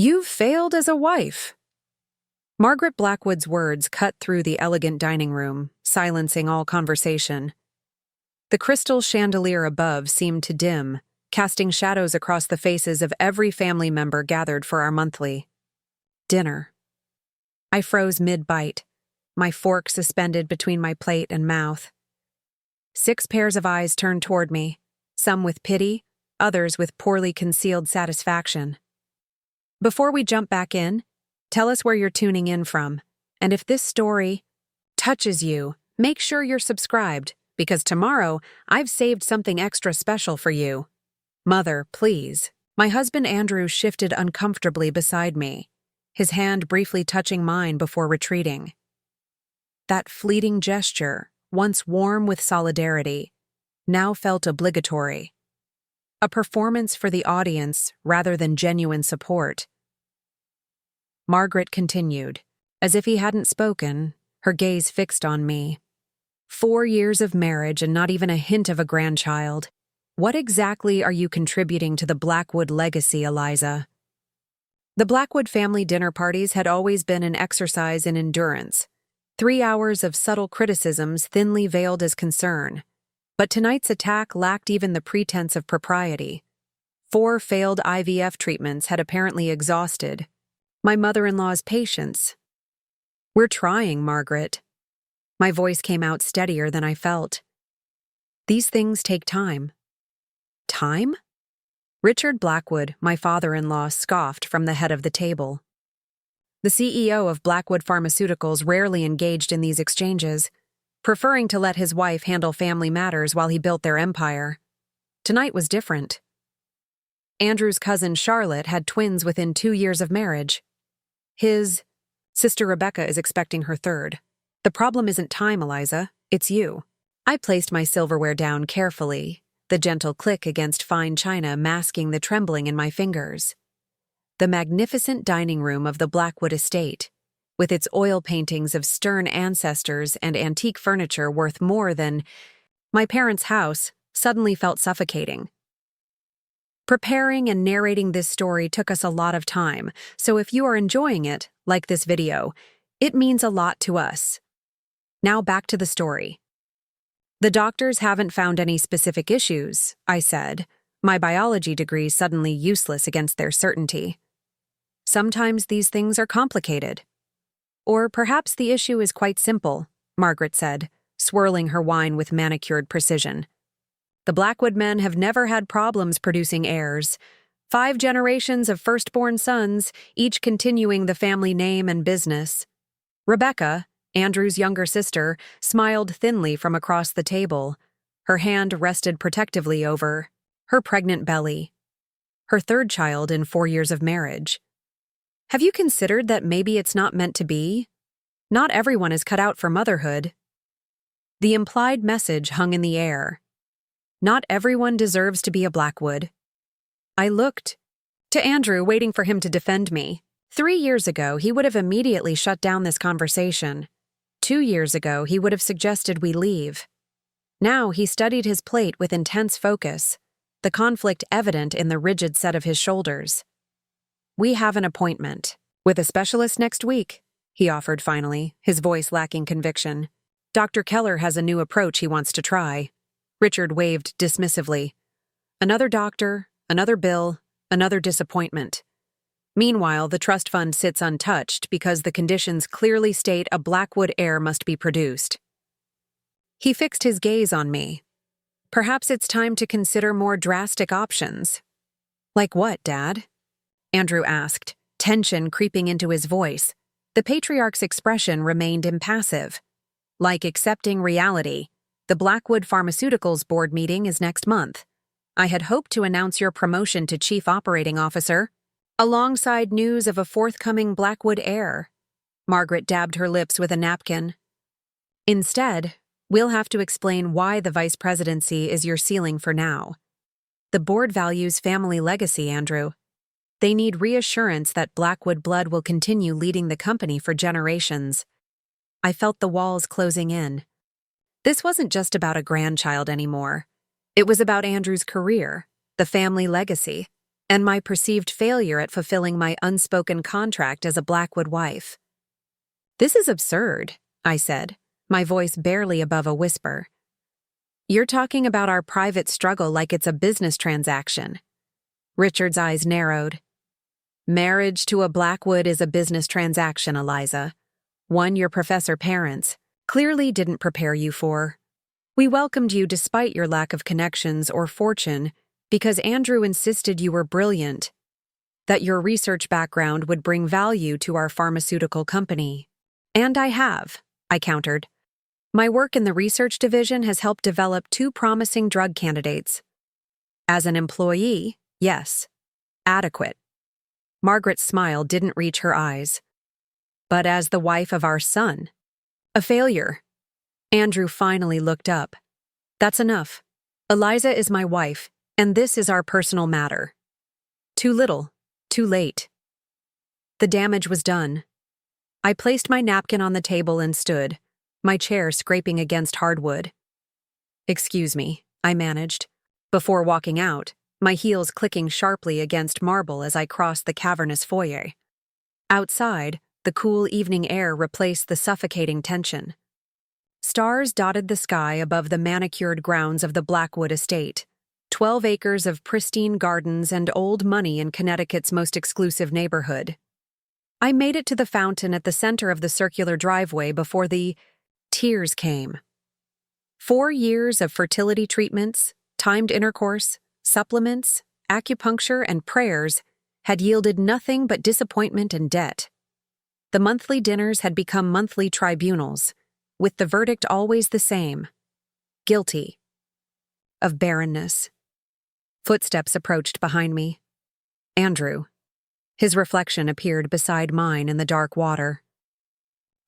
You've failed as a wife." Margaret Blackwood's words cut through the elegant dining room, silencing all conversation. The crystal chandelier above seemed to dim, casting shadows across the faces of every family member gathered for our monthly dinner. I froze mid-bite, my fork suspended between my plate and mouth. 6 pairs of eyes turned toward me, some with pity, others with poorly concealed satisfaction. Before we jump back in, tell us where you're tuning in from, and if this story touches you, make sure you're subscribed, because tomorrow I've saved something extra special for you. Mother, please. My husband Andrew shifted uncomfortably beside me, his hand briefly touching mine before retreating. That fleeting gesture, once warm with solidarity, now felt obligatory. A performance for the audience rather than genuine support. Margaret continued, as if he hadn't spoken, her gaze fixed on me. 4 years of marriage and not even a hint of a grandchild. What exactly are you contributing to the Blackwood legacy, Eliza? The Blackwood family dinner parties had always been an exercise in endurance. 3 hours of subtle criticisms thinly veiled as concern. But tonight's attack lacked even the pretense of propriety. 4 failed IVF treatments had apparently exhausted my mother-in-law's patience. "We're trying, Margaret." My voice came out steadier than I felt. "These things take time." Time? Richard Blackwood, my father-in-law, scoffed from the head of the table. The CEO of Blackwood Pharmaceuticals rarely engaged in these exchanges, preferring to let his wife handle family matters while he built their empire. Tonight was different. Andrew's cousin Charlotte had twins within 2 years of marriage. His sister Rebecca is expecting her third. The problem isn't time, Eliza, it's you. I placed my silverware down carefully, the gentle click against fine china masking the trembling in my fingers. The magnificent dining room of the Blackwood estate, with its oil paintings of stern ancestors and antique furniture worth more than my parents' house, suddenly felt suffocating. Preparing and narrating this story took us a lot of time, so if you are enjoying it, like this video, it means a lot to us. Now back to the story. "The doctors haven't found any specific issues," I said, my biology degree suddenly useless against their certainty. "Sometimes these things are complicated." "Or perhaps the issue is quite simple," Margaret said, swirling her wine with manicured precision. "The Blackwood men have never had problems producing heirs. 5 generations of firstborn sons, each continuing the family name and business. Rebecca, Andrew's younger sister, smiled thinly from across the table. Her hand rested protectively over her pregnant belly. Her 3rd child in 4 years of marriage. Have you considered that maybe it's not meant to be? Not everyone is cut out for motherhood." The implied message hung in the air. Not everyone deserves to be a Blackwood. I looked to Andrew, waiting for him to defend me. 3 years ago, he would have immediately shut down this conversation. 2 years ago, he would have suggested we leave. Now he studied his plate with intense focus, the conflict evident in the rigid set of his shoulders. "We have an appointment with a specialist next week," he offered finally, his voice lacking conviction. "Dr. Keller has a new approach he wants to try." Richard waved dismissively. "Another doctor, another bill, another disappointment. Meanwhile, the trust fund sits untouched because the conditions clearly state a Blackwood heir must be produced." He fixed his gaze on me. "Perhaps it's time to consider more drastic options." "Like what, Dad?" Andrew asked, tension creeping into his voice. The patriarch's expression remained impassive. "Like accepting reality. The Blackwood Pharmaceuticals board meeting is next month. I had hoped to announce your promotion to Chief Operating Officer, alongside news of a forthcoming Blackwood heir." Margaret dabbed her lips with a napkin. "Instead, we'll have to explain why the vice presidency is your ceiling for now. The board values family legacy, Andrew. They need reassurance that Blackwood blood will continue leading the company for generations." I felt the walls closing in. This wasn't just about a grandchild anymore. It was about Andrew's career, the family legacy, and my perceived failure at fulfilling my unspoken contract as a Blackwood wife. "This is absurd," I said, my voice barely above a whisper. "You're talking about our private struggle like it's a business transaction." Richard's eyes narrowed. "Marriage to a Blackwood is a business transaction, Eliza. One your professor parents clearly didn't prepare you for. We welcomed you despite your lack of connections or fortune because Andrew insisted you were brilliant, that your research background would bring value to our pharmaceutical company. And I have," I countered. "My work in the research division has helped develop 2 promising drug candidates. As an employee, yes, adequate." Margaret's smile didn't reach her eyes. "But as the wife of our son, a failure." Andrew finally looked up. "That's enough. Eliza is my wife, and this is our personal matter. Too little, too late." The damage was done. I placed my napkin on the table and stood, my chair scraping against hardwood. "Excuse me," I managed, before walking out, my heels clicking sharply against marble as I crossed the cavernous foyer. Outside, the cool evening air replaced the suffocating tension. Stars dotted the sky above the manicured grounds of the Blackwood estate, 12 acres of pristine gardens and old money in Connecticut's most exclusive neighborhood. I made it to the fountain at the center of the circular driveway before the tears came. 4 years of fertility treatments, timed intercourse, supplements, acupuncture, and prayers had yielded nothing but disappointment and debt. The monthly dinners had become monthly tribunals, with the verdict always the same: guilty of barrenness. Footsteps approached behind me. Andrew. His reflection appeared beside mine in the dark water.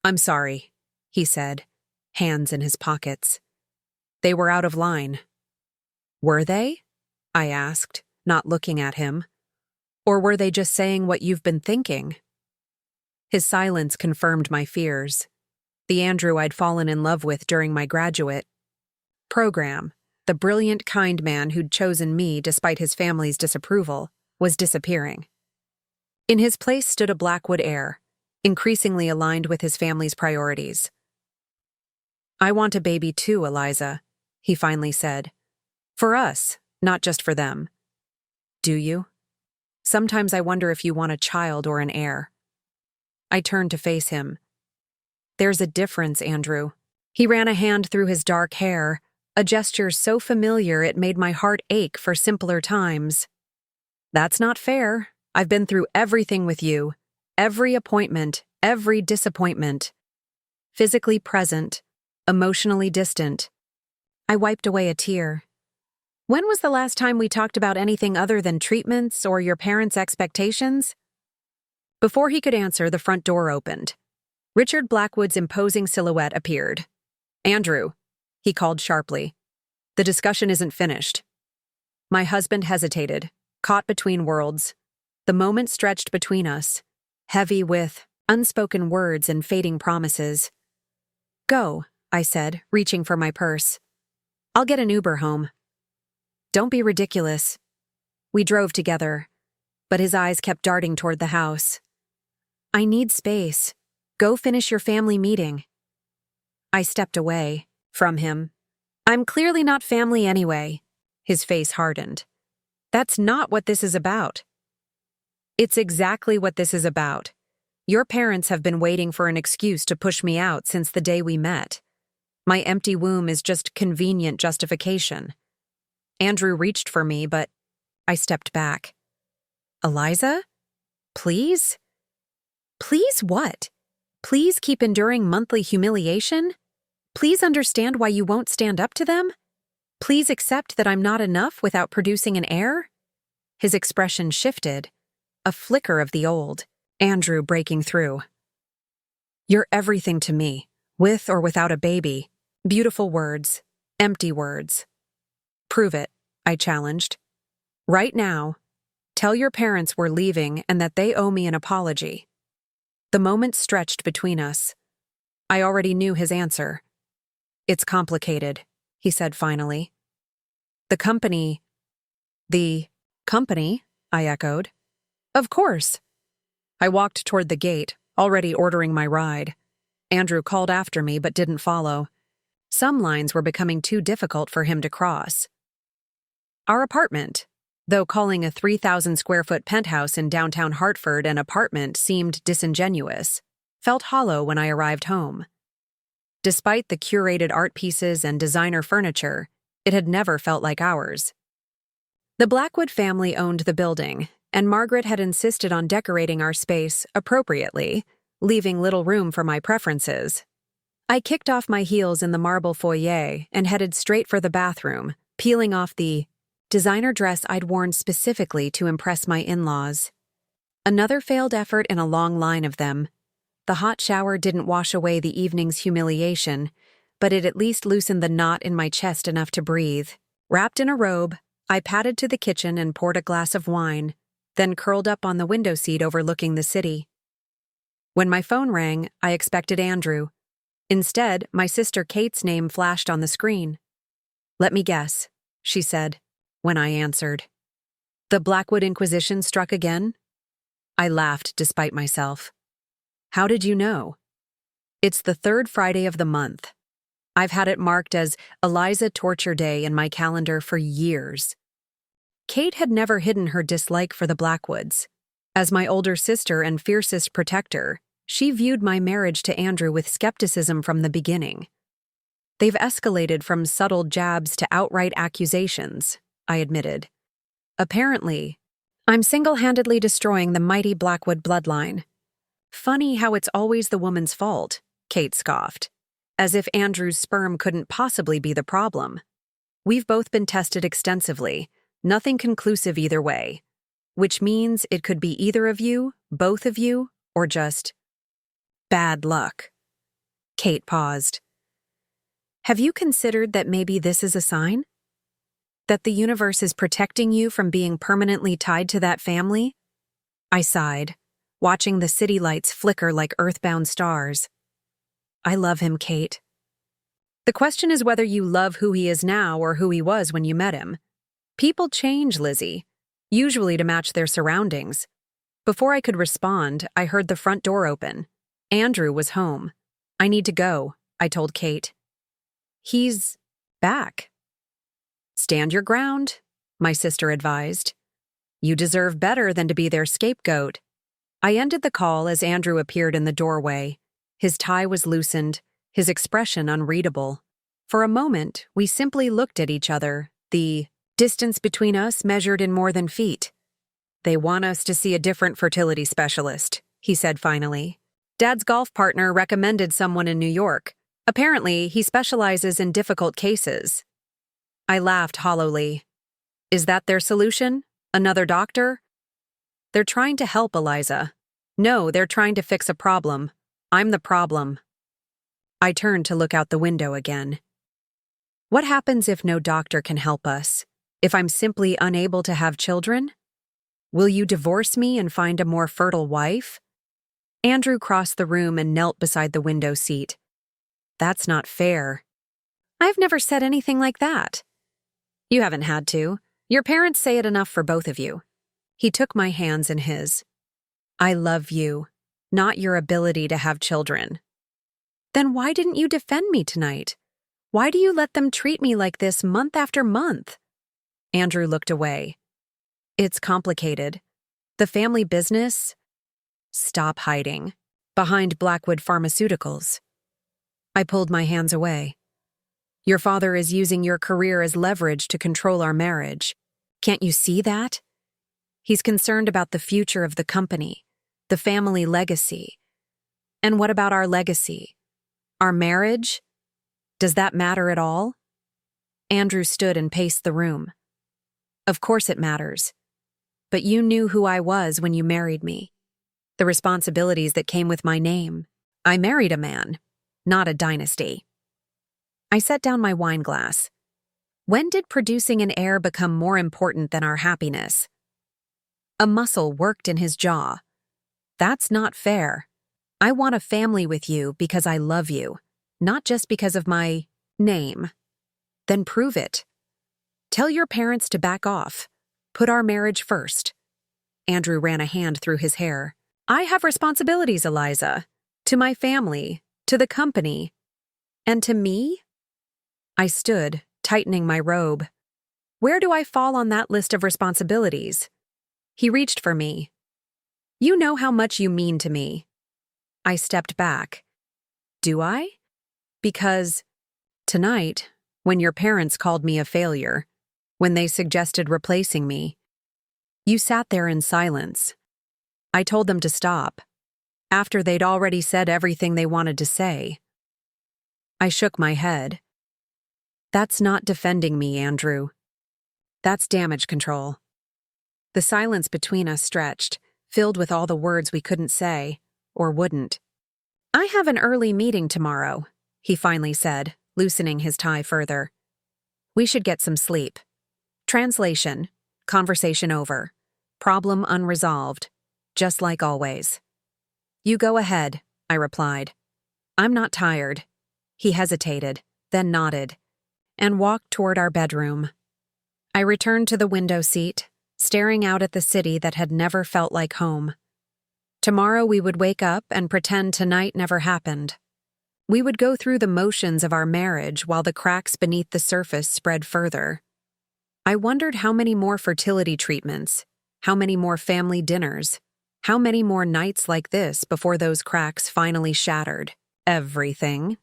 "I'm sorry," he said, hands in his pockets. "They were out of line." "Were they?" I asked, not looking at him. "Or were they just saying what you've been thinking?" His silence confirmed my fears. The Andrew I'd fallen in love with during my graduate program, the brilliant, kind man who'd chosen me despite his family's disapproval, was disappearing. In his place stood a Blackwood heir, increasingly aligned with his family's priorities. "I want a baby too, Eliza," he finally said. "For us, not just for them." "Do you? Sometimes I wonder if you want a child or an heir." I turned to face him. "There's a difference, Andrew." He ran a hand through his dark hair, a gesture so familiar it made my heart ache for simpler times. "That's not fair. I've been through everything with you. Every appointment, every disappointment. Physically present, emotionally distant." I wiped away a tear. "When was the last time we talked about anything other than treatments or your parents' expectations?" Before he could answer, the front door opened. Richard Blackwood's imposing silhouette appeared. "Andrew," he called sharply, "the discussion isn't finished." My husband hesitated, caught between worlds. The moment stretched between us, heavy with unspoken words and fading promises. "Go," I said, reaching for my purse. "I'll get an Uber home." "Don't be ridiculous." We drove together, but his eyes kept darting toward the house. "I need space. Go finish your family meeting." I stepped away from him. "I'm clearly not family anyway." His face hardened. "That's not what this is about." "It's exactly what this is about. Your parents have been waiting for an excuse to push me out since the day we met. My empty womb is just convenient justification." Andrew reached for me, but I stepped back. "Eliza? Please?" "Please what? Please keep enduring monthly humiliation? Please understand why you won't stand up to them? Please accept that I'm not enough without producing an heir?" His expression shifted, a flicker of the old, Andrew breaking through. "You're everything to me, with or without a baby." Beautiful words, empty words. "Prove it," I challenged. "Right now, tell your parents we're leaving and that they owe me an apology." The moment stretched between us. I already knew his answer. "It's complicated," he said finally. The company, I echoed. Of course. I walked toward the gate, already ordering my ride. Andrew called after me but didn't follow. Some lines were becoming too difficult for him to cross. Our apartment, though calling a 3,000-square-foot penthouse in downtown Hartford an apartment seemed disingenuous, felt hollow when I arrived home. Despite the curated art pieces and designer furniture, it had never felt like ours. The Blackwood family owned the building, and Margaret had insisted on decorating our space appropriately, leaving little room for my preferences. I kicked off my heels in the marble foyer and headed straight for the bathroom, peeling off the designer dress I'd worn specifically to impress my in-laws. Another failed effort in a long line of them. The hot shower didn't wash away the evening's humiliation, but it at least loosened the knot in my chest enough to breathe. Wrapped in a robe, I padded to the kitchen and poured a glass of wine, then curled up on the window seat overlooking the city. When my phone rang, I expected Andrew. Instead, my sister Kate's name flashed on the screen. "Let me guess," she said, when I answered. "The Blackwood Inquisition struck again?" I laughed despite myself. "How did you know?" "It's the third Friday of the month. I've had it marked as Eliza Torture Day in my calendar for years." Kate had never hidden her dislike for the Blackwoods. As my older sister and fiercest protector, she viewed my marriage to Andrew with skepticism from the beginning. "They've escalated from subtle jabs to outright accusations," I admitted. "Apparently, I'm single-handedly destroying the mighty Blackwood bloodline." "Funny how it's always the woman's fault," Kate scoffed, as if Andrew's sperm couldn't possibly be the problem. "We've both been tested extensively, nothing conclusive either way, which means it could be either of you, both of you, or just bad luck." Kate paused. "Have you considered that maybe this is a sign? That the universe is protecting you from being permanently tied to that family?" I sighed, watching the city lights flicker like earthbound stars. "I love him, Kate." "The question is whether you love who he is now or who he was when you met him. People change, Lizzie, usually to match their surroundings." Before I could respond, I heard the front door open. Andrew was home. "I need to go," I told Kate. "He's back." "Stand your ground," my sister advised. "You deserve better than to be their scapegoat." I ended the call as Andrew appeared in the doorway. His tie was loosened, his expression unreadable. For a moment, we simply looked at each other, the distance between us measured in more than feet. "They want us to see a different fertility specialist," he said finally. "Dad's golf partner recommended someone in New York. Apparently, he specializes in difficult cases." I laughed hollowly. "Is that their solution? Another doctor?" "They're trying to help, Eliza." "No, they're trying to fix a problem. I'm the problem." I turned to look out the window again. What happens if no doctor can help us? If I'm simply unable to have children? Will you divorce me and find a more fertile wife? Andrew crossed the room and knelt beside the window seat. "That's not fair." "I've never said anything like that." "You haven't had to. Your parents say it enough for both of you." He took my hands in his. "I love you, not your ability to have children." "Then why didn't you defend me tonight? Why do you let them treat me like this month after month?" Andrew looked away. "It's complicated. The family business..." "Stop hiding. Behind Blackwood Pharmaceuticals." I pulled my hands away. "Your father is using your career as leverage to control our marriage. Can't you see that? He's concerned about the future of the company, the family legacy. And what about our legacy? Our marriage? Does that matter at all?" Andrew stood and paced the room. "Of course it matters. But you knew who I was when you married me. The responsibilities that came with my name. I married a man, not a dynasty." I set down my wine glass. When did producing an heir become more important than our happiness? A muscle worked in his jaw. "That's not fair. I want a family with you because I love you, not just because of my name." "Then prove it. Tell your parents to back off. Put our marriage first. Andrew ran a hand through his hair. I have responsibilities, Eliza. To my family, to the company, and to me? I stood, tightening my robe. Where do I fall on that list of responsibilities? He reached for me. You know how much you mean to me. I stepped back. Do I? Because tonight, when your parents called me a failure, when they suggested replacing me, you sat there in silence. I told them to stop, after they'd already said everything they wanted to say. I shook my head. That's not defending me, Andrew. That's damage control. The silence between us stretched, filled with all the words we couldn't say, or wouldn't. I have an early meeting tomorrow, he finally said, loosening his tie further. We should get some sleep. Translation: conversation over. Problem unresolved. Just like always. You go ahead, I replied. I'm not tired. He hesitated, then nodded, and walked toward our bedroom. I returned to the window seat, staring out at the city that had never felt like home. Tomorrow we would wake up and pretend tonight never happened. We would go through the motions of our marriage while the cracks beneath the surface spread further. I wondered how many more fertility treatments, how many more family dinners, how many more nights like this before those cracks finally shattered. Everything.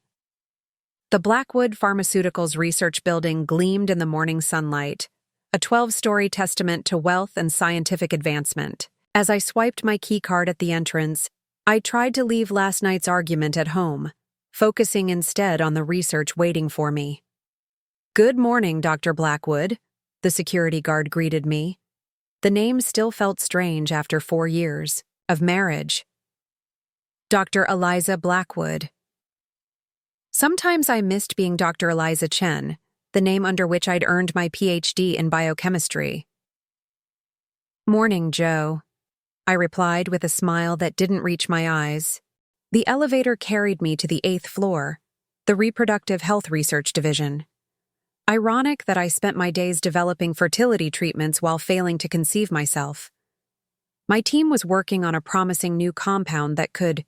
The Blackwood Pharmaceuticals research building gleamed in the morning sunlight, a 12-story testament to wealth and scientific advancement. As I swiped my keycard at the entrance, I tried to leave last night's argument at home, focusing instead on the research waiting for me. Good morning, Dr. Blackwood, the security guard greeted me. The name still felt strange after 4 years of marriage. Dr. Eliza Blackwood. Sometimes I missed being Dr. Eliza Chen, the name under which I'd earned my PhD in biochemistry. Morning, Joe, I replied with a smile that didn't reach my eyes. The elevator carried me to the 8th floor, the Reproductive Health Research Division. Ironic that I spent my days developing fertility treatments while failing to conceive myself. My team was working on a promising new compound that could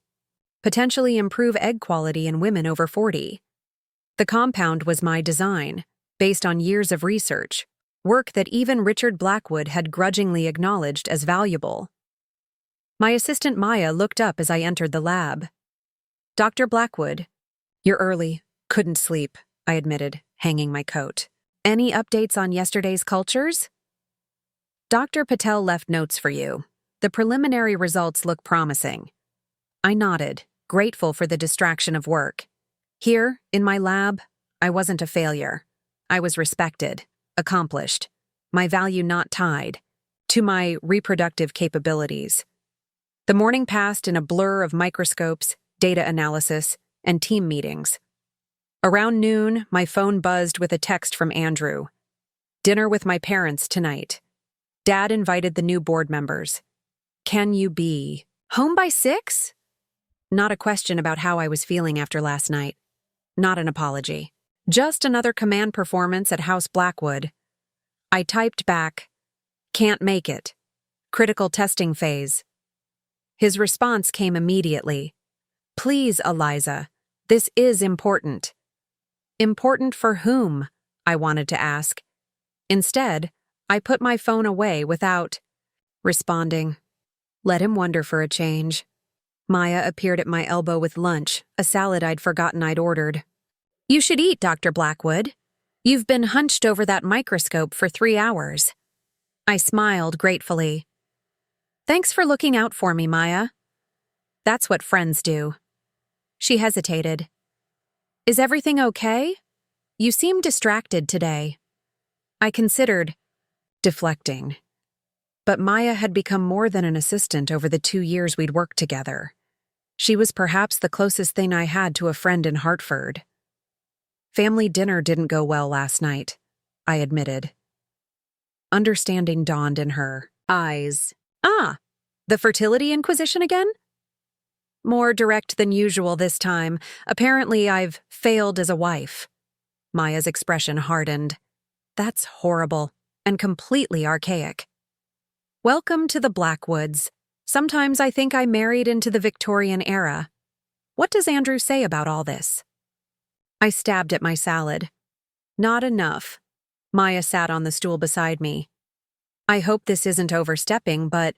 potentially improve egg quality in women over 40. The compound was my design, based on years of research, work that even Richard Blackwood had grudgingly acknowledged as valuable. My assistant Maya looked up as I entered the lab. Dr. Blackwood, you're early. Couldn't sleep, I admitted, hanging my coat. Any updates on yesterday's cultures? Dr. Patel left notes for you. The preliminary results look promising. I nodded, grateful for the distraction of work. Here, in my lab, I wasn't a failure. I was respected, accomplished, my value not tied to my reproductive capabilities. The morning passed in a blur of microscopes, data analysis, and team meetings. Around noon, my phone buzzed with a text from Andrew. Dinner with my parents tonight. Dad invited the new board members. Can you be home by 6? Not a question about how I was feeling after last night. Not an apology. Just another command performance at House Blackwood. I typed back, can't make it. Critical testing phase. His response came immediately. Please, Eliza, this is important. Important for whom? I wanted to ask. Instead, I put my phone away without responding. Let him wonder for a change. Maya appeared at my elbow with lunch, a salad I'd forgotten I'd ordered. You should eat, Dr. Blackwood. You've been hunched over that microscope for 3 hours. I smiled gratefully. Thanks for looking out for me, Maya. That's what friends do. She hesitated. Is everything okay? You seem distracted today. I considered deflecting. But Maya had become more than an assistant over the 2 years we'd worked together. She was perhaps the closest thing I had to a friend in Hartford. Family dinner didn't go well last night, I admitted. Understanding dawned in her eyes. Ah, the fertility inquisition again? More direct than usual this time. Apparently I've failed as a wife. Maya's expression hardened. That's horrible and completely archaic. Welcome to the Blackwoods. Sometimes I think I married into the Victorian era. What does Andrew say about all this? I stabbed at my salad. Not enough. Maya sat on the stool beside me. I hope this isn't overstepping, but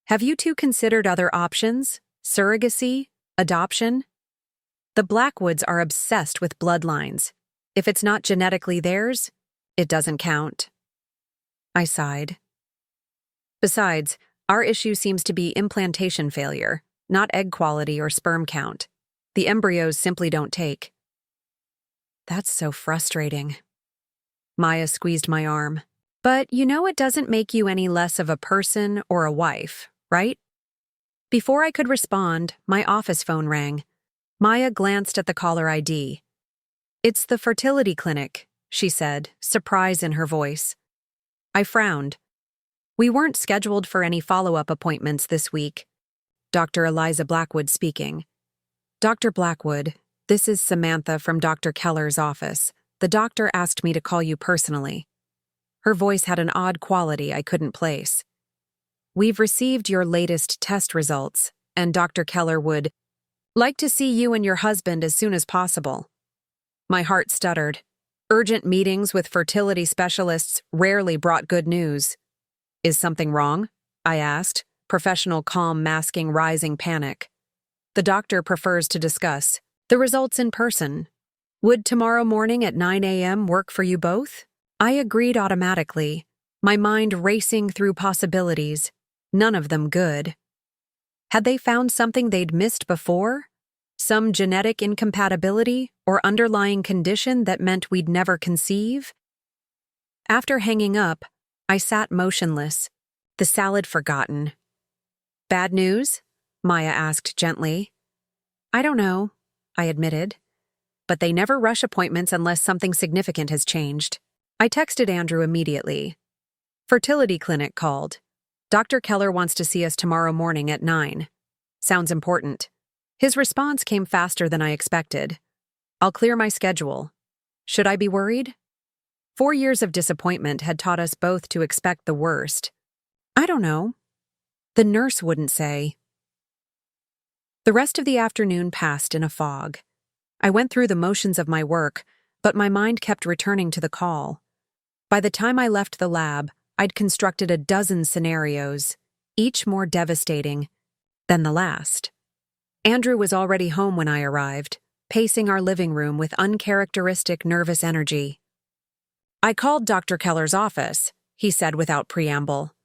have you two considered other options? Surrogacy? Adoption? The Blackwoods are obsessed with bloodlines. If it's not genetically theirs, it doesn't count. I sighed. Besides, our issue seems to be implantation failure, not egg quality or sperm count. The embryos simply don't take. That's so frustrating. Maya squeezed my arm. But you know it doesn't make you any less of a person or a wife, right? Before I could respond, my office phone rang. Maya glanced at the caller ID. It's the fertility clinic, she said, surprise in her voice. I frowned. We weren't scheduled for any follow-up appointments this week. Dr. Eliza Blackwood speaking. Dr. Blackwood, this is Samantha from Dr. Keller's office. The doctor asked me to call you personally. Her voice had an odd quality I couldn't place. We've received your latest test results, and Dr. Keller would like to see you and your husband as soon as possible. My heart stuttered. Urgent meetings with fertility specialists rarely brought good news. Is something wrong? I asked, professional calm masking rising panic. The doctor prefers to discuss the results in person. Would tomorrow morning at 9 a.m. work for you both? I agreed automatically, my mind racing through possibilities, none of them good. Had they found something they'd missed before? Some genetic incompatibility or underlying condition that meant we'd never conceive? After hanging up, I sat motionless, the salad forgotten. Bad news? Maya asked gently. I don't know, I admitted. But they never rush appointments unless something significant has changed. I texted Andrew immediately. Fertility clinic called. Dr. Keller wants to see us tomorrow morning at 9. Sounds important. His response came faster than I expected. I'll clear my schedule. Should I be worried? 4 years of disappointment had taught us both to expect the worst. I don't know. The nurse wouldn't say. The rest of the afternoon passed in a fog. I went through the motions of my work, but my mind kept returning to the call. By the time I left the lab, I'd constructed a dozen scenarios, each more devastating than the last. Andrew was already home when I arrived, pacing our living room with uncharacteristic nervous energy. I called Dr. Keller's office, he said without preamble.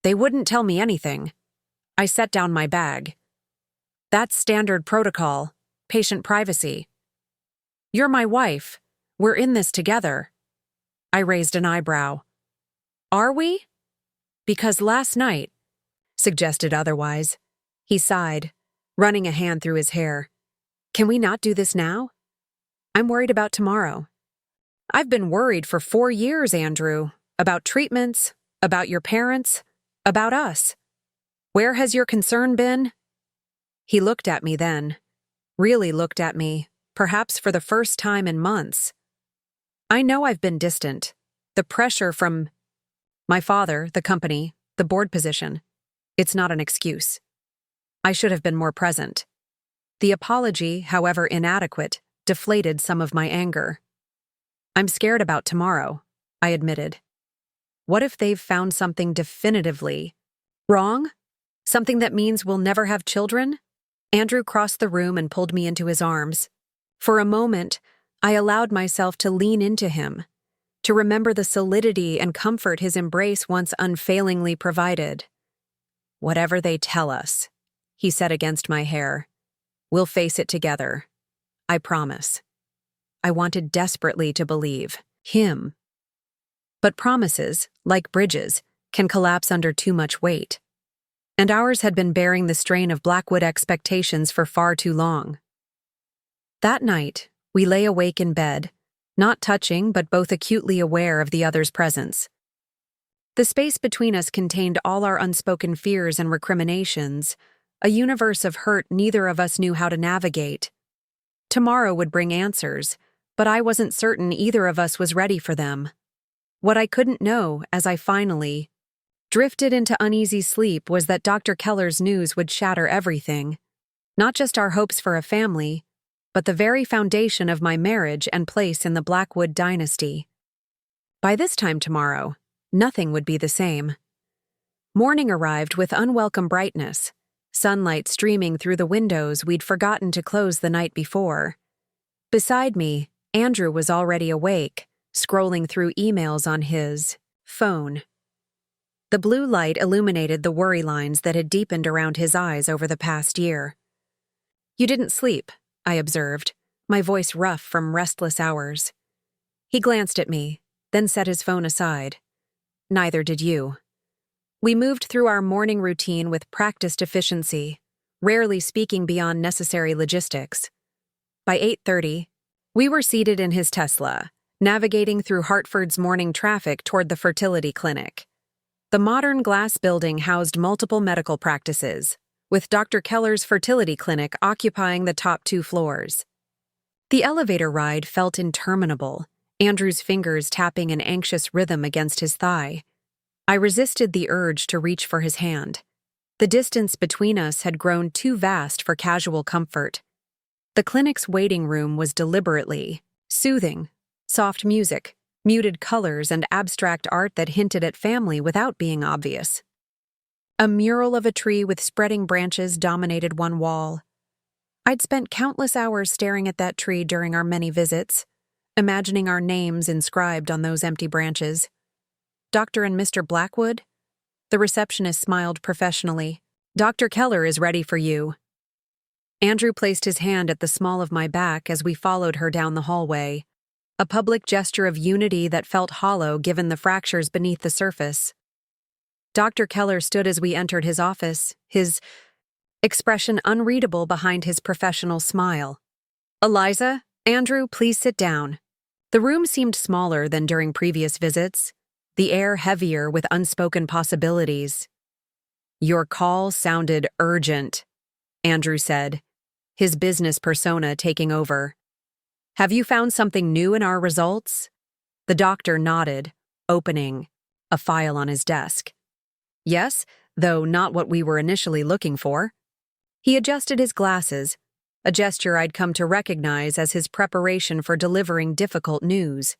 They wouldn't tell me anything. I set down my bag. That's standard protocol, patient privacy. You're my wife. We're in this together. I raised an eyebrow. Are we? Because last night suggested otherwise. He sighed, running a hand through his hair. Can we not do this now? I'm worried about tomorrow. I've been worried for 4 years, Andrew, about treatments, about your parents, about us. Where has your concern been? He looked at me then, really looked at me, perhaps for the first time in months. I know I've been distant. The pressure from my father, the company, the board position. It's not an excuse. I should have been more present. The apology, however inadequate, deflated some of my anger. I'm scared about tomorrow, I admitted. What if they've found something definitively wrong? Something that means we'll never have children? Andrew crossed the room and pulled me into his arms. For a moment, I allowed myself to lean into him, to remember the solidity and comfort his embrace once unfailingly provided. Whatever they tell us, he said against my hair, we'll face it together. I promise. I wanted desperately to believe him. But promises, like bridges, can collapse under too much weight. And ours had been bearing the strain of Blackwood expectations for far too long. That night, we lay awake in bed, not touching but both acutely aware of the other's presence. The space between us contained all our unspoken fears and recriminations, a universe of hurt neither of us knew how to navigate. Tomorrow would bring answers, but I wasn't certain either of us was ready for them. What I couldn't know, as I finally drifted into uneasy sleep was that Dr. Keller's news would shatter everything, not just our hopes for a family, but the very foundation of my marriage and place in the Blackwood dynasty. By this time tomorrow, nothing would be the same. Morning arrived with unwelcome brightness, sunlight streaming through the windows we'd forgotten to close the night before. Beside me, Andrew was already awake, scrolling through emails on his phone. The blue light illuminated the worry lines that had deepened around his eyes over the past year. "You didn't sleep," I observed, my voice rough from restless hours. He glanced at me, then set his phone aside. "Neither did you." We moved through our morning routine with practiced efficiency, rarely speaking beyond necessary logistics. By 8:30, we were seated in his Tesla, navigating through Hartford's morning traffic toward the fertility clinic. The modern glass building housed multiple medical practices, with Dr. Keller's fertility clinic occupying the top 2 floors. The elevator ride felt interminable, Andrew's fingers tapping an anxious rhythm against his thigh. I resisted the urge to reach for his hand. The distance between us had grown too vast for casual comfort. The clinic's waiting room was deliberately soothing, soft music, muted colors, and abstract art that hinted at family without being obvious. A mural of a tree with spreading branches dominated one wall. I'd spent countless hours staring at that tree during our many visits, imagining our names inscribed on those empty branches. "Dr. and Mr. Blackwood?" The receptionist smiled professionally. "Dr. Keller is ready for you." Andrew placed his hand at the small of my back as we followed her down the hallway, a public gesture of unity that felt hollow given the fractures beneath the surface. Dr. Keller stood as we entered his office, his expression unreadable behind his professional smile. "Eliza, Andrew, please sit down." The room seemed smaller than during previous visits, the air heavier with unspoken possibilities. "Your call sounded urgent," Andrew said, his business persona taking over. "Have you found something new in our results?" The doctor nodded, opening a file on his desk. "Yes, though not what we were initially looking for." He adjusted his glasses, a gesture I'd come to recognize as his preparation for delivering difficult news.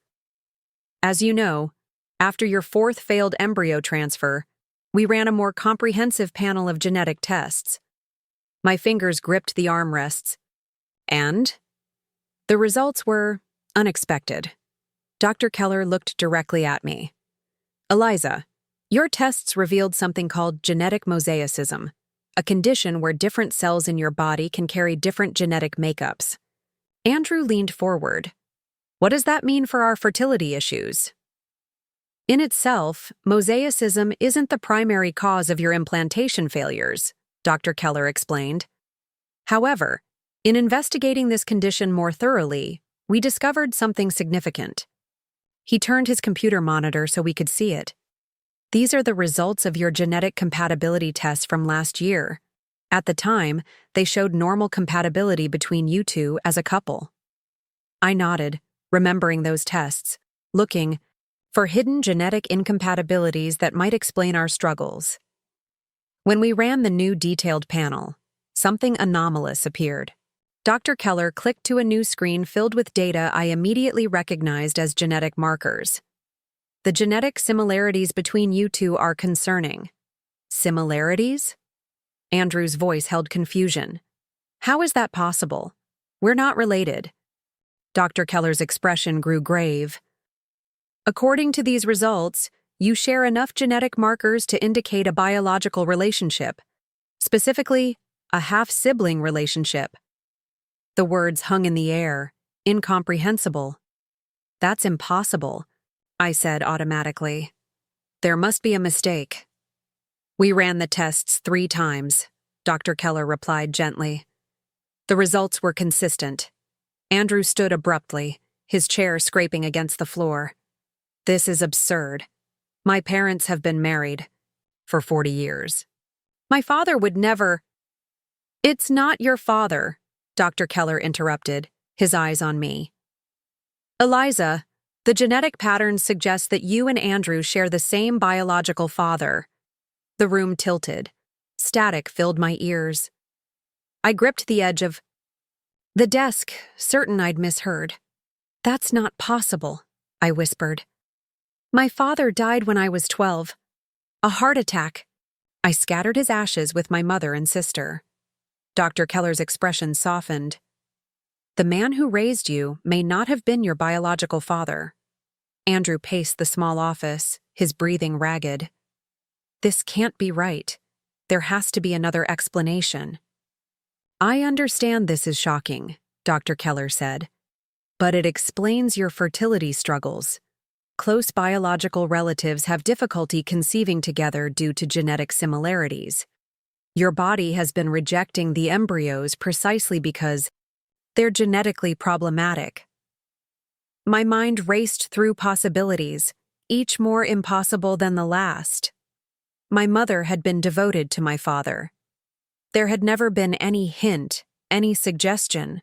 "As you know, after your 4th failed embryo transfer, we ran a more comprehensive panel of genetic tests." My fingers gripped the armrests. "And?" The results were unexpected. Dr. Keller looked directly at me. "Eliza, your tests revealed something called genetic mosaicism, a condition where different cells in your body can carry different genetic makeups." Andrew leaned forward. "What does that mean for our fertility issues?" "In itself, mosaicism isn't the primary cause of your implantation failures," Dr. Keller explained. "However, in investigating this condition more thoroughly, we discovered something significant." He turned his computer monitor so we could see it. "These are the results of your genetic compatibility tests from last year. At the time, they showed normal compatibility between you two as a couple." I nodded, remembering those tests, looking for hidden genetic incompatibilities that might explain our struggles. When we ran the new detailed panel, something anomalous appeared. Dr. Keller clicked to a new screen filled with data I immediately recognized as genetic markers. "The genetic similarities between you two are concerning." "Similarities?" Andrew's voice held confusion. "How is that possible? We're not related." Dr. Keller's expression grew grave. "According to these results, you share enough genetic markers to indicate a biological relationship, specifically, a half-sibling relationship." The words hung in the air, incomprehensible. "That's impossible," I said automatically. "There must be a mistake." "We ran the tests 3 times," Dr. Keller replied gently. The results were consistent. Andrew stood abruptly, his chair scraping against the floor. "This is absurd. My parents have been married for 40 years. My father would never—" "It's not your father," Dr. Keller interrupted, his eyes on me. "Eliza, the genetic patterns suggest that you and Andrew share the same biological father, The room tilted. Static filled my ears. I gripped the edge of the desk, certain I'd misheard. "That's not possible," I whispered. "My father died when I was 12. A heart attack." I scattered his ashes with my mother and sister. Dr. Keller's expression softened. "The man who raised you may not have been your biological father." Andrew paced the small office, his breathing ragged. "This can't be right. There has to be another explanation." "I understand this is shocking," Dr. Keller said, "but it explains your fertility struggles. Close biological relatives have difficulty conceiving together due to genetic similarities. Your body has been rejecting the embryos precisely because they're genetically problematic." My mind raced through possibilities, each more impossible than the last. My mother had been devoted to my father. There had never been any hint, any suggestion.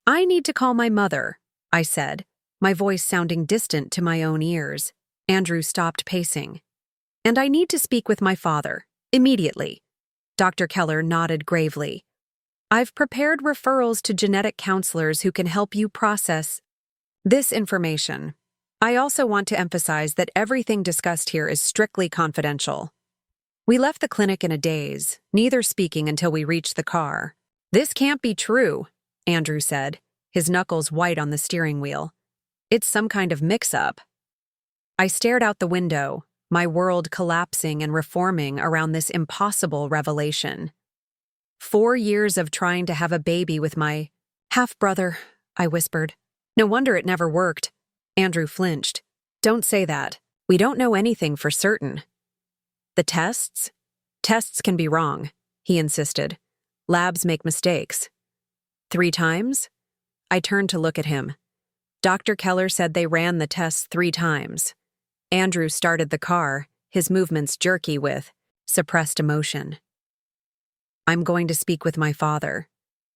"I need to call my mother," I said, my voice sounding distant to my own ears. Andrew stopped pacing. "And I need to speak with my father, immediately." Dr. Keller nodded gravely. "I've prepared referrals to genetic counselors who can help you process this information. I also want to emphasize that everything discussed here is strictly confidential." We left the clinic in a daze, neither speaking until we reached the car. "This can't be true," Andrew said, his knuckles white on the steering wheel. "It's some kind of mix-up." I stared out the window, my world collapsing and reforming around this impossible revelation. 4 years of trying to have a baby with my half-brother, I whispered. "No wonder it never worked." Andrew flinched. "Don't say that. We don't know anything for certain." "The tests? Tests can be wrong," he insisted. "Labs make mistakes." 3 times? I turned to look at him. Dr. Keller said they ran the tests 3 times. Andrew started the car, his movements jerky with suppressed emotion. "I'm going to speak with my father.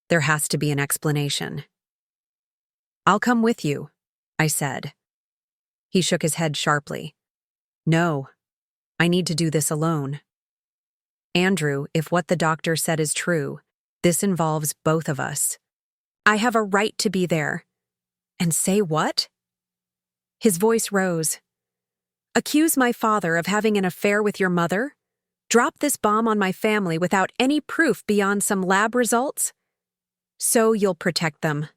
There has to be an explanation." "I'll come with you," I said. He shook his head sharply. "No, I need to do this alone." "Andrew, if what the doctor said is true, this involves both of us." "I have a right to be there." "And say what?" His voice rose. "Accuse my father of having an affair with your mother? Drop this bomb on my family without any proof beyond some lab results? So you'll protect them.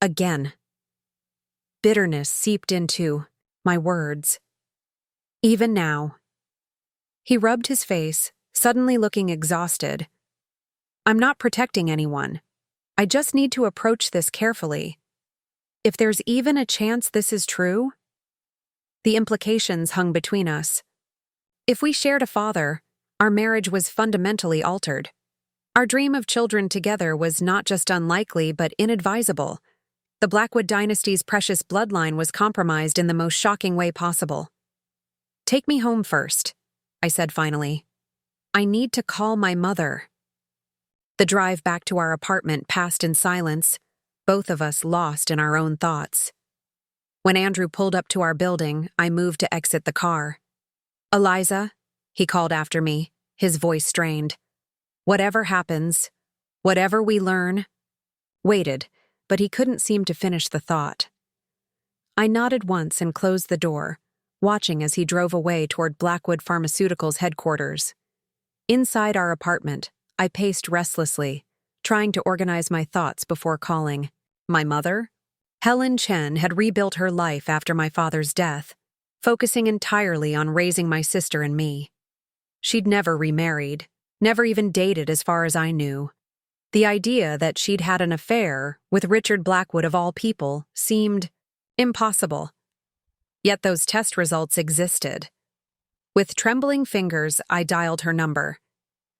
Again." Bitterness seeped into my words. "Even now." He rubbed his face, suddenly looking exhausted. "I'm not protecting anyone. I just need to approach this carefully. If there's even a chance this is true..." The implications hung between us. If we shared a father, our marriage was fundamentally altered. Our dream of children together was not just unlikely but inadvisable. The Blackwood dynasty's precious bloodline was compromised in the most shocking way possible. "Take me home first," I said finally. "I need to call my mother." The drive back to our apartment passed in silence, both of us lost in our own thoughts. When Andrew pulled up to our building, I moved to exit the car. "Eliza," he called after me, his voice strained. "Whatever happens, whatever we learn..." Waited, but he couldn't seem to finish the thought. I nodded once and closed the door, watching as he drove away toward Blackwood Pharmaceuticals headquarters. Inside our apartment, I paced restlessly, trying to organize my thoughts before calling. My mother? Helen Chen had rebuilt her life after my father's death, focusing entirely on raising my sister and me. She'd never remarried, never even dated as far as I knew. The idea that she'd had an affair with Richard Blackwood of all people seemed impossible. Yet those test results existed. With trembling fingers, I dialed her number.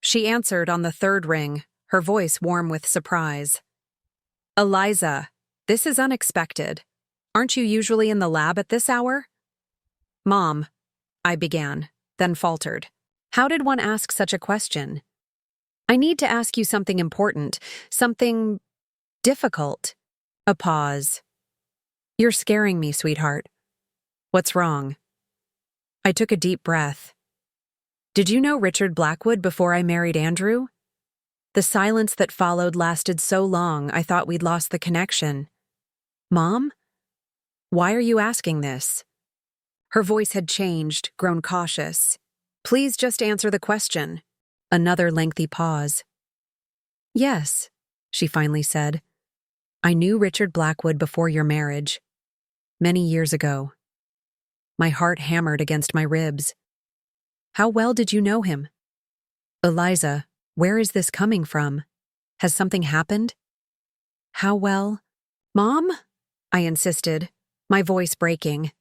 She answered on the 3rd ring, her voice warm with surprise. "Eliza, this is unexpected. Aren't you usually in the lab at this hour?" "Mom," I began, then faltered. How did one ask such a question? "I need to ask you something important, something difficult." A pause. "You're scaring me, sweetheart." "What's wrong?" I took a deep breath. Did you know Richard Blackwood before I married Andrew? The silence that followed lasted so long I thought we'd lost the connection. Mom? Why are you asking this? Her voice had changed, grown cautious. Please just answer the question. Another lengthy pause. Yes, she finally said. I knew Richard Blackwood before your marriage. Many years ago. My heart hammered against my ribs. How well did you know him? Eliza, where is this coming from? Has something happened? How well? Mom? I insisted, my voice breaking.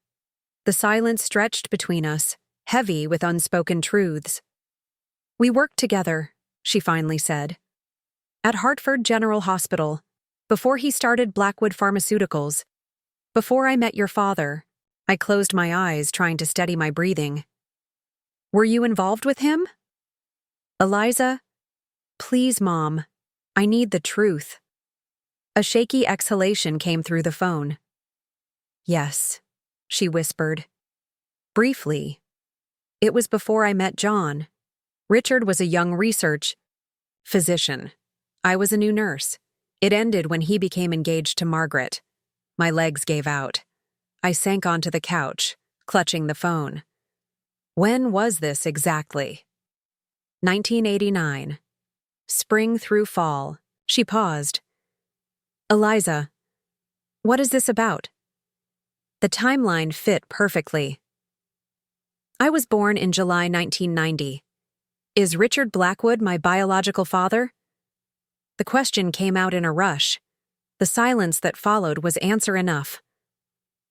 The silence stretched between us, heavy with unspoken truths. We worked together, she finally said. At Hartford General Hospital, before he started Blackwood Pharmaceuticals. Before I met your father, I closed my eyes trying to steady my breathing. Were you involved with him? Eliza, please, Mom. I need the truth. A shaky exhalation came through the phone. Yes, she whispered. Briefly. It was before I met John. Richard was a young research physician. I was a new nurse. It ended when he became engaged to Margaret. My legs gave out. I sank onto the couch, clutching the phone. When was this exactly? 1989. Spring through fall. She paused. Eliza, what is this about? The timeline fit perfectly. I was born in July 1990. Is Richard Blackwood my biological father? The question came out in a rush. The silence that followed was answer enough.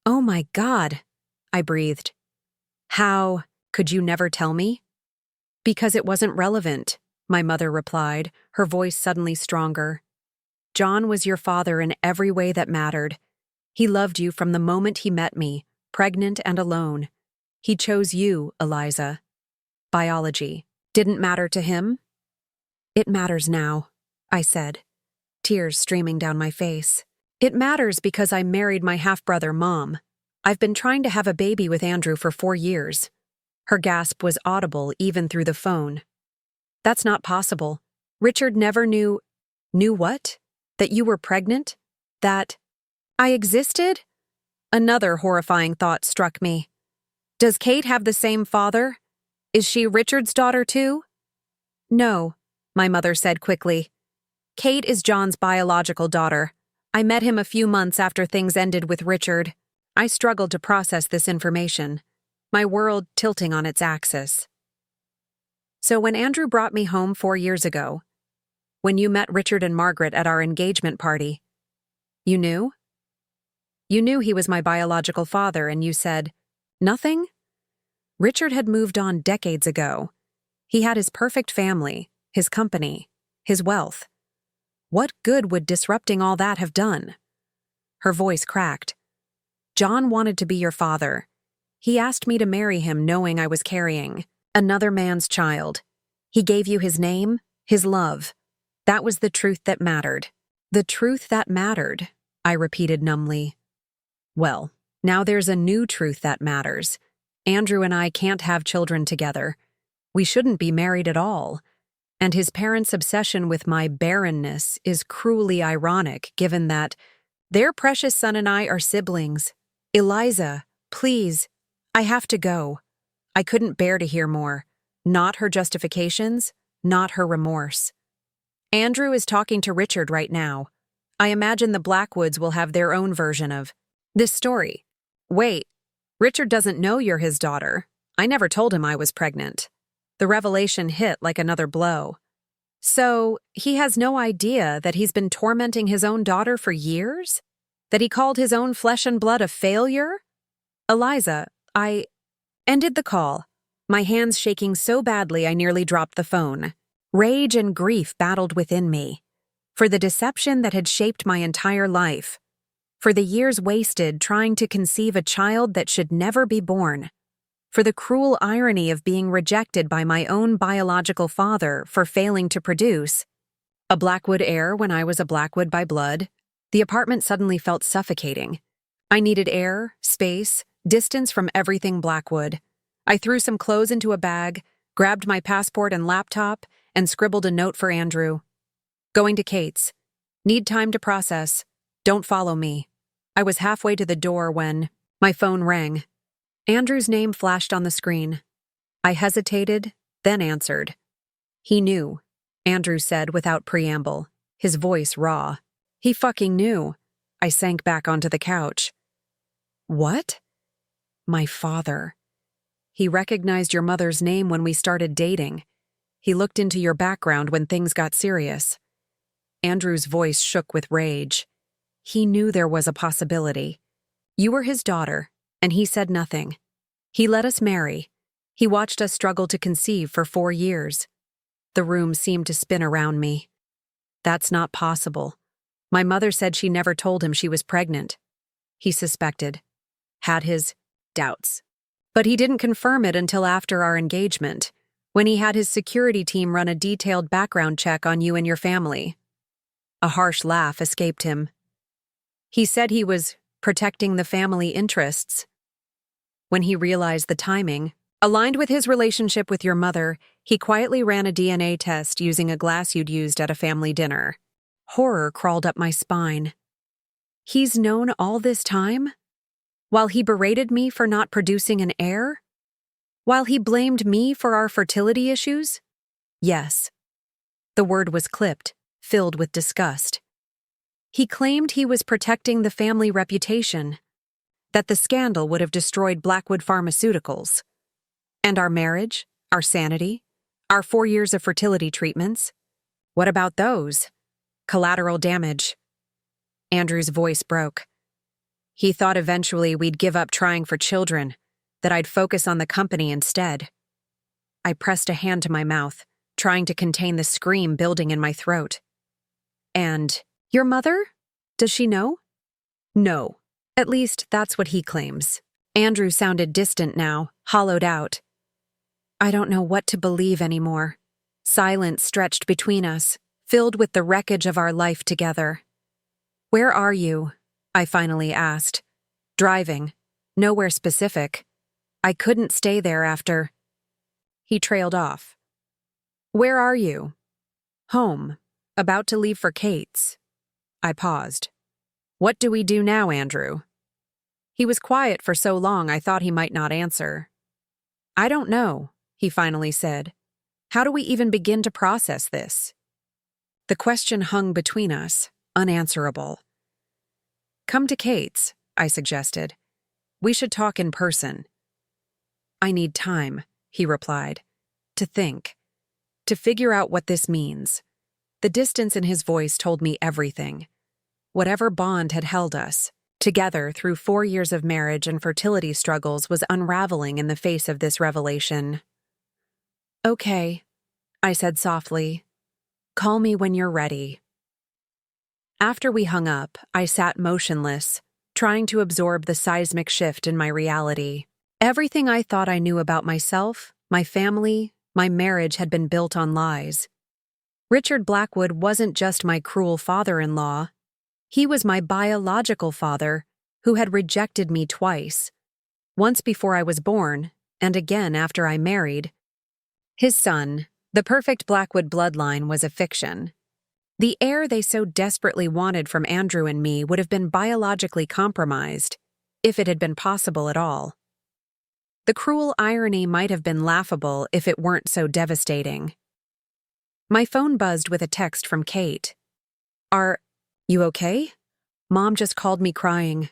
Oh my God, I breathed. How could you never tell me? Because it wasn't relevant, my mother replied, her voice suddenly stronger. John was your father in every way that mattered. He loved you from the moment he met me, pregnant and alone. He chose you, Eliza. Biology didn't matter to him? It matters now, I said, tears streaming down my face. It matters because I married my half-brother, Mom. I've been trying to have a baby with Andrew for 4 years. Her gasp was audible even through the phone. That's not possible. Richard never knew. Knew what? That you were pregnant? That I existed? Another horrifying thought struck me. Does Kate have the same father? Is she Richard's daughter too? No, my mother said quickly. Kate is John's biological daughter. I met him a few months after things ended with Richard. I struggled to process this information, my world tilting on its axis. So when Andrew brought me home 4 years ago, when you met Richard and Margaret at our engagement party, you knew? You knew he was my biological father and you said, nothing? Richard had moved on decades ago. He had his perfect family, his company, his wealth. What good would disrupting all that have done? Her voice cracked. John wanted to be your father. He asked me to marry him knowing I was carrying another man's child. He gave you his name, his love. That was the truth that mattered. The truth that mattered, I repeated numbly. Well, now there's a new truth that matters. Andrew and I can't have children together. We shouldn't be married at all. And his parents' obsession with my barrenness is cruelly ironic given that their precious son and I are siblings. Eliza, please, I have to go. I couldn't bear to hear more. Not her justifications, not her remorse. Andrew is talking to Richard right now. I imagine the Blackwoods will have their own version of this story. Wait, Richard doesn't know you're his daughter. I never told him I was pregnant. The revelation hit like another blow. So, he has no idea that he's been tormenting his own daughter for years? That he called his own flesh and blood a failure? Eliza, I ended the call, my hands shaking so badly I nearly dropped the phone. Rage and grief battled within me. For the deception that had shaped my entire life. For the years wasted trying to conceive a child that should never be born. For the cruel irony of being rejected by my own biological father for failing to produce. A Blackwood heir when I was a Blackwood by blood. The apartment suddenly felt suffocating. I needed air, space, distance from everything Blackwood. I threw some clothes into a bag, grabbed my passport and laptop, and scribbled a note for Andrew. Going to Kate's. Need time to process. Don't follow me. I was halfway to the door when my phone rang. Andrew's name flashed on the screen. I hesitated, then answered. He knew, Andrew said without preamble, his voice raw. He fucking knew. I sank back onto the couch. What? My father. He recognized your mother's name when we started dating. He looked into your background when things got serious. Andrew's voice shook with rage. He knew there was a possibility. You were his daughter, and he said nothing. He let us marry. He watched us struggle to conceive for 4 years. The room seemed to spin around me. That's not possible. My mother said she never told him she was pregnant. He suspected. Had his doubts. But he didn't confirm it until after our engagement, when he had his security team run a detailed background check on you and your family. A harsh laugh escaped him. He said he was protecting the family interests. When he realized the timing, aligned with his relationship with your mother, he quietly ran a DNA test using a glass you'd used at a family dinner. Horror crawled up my spine. He's known all this time? While he berated me for not producing an heir? While he blamed me for our fertility issues? Yes. The word was clipped, filled with disgust. He claimed he was protecting the family reputation, that the scandal would have destroyed Blackwood Pharmaceuticals. And our marriage, our sanity, our 4 years of fertility treatments? What about those? Collateral damage. Andrew's voice broke. He thought eventually we'd give up trying for children, that I'd focus on the company instead. I pressed a hand to my mouth, trying to contain the scream building in my throat. And your mother? Does she know? No. At least that's what he claims. Andrew sounded distant now, hollowed out. I don't know what to believe anymore. Silence stretched between us, filled with the wreckage of our life together. Where are you? I finally asked. Driving. Nowhere specific. I couldn't stay there after. He trailed off. Where are you? Home. About to leave for Kate's. I paused. What do we do now, Andrew? He was quiet for so long I thought he might not answer. I don't know, he finally said. How do we even begin to process this? The question hung between us, unanswerable. Come to Kate's, I suggested. We should talk in person. I need time, he replied. To think. To figure out what this means. The distance in his voice told me everything. Whatever bond had held us, together through 4 years of marriage and fertility struggles, was unraveling in the face of this revelation. Okay, I said softly. Call me when you're ready. After we hung up, I sat motionless, trying to absorb the seismic shift in my reality. Everything I thought I knew about myself, my family, my marriage had been built on lies. Richard Blackwood wasn't just my cruel father-in-law. He was my biological father, who had rejected me twice. Once before I was born, and again after I married. His son, the perfect Blackwood bloodline, was a fiction. The heir they so desperately wanted from Andrew and me would have been biologically compromised, if it had been possible at all. The cruel irony might have been laughable if it weren't so devastating. My phone buzzed with a text from Kate. Are you okay? Mom just called me crying.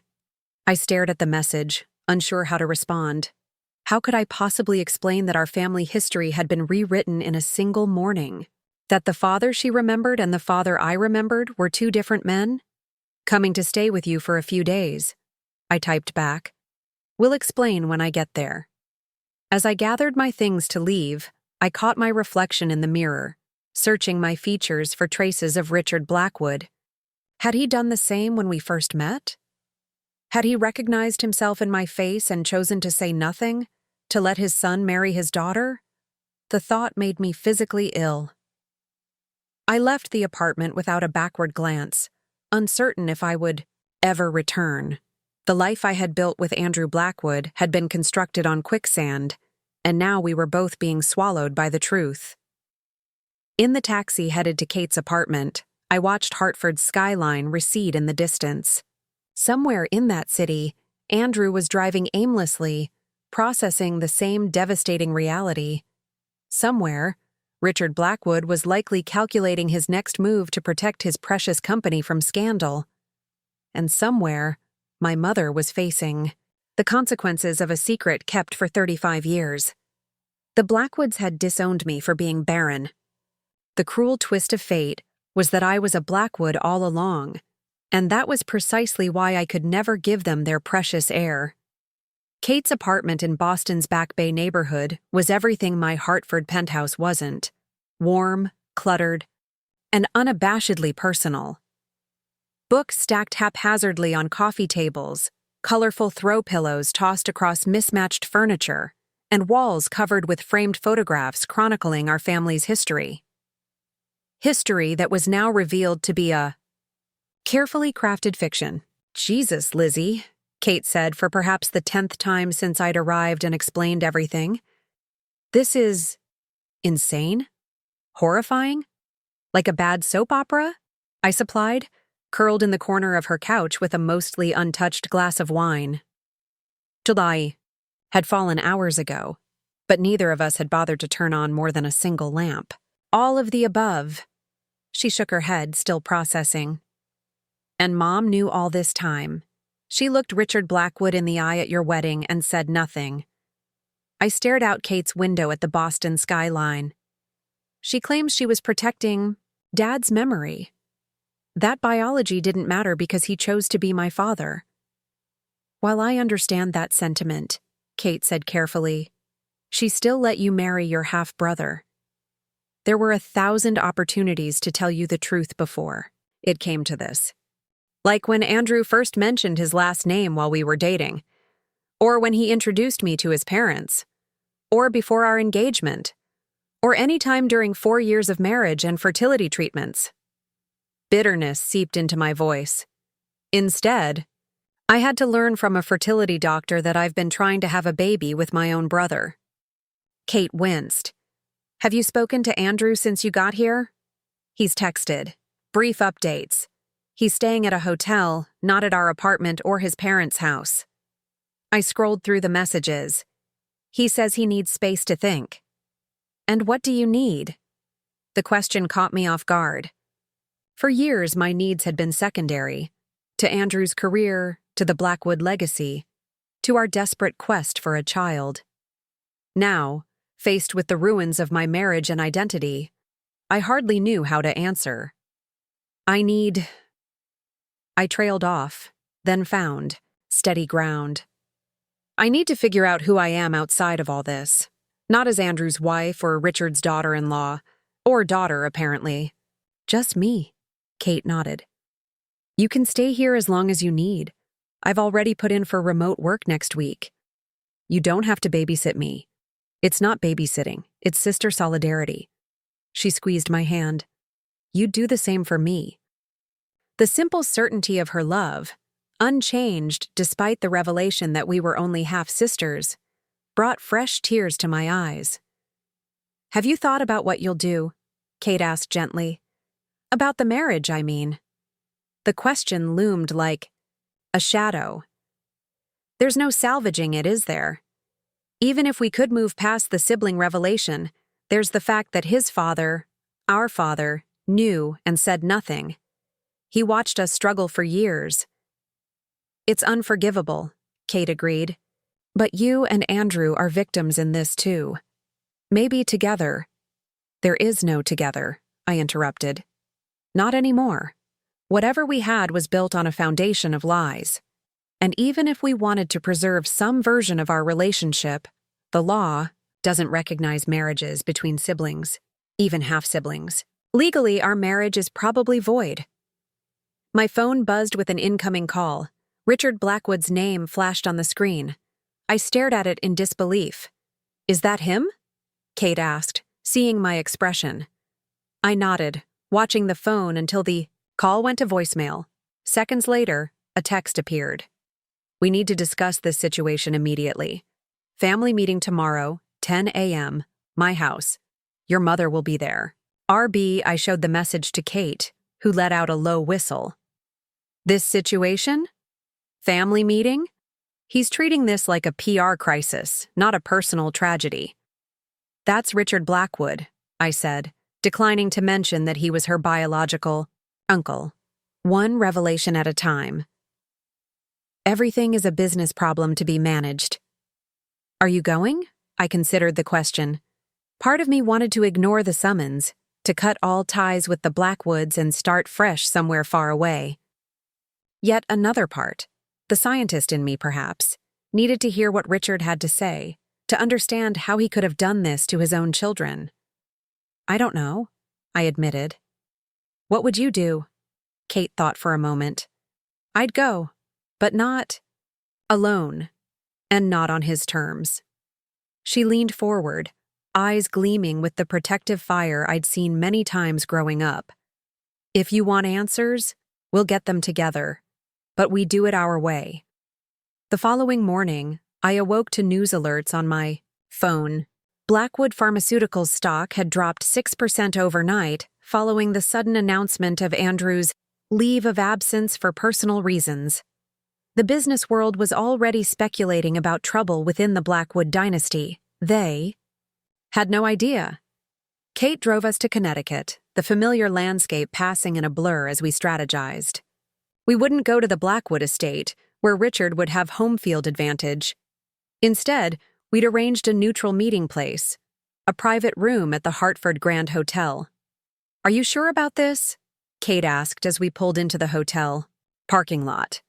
I stared at the message, unsure how to respond. How could I possibly explain that our family history had been rewritten in a single morning? That the father she remembered and the father I remembered were 2 different men? Coming to stay with you for a few days. I typed back. We'll explain when I get there. As I gathered my things to leave, I caught my reflection in the mirror, searching my features for traces of Richard Blackwood. Had he done the same when we first met? Had he recognized himself in my face and chosen to say nothing, to let his son marry his daughter? The thought made me physically ill. I left the apartment without a backward glance, uncertain if I would ever return. The life I had built with Andrew Blackwood had been constructed on quicksand, and now we were both being swallowed by the truth. In the taxi headed to Kate's apartment, I watched Hartford's skyline recede in the distance. Somewhere in that city, Andrew was driving aimlessly, processing the same devastating reality. Somewhere, Richard Blackwood was likely calculating his next move to protect his precious company from scandal. And somewhere, my mother was facing the consequences of a secret kept for 35 years. The Blackwoods had disowned me for being barren. The cruel twist of fate was that I was a Blackwood all along, and that was precisely why I could never give them their precious heir. Kate's apartment in Boston's Back Bay neighborhood was everything my Hartford penthouse wasn't: warm, cluttered, and unabashedly personal. Books stacked haphazardly on coffee tables, colorful throw pillows tossed across mismatched furniture, and walls covered with framed photographs chronicling our family's history. History that was now revealed to be a carefully crafted fiction. "Jesus, Lizzie," Kate said for perhaps the 10th time since I'd arrived and explained everything. "This is insane? Horrifying? Like a bad soap opera?" I supplied, curled in the corner of her couch with a mostly untouched glass of wine. July had fallen hours ago, but neither of us had bothered to turn on more than a single lamp. "All of the above." She shook her head, still processing. "And Mom knew all this time. She looked Richard Blackwood in the eye at your wedding and said nothing." I stared out Kate's window at the Boston skyline. "She claims she was protecting Dad's memory. That biology didn't matter because he chose to be my father." "While I understand that sentiment," Kate said carefully, "she still let you marry your half-brother. There were 1,000 opportunities to tell you the truth before it came to this. Like when Andrew first mentioned his last name while we were dating, or when he introduced me to his parents, or before our engagement, or any time during 4 years of marriage and fertility treatments." Bitterness seeped into my voice. Instead, I had to learn from a fertility doctor that I've been trying to have a baby with my own brother. Kate winced. "Have you spoken to Andrew since you got here?" "He's texted. Brief updates. He's staying at a hotel, not at our apartment or his parents' house." I scrolled through the messages. "He says he needs space to think." "And what do you need?" The question caught me off guard. For years, my needs had been secondary, to Andrew's career, to the Blackwood legacy, to our desperate quest for a child. Now, faced with the ruins of my marriage and identity, I hardly knew how to answer. I trailed off, then found steady ground. "I need to figure out who I am outside of all this, not as Andrew's wife or Richard's daughter-in-law, or daughter, apparently. Just me." Kate nodded. "You can stay here as long as you need. I've already put in for remote work next week. You don't have to babysit me. It's not babysitting, it's sister solidarity." She squeezed my hand. "You'd do the same for me." The simple certainty of her love, unchanged despite the revelation that we were only half-sisters, brought fresh tears to my eyes. "Have you thought about what you'll do?" Kate asked gently. "About the marriage, I mean." The question loomed like a shadow. "There's no salvaging it, is there? Even if we could move past the sibling revelation, there's the fact that his father, our father, knew and said nothing. He watched us struggle for years." "It's unforgivable," Kate agreed. "But you and Andrew are victims in this too. Maybe together." "There is no together," I interrupted. "Not anymore. Whatever we had was built on a foundation of lies. And even if we wanted to preserve some version of our relationship, the law doesn't recognize marriages between siblings, even half-siblings. Legally, our marriage is probably void." My phone buzzed with an incoming call. Richard Blackwood's name flashed on the screen. I stared at it in disbelief. "Is that him?" Kate asked, seeing my expression. I nodded, watching the phone until the call went to voicemail. Seconds later, a text appeared. "We need to discuss this situation immediately. Family meeting tomorrow, 10 a.m., my house. Your mother will be there. RB, I showed the message to Kate, who let out a low whistle. This situation? Family meeting? He's treating this like a PR crisis, not a personal tragedy. That's Richard Blackwood, I said, declining to mention that he was her biological uncle. One revelation at a time. Everything is a business problem to be managed. Are you going? I considered the question. Part of me wanted to ignore the summons, to cut all ties with the Blackwoods and start fresh somewhere far away. Yet another part, the scientist in me perhaps, needed to hear what Richard had to say, to understand how he could have done this to his own children. I don't know, I admitted. What would you do? Kate thought for a moment. I'd go, but not alone, and not on his terms. She leaned forward, eyes gleaming with the protective fire I'd seen many times growing up. If you want answers, we'll get them together, but we do it our way. The following morning, I awoke to news alerts on my phone. Blackwood Pharmaceuticals stock had dropped 6% overnight following the sudden announcement of Andrew's leave of absence for personal reasons. The business world was already speculating about trouble within the Blackwood dynasty. They had no idea. Kate drove us to Connecticut, the familiar landscape passing in a blur as we strategized. We wouldn't go to the Blackwood estate, where Richard would have home field advantage. Instead, we'd arranged a neutral meeting place, a private room at the Hartford Grand Hotel. Are you sure about this? Kate asked as we pulled into the hotel parking lot.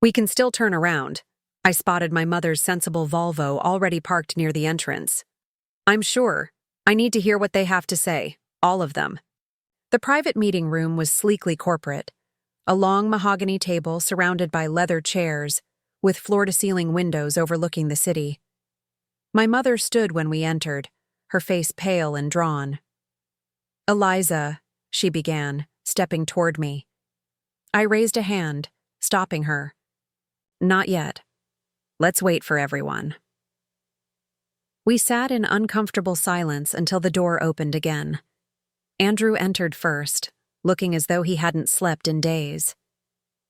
We can still turn around. I spotted my mother's sensible Volvo already parked near the entrance. I'm sure. I need to hear what they have to say, all of them. The private meeting room was sleekly corporate, a long mahogany table surrounded by leather chairs, with floor-to-ceiling windows overlooking the city. My mother stood when we entered, her face pale and drawn. Eliza, she began, stepping toward me. I raised a hand, stopping her. Not yet. Let's wait for everyone. We sat in uncomfortable silence until the door opened again. Andrew entered first, looking as though he hadn't slept in days.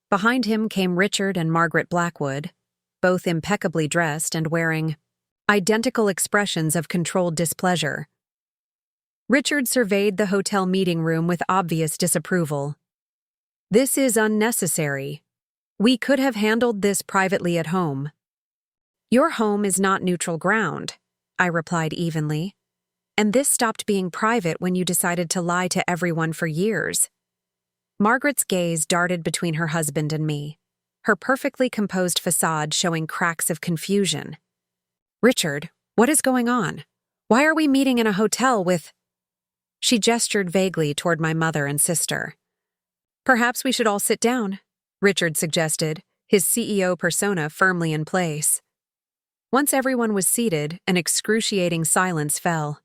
Behind him came Richard and Margaret Blackwood, both impeccably dressed and wearing identical expressions of controlled displeasure. Richard surveyed the hotel meeting room with obvious disapproval. This is unnecessary. We could have handled this privately at home. Your home is not neutral ground, I replied evenly. And this stopped being private when you decided to lie to everyone for years. Margaret's gaze darted between her husband and me, her perfectly composed facade showing cracks of confusion. Richard, what is going on? Why are we meeting in a hotel with... She gestured vaguely toward my mother and sister. Perhaps we should all sit down, Richard suggested, his CEO persona firmly in place. Once everyone was seated, an excruciating silence fell.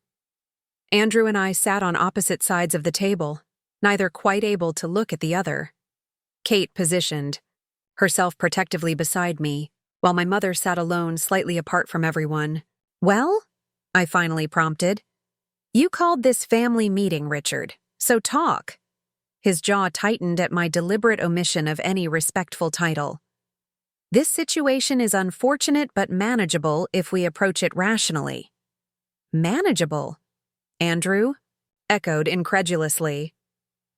Andrew and I sat on opposite sides of the table, neither quite able to look at the other. Kate positioned, herself protectively beside me, while my mother sat alone slightly apart from everyone. Well? I finally prompted. You called this family meeting, Richard, so talk. His jaw tightened at my deliberate omission of any respectful title. This situation is unfortunate but manageable if we approach it rationally. Manageable? Andrew echoed incredulously.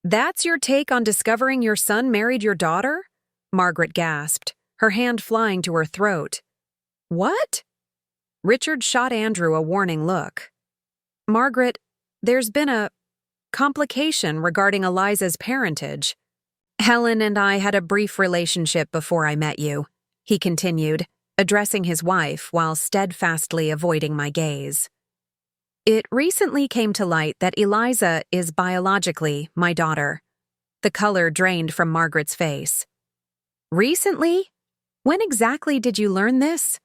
That's your take on discovering your son married your daughter? Margaret gasped, her hand flying to her throat. What? Richard shot Andrew a warning look. Margaret, there's been a complication regarding Eliza's parentage. Helen and I had a brief relationship before I met you, he continued, addressing his wife while steadfastly avoiding my gaze. It recently came to light that Eliza is biologically my daughter. The color drained from Margaret's face. Recently? When exactly did you learn this?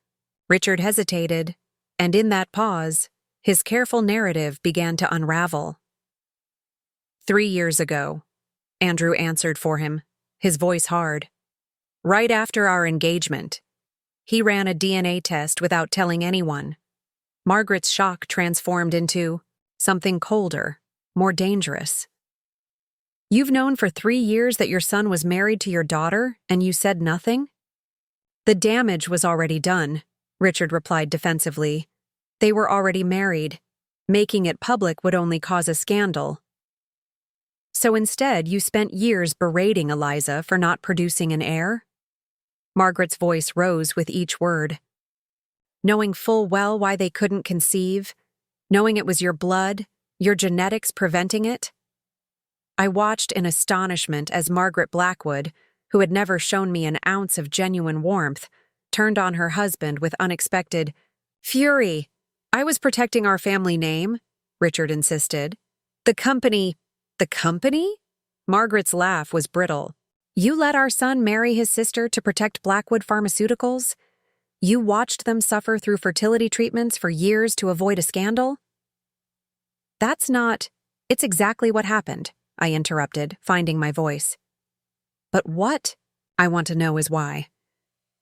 Richard hesitated, and in that pause, his careful narrative began to unravel. 3 years ago, Andrew answered for him, his voice hard. Right after our engagement, he ran a DNA test without telling anyone. Margaret's shock transformed into something colder, more dangerous. You've known for 3 years that your son was married to your daughter, and you said nothing? The damage was already done, Richard replied defensively. They were already married. Making it public would only cause a scandal. So instead, you spent years berating Eliza for not producing an heir? Margaret's voice rose with each word. Knowing full well why they couldn't conceive, knowing it was your blood, your genetics preventing it? I watched in astonishment as Margaret Blackwood, who had never shown me an ounce of genuine warmth, turned on her husband with unexpected fury. I was protecting our family name, Richard insisted. The company? Margaret's laugh was brittle. You let our son marry his sister to protect Blackwood Pharmaceuticals? You watched them suffer through fertility treatments for years to avoid a scandal? It's exactly what happened, I interrupted, finding my voice. But what I want to know is why.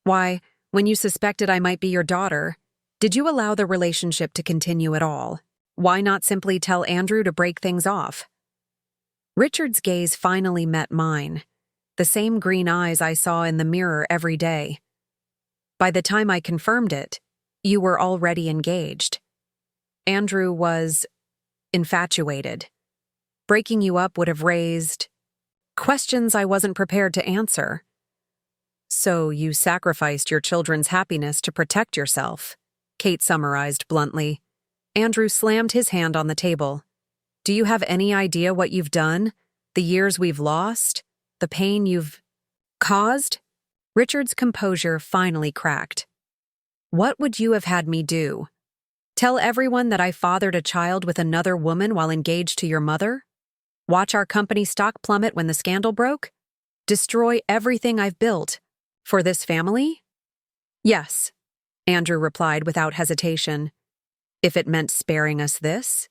Why, when you suspected I might be your daughter, did you allow the relationship to continue at all? Why not simply tell Andrew to break things off? Richard's gaze finally met mine, the same green eyes I saw in the mirror every day. By the time I confirmed it, you were already engaged. Andrew was infatuated. Breaking you up would have raised questions I wasn't prepared to answer. So you sacrificed your children's happiness to protect yourself, Kate summarized bluntly. Andrew slammed his hand on the table. Do you have any idea what you've done? The years we've lost? The pain you've caused? Richard's composure finally cracked. What would you have had me do? Tell everyone that I fathered a child with another woman while engaged to your mother? Watch our company stock plummet when the scandal broke? Destroy everything I've built? For this family? Yes, Andrew replied without hesitation. If it meant sparing us this?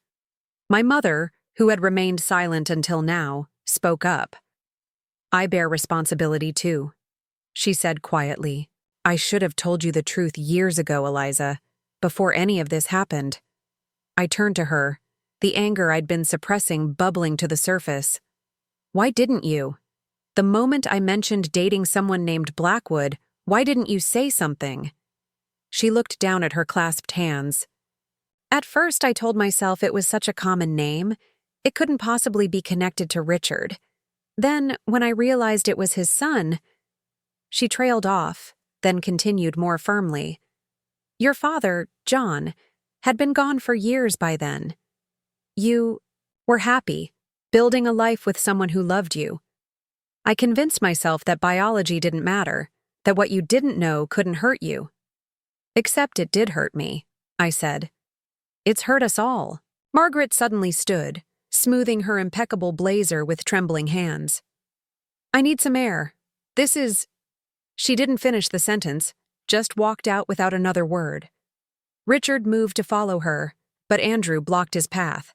My mother, who had remained silent until now, spoke up. I bear responsibility too, she said quietly. I should have told you the truth years ago, Eliza, before any of this happened. I turned to her, the anger I'd been suppressing bubbling to the surface. Why didn't you? The moment I mentioned dating someone named Blackwood, why didn't you say something? She looked down at her clasped hands. At first, I told myself it was such a common name, it couldn't possibly be connected to Richard. Then, when I realized it was his son, she trailed off, then continued more firmly. Your father, John, had been gone for years by then. You were happy, building a life with someone who loved you. I convinced myself that biology didn't matter, that what you didn't know couldn't hurt you. Except it did hurt me, I said. It's hurt us all. Margaret suddenly stood, smoothing her impeccable blazer with trembling hands. I need some air. This is... She didn't finish the sentence, just walked out without another word. Richard moved to follow her, but Andrew blocked his path.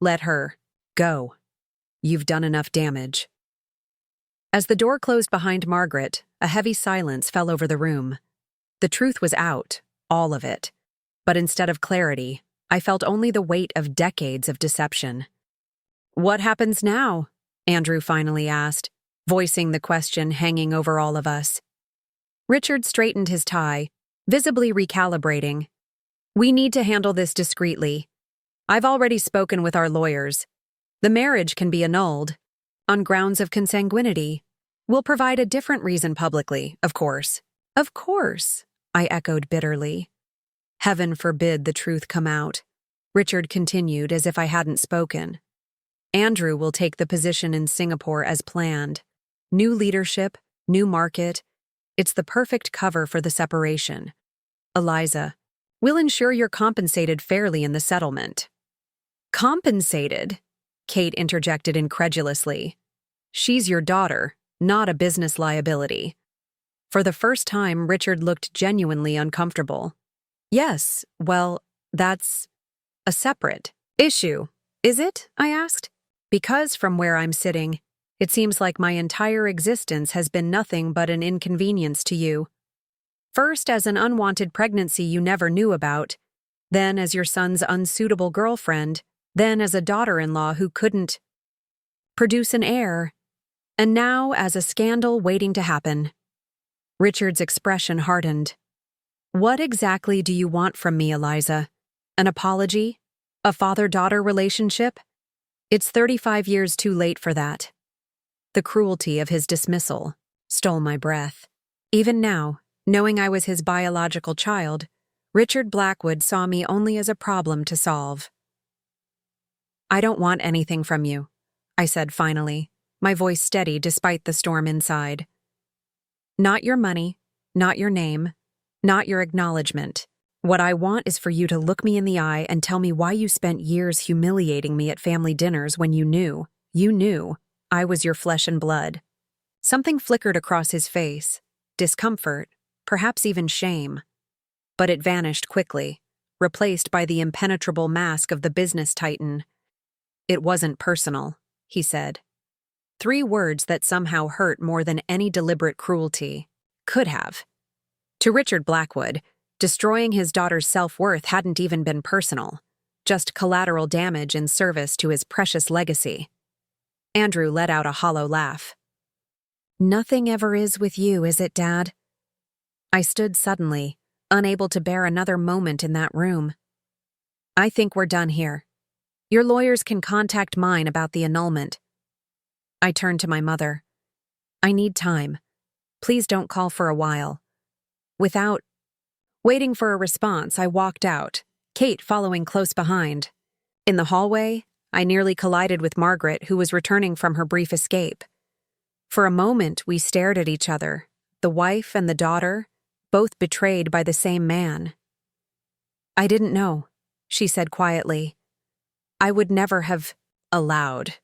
Let her go. You've done enough damage. As the door closed behind Margaret, a heavy silence fell over the room. The truth was out, all of it. But instead of clarity, I felt only the weight of decades of deception. What happens now? Andrew finally asked, voicing the question hanging over all of us. Richard straightened his tie, visibly recalibrating. We need to handle this discreetly. I've already spoken with our lawyers. The marriage can be annulled. On grounds of consanguinity. We'll provide a different reason publicly, of course. Of course, I echoed bitterly. Heaven forbid the truth come out. Richard continued as if I hadn't spoken. Andrew will take the position in Singapore as planned. New leadership, new market. It's the perfect cover for the separation. Eliza, we'll ensure you're compensated fairly in the settlement. Compensated? Kate interjected incredulously. She's your daughter, not a business liability. For the first time, Richard looked genuinely uncomfortable. Yes, well, that's a separate issue, is it? I asked. Because from where I'm sitting, it seems like my entire existence has been nothing but an inconvenience to you. First as an unwanted pregnancy you never knew about, then as your son's unsuitable girlfriend, then as a daughter-in-law who couldn't produce an heir, and now as a scandal waiting to happen. Richard's expression hardened. What exactly do you want from me, Eliza? An apology? A father-daughter relationship? It's 35 years too late for that. The cruelty of his dismissal stole my breath. Even now, knowing I was his biological child, Richard Blackwood saw me only as a problem to solve. I don't want anything from you, I said finally, my voice steady despite the storm inside. Not your money, not your name, not your acknowledgement. What I want is for you to look me in the eye and tell me why you spent years humiliating me at family dinners when you knew I was your flesh and blood. Something flickered across his face, discomfort, perhaps even shame. But it vanished quickly, replaced by the impenetrable mask of the business titan. It wasn't personal, he said. 3 words that somehow hurt more than any deliberate cruelty could have. To Richard Blackwood, destroying his daughter's self-worth hadn't even been personal, just collateral damage in service to his precious legacy. Andrew let out a hollow laugh. Nothing ever is with you, is it, Dad? I stood suddenly, unable to bear another moment in that room. I think we're done here. Your lawyers can contact mine about the annulment. I turned to my mother. I need time. Please don't call for a while. Without waiting for a response, I walked out, Kate following close behind. In the hallway, I nearly collided with Margaret, who was returning from her brief escape. For a moment, we stared at each other, the wife and the daughter, both betrayed by the same man. I didn't know, she said quietly. I would never have allowed.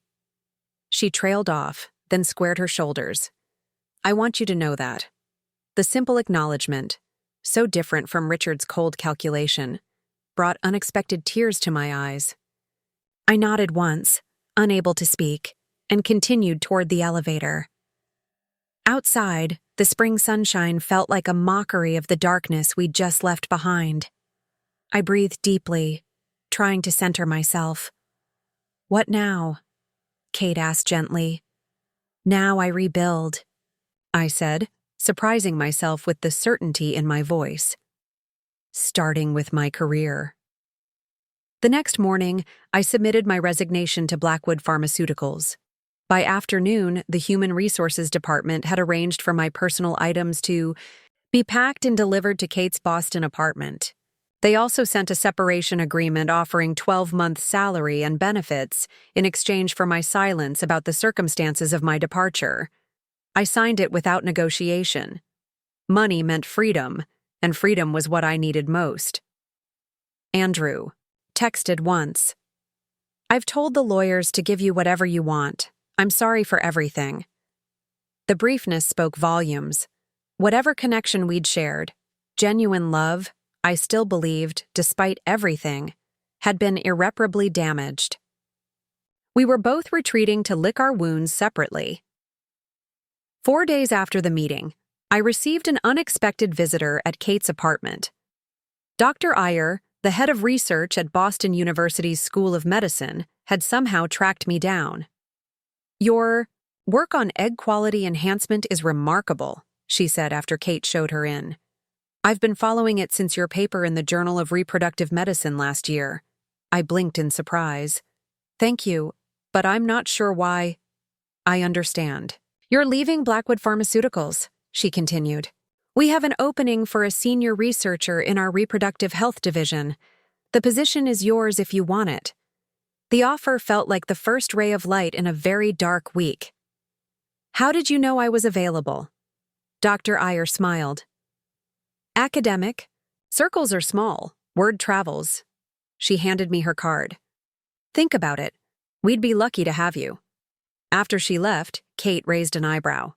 She trailed off, then squared her shoulders. I want you to know that. The simple acknowledgement, so different from Richard's cold calculation, brought unexpected tears to my eyes. I nodded once, unable to speak, and continued toward the elevator. Outside, the spring sunshine felt like a mockery of the darkness we'd just left behind. I breathed deeply, trying to center myself. What now? Kate asked gently. Now I rebuild, I said, surprising myself with the certainty in my voice. Starting with my career. The next morning, I submitted my resignation to Blackwood Pharmaceuticals. By afternoon, the Human Resources Department had arranged for my personal items to be packed and delivered to Kate's Boston apartment. They also sent a separation agreement offering 12-month salary and benefits in exchange for my silence about the circumstances of my departure. I signed it without negotiation. Money meant freedom, and freedom was what I needed most. Andrew texted once. I've told the lawyers to give you whatever you want. I'm sorry for everything. The briefness spoke volumes. Whatever connection we'd shared, genuine love, I still believed, despite everything, had been irreparably damaged. We were both retreating to lick our wounds separately. 4 days after the meeting, I received an unexpected visitor at Kate's apartment. Dr. Iyer, the head of research at Boston University's School of Medicine, had somehow tracked me down. Your work on egg quality enhancement is remarkable, she said after Kate showed her in. I've been following it since your paper in the Journal of Reproductive Medicine last year. I blinked in surprise. Thank you, but I'm not sure why. I understand. You're leaving Blackwood Pharmaceuticals, she continued. We have an opening for a senior researcher in our reproductive health division. The position is yours if you want it. The offer felt like the first ray of light in a very dark week. How did you know I was available? Dr. Iyer smiled. Academic. Circles are small. Word travels. She handed me her card. Think about it. We'd be lucky to have you. After she left, Kate raised an eyebrow.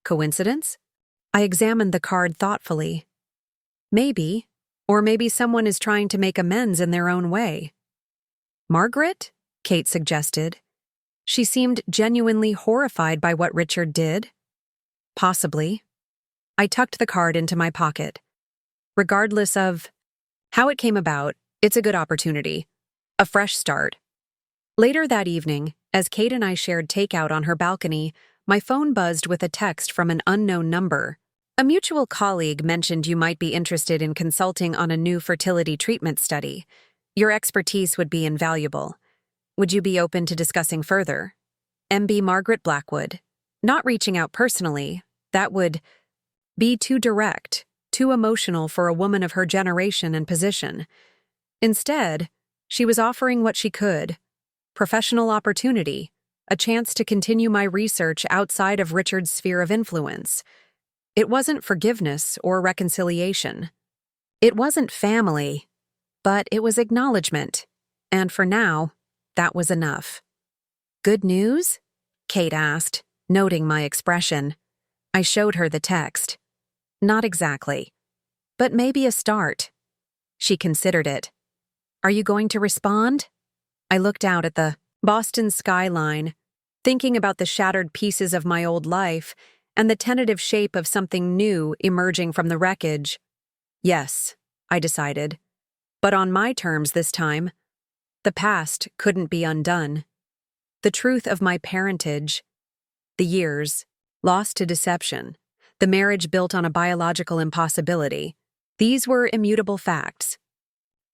Coincidence? I examined the card thoughtfully. Maybe, or maybe someone is trying to make amends in their own way. Margaret? Kate suggested. She seemed genuinely horrified by what Richard did. Possibly. I tucked the card into my pocket. Regardless of how it came about, It's a good opportunity. A fresh start. Later that evening, as Kate and I shared takeout on her balcony, my phone buzzed with a text from an unknown number. A mutual colleague mentioned you might be interested in consulting on a new fertility treatment study. Your expertise would be invaluable. Would you be open to discussing further? MB Margaret Blackwood. Not reaching out personally, that would be too direct, too emotional for a woman of her generation and position. Instead, she was offering what she could: professional opportunity, a chance to continue my research outside of Richard's sphere of influence. It wasn't forgiveness or reconciliation. It wasn't family, but it was acknowledgement. And for now, that was enough. Good news? Kate asked, noting my expression. I showed her the text. Not exactly, but maybe a start. She considered it. Are you going to respond? I looked out at the Boston skyline, thinking about the shattered pieces of my old life and the tentative shape of something new emerging from the wreckage. Yes, I decided, but on my terms this time. The past couldn't be undone. The truth of my parentage, the years, lost to deception, the marriage built on a biological impossibility, these were immutable facts.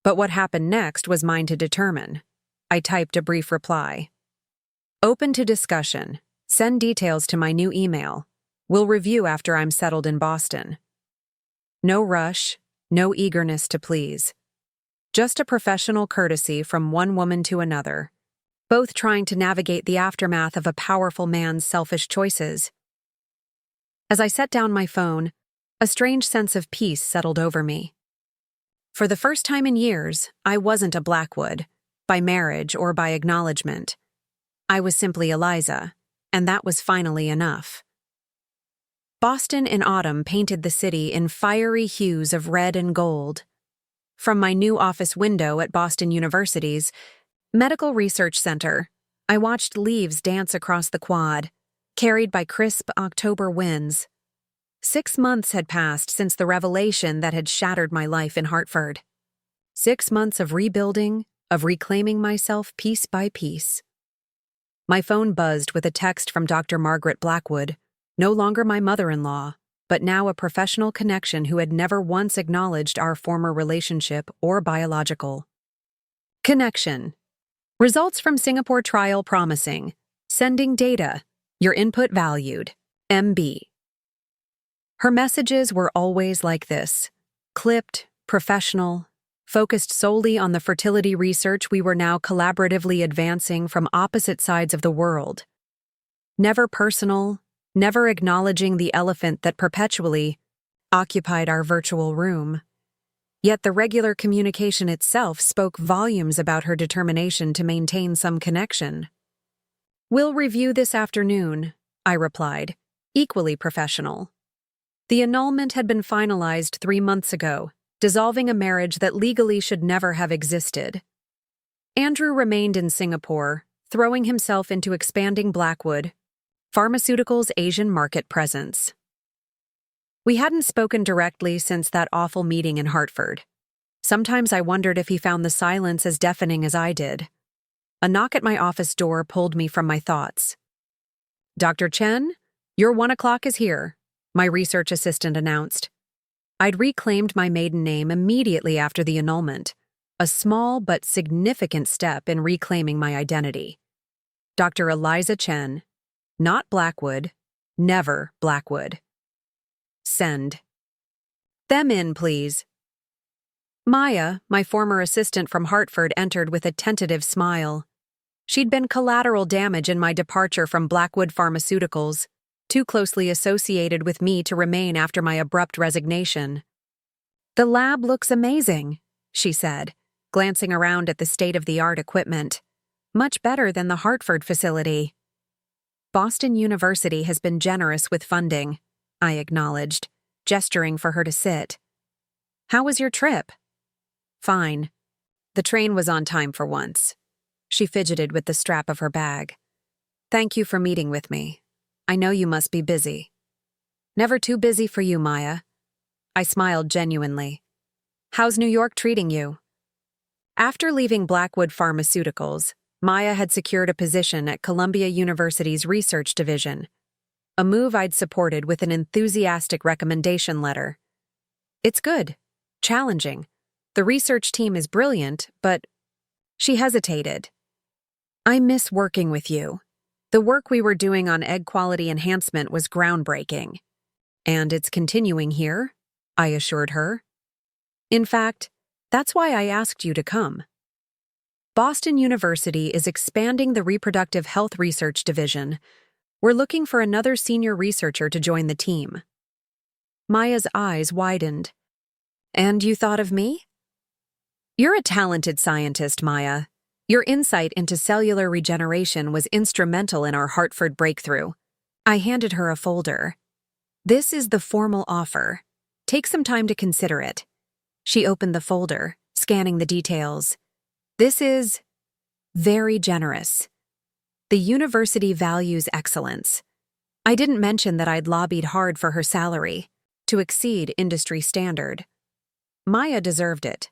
But what happened next was mine to determine. I typed a brief reply. Open to discussion. Send details to my new email. We'll review after I'm settled in Boston. No rush, no eagerness to please. Just a professional courtesy from one woman to another, both trying to navigate the aftermath of a powerful man's selfish choices. As I set down my phone, a strange sense of peace settled over me. For the first time in years, I wasn't a Blackwood, by marriage or by acknowledgement. I was simply Eliza, and that was finally enough. Boston in autumn painted the city in fiery hues of red and gold. From my new office window at Boston University's Medical Research Center, I watched leaves dance across the quad, carried by crisp October winds. 6 months had passed since the revelation that had shattered my life in Hartford. 6 months of rebuilding, of reclaiming myself piece by piece. My phone buzzed with a text from Dr. Margaret Blackwood, no longer my mother-in-law, but now a professional connection who had never once acknowledged our former relationship or biological connection. Results from Singapore trial promising. Sending data. Your input valued. MB. Her messages were always like this: clipped, professional, focused solely on the fertility research we were now collaboratively advancing from opposite sides of the world. Never personal, never acknowledging the elephant that perpetually occupied our virtual room. Yet the regular communication itself spoke volumes about her determination to maintain some connection. We'll review this afternoon, I replied, equally professional. The annulment had been finalized 3 months ago, dissolving a marriage that legally should never have existed. Andrew remained in Singapore, throwing himself into expanding Blackwood, Pharmaceuticals' Asian market presence. We hadn't spoken directly since that awful meeting in Hartford. Sometimes I wondered if he found the silence as deafening as I did. A knock at my office door pulled me from my thoughts. Dr. Chen, your 1 o'clock is here, my research assistant announced. I'd reclaimed my maiden name immediately after the annulment, a small but significant step in reclaiming my identity. Dr. Eliza Chen, not Blackwood, never Blackwood. Send. Them in, please. Maya, my former assistant from Hartford, entered with a tentative smile. She'd been collateral damage in my departure from Blackwood Pharmaceuticals, too closely associated with me to remain after my abrupt resignation. The lab looks amazing, she said, glancing around at the state-of-the-art equipment. Much better than the Hartford facility. Boston University has been generous with funding, I acknowledged, gesturing for her to sit. How was your trip? Fine. The train was on time for once. She fidgeted with the strap of her bag. Thank you for meeting with me. I know you must be busy. Never too busy for you, Maya. I smiled genuinely. How's New York treating you? After leaving Blackwood Pharmaceuticals, Maya had secured a position at Columbia University's research division, a move I'd supported with an enthusiastic recommendation letter. It's good. Challenging. The research team is brilliant, but… She hesitated. I miss working with you. The work we were doing on egg quality enhancement was groundbreaking. And it's continuing here, I assured her. In fact, that's why I asked you to come. Boston University is expanding the Reproductive Health Research Division. We're looking for another senior researcher to join the team. Maya's eyes widened. And you thought of me? You're a talented scientist, Maya. Your insight into cellular regeneration was instrumental in our Hartford breakthrough. I handed her a folder. This is the formal offer. Take some time to consider it. She opened the folder, scanning the details. This is very generous. The university values excellence. I didn't mention that I'd lobbied hard for her salary, to exceed industry standard. Maya deserved it,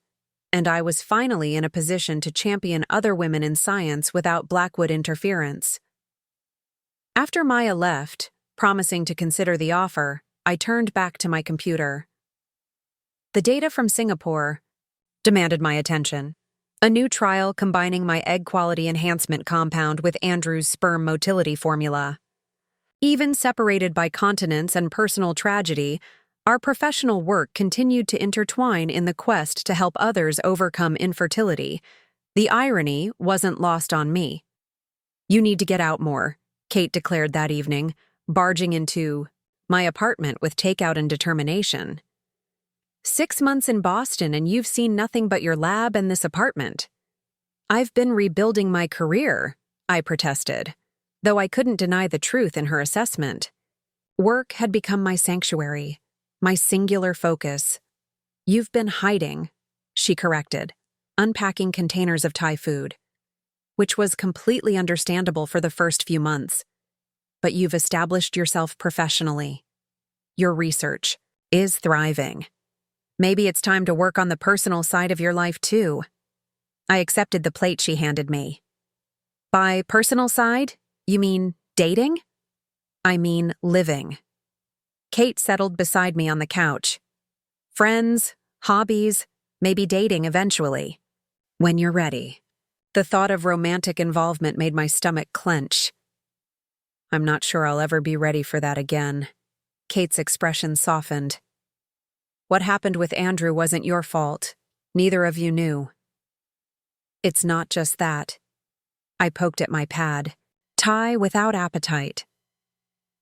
and I was finally in a position to champion other women in science without Blackwood interference. After Maya left, promising to consider the offer, I turned back to my computer. The data from Singapore demanded my attention. A new trial combining my egg quality enhancement compound with Andrew's sperm motility formula. Even separated by continence and personal tragedy, our professional work continued to intertwine in the quest to help others overcome infertility. The irony wasn't lost on me. You need to get out more, Kate declared that evening, barging into my apartment with takeout and determination. 6 months in Boston and you've seen nothing but your lab and this apartment. I've been rebuilding my career, I protested, though I couldn't deny the truth in her assessment. Work had become my sanctuary, my singular focus. You've been hiding, she corrected, unpacking containers of Thai food, which was completely understandable for the first few months. But you've established yourself professionally. Your research is thriving. Maybe it's time to work on the personal side of your life, too. I accepted the plate she handed me. By personal side, you mean dating? I mean living. Kate settled beside me on the couch. Friends, hobbies, maybe dating eventually. When you're ready. The thought of romantic involvement made my stomach clench. I'm not sure I'll ever be ready for that again. Kate's expression softened. What happened with Andrew wasn't your fault. Neither of you knew. It's not just that. I poked at my pad. Thai without appetite.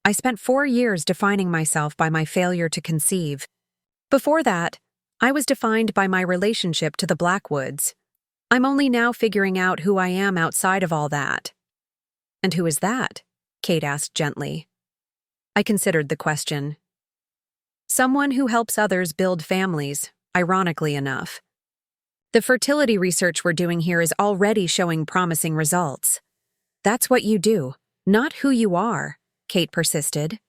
I spent 4 years defining myself by my failure to conceive. Before that, I was defined by my relationship to the Blackwoods. I'm only now figuring out who I am outside of all that. And who is that? Kate asked gently. I considered the question. Someone who helps others build families, ironically enough. The fertility research we're doing here is already showing promising results. That's what you do, not who you are, Kate persisted.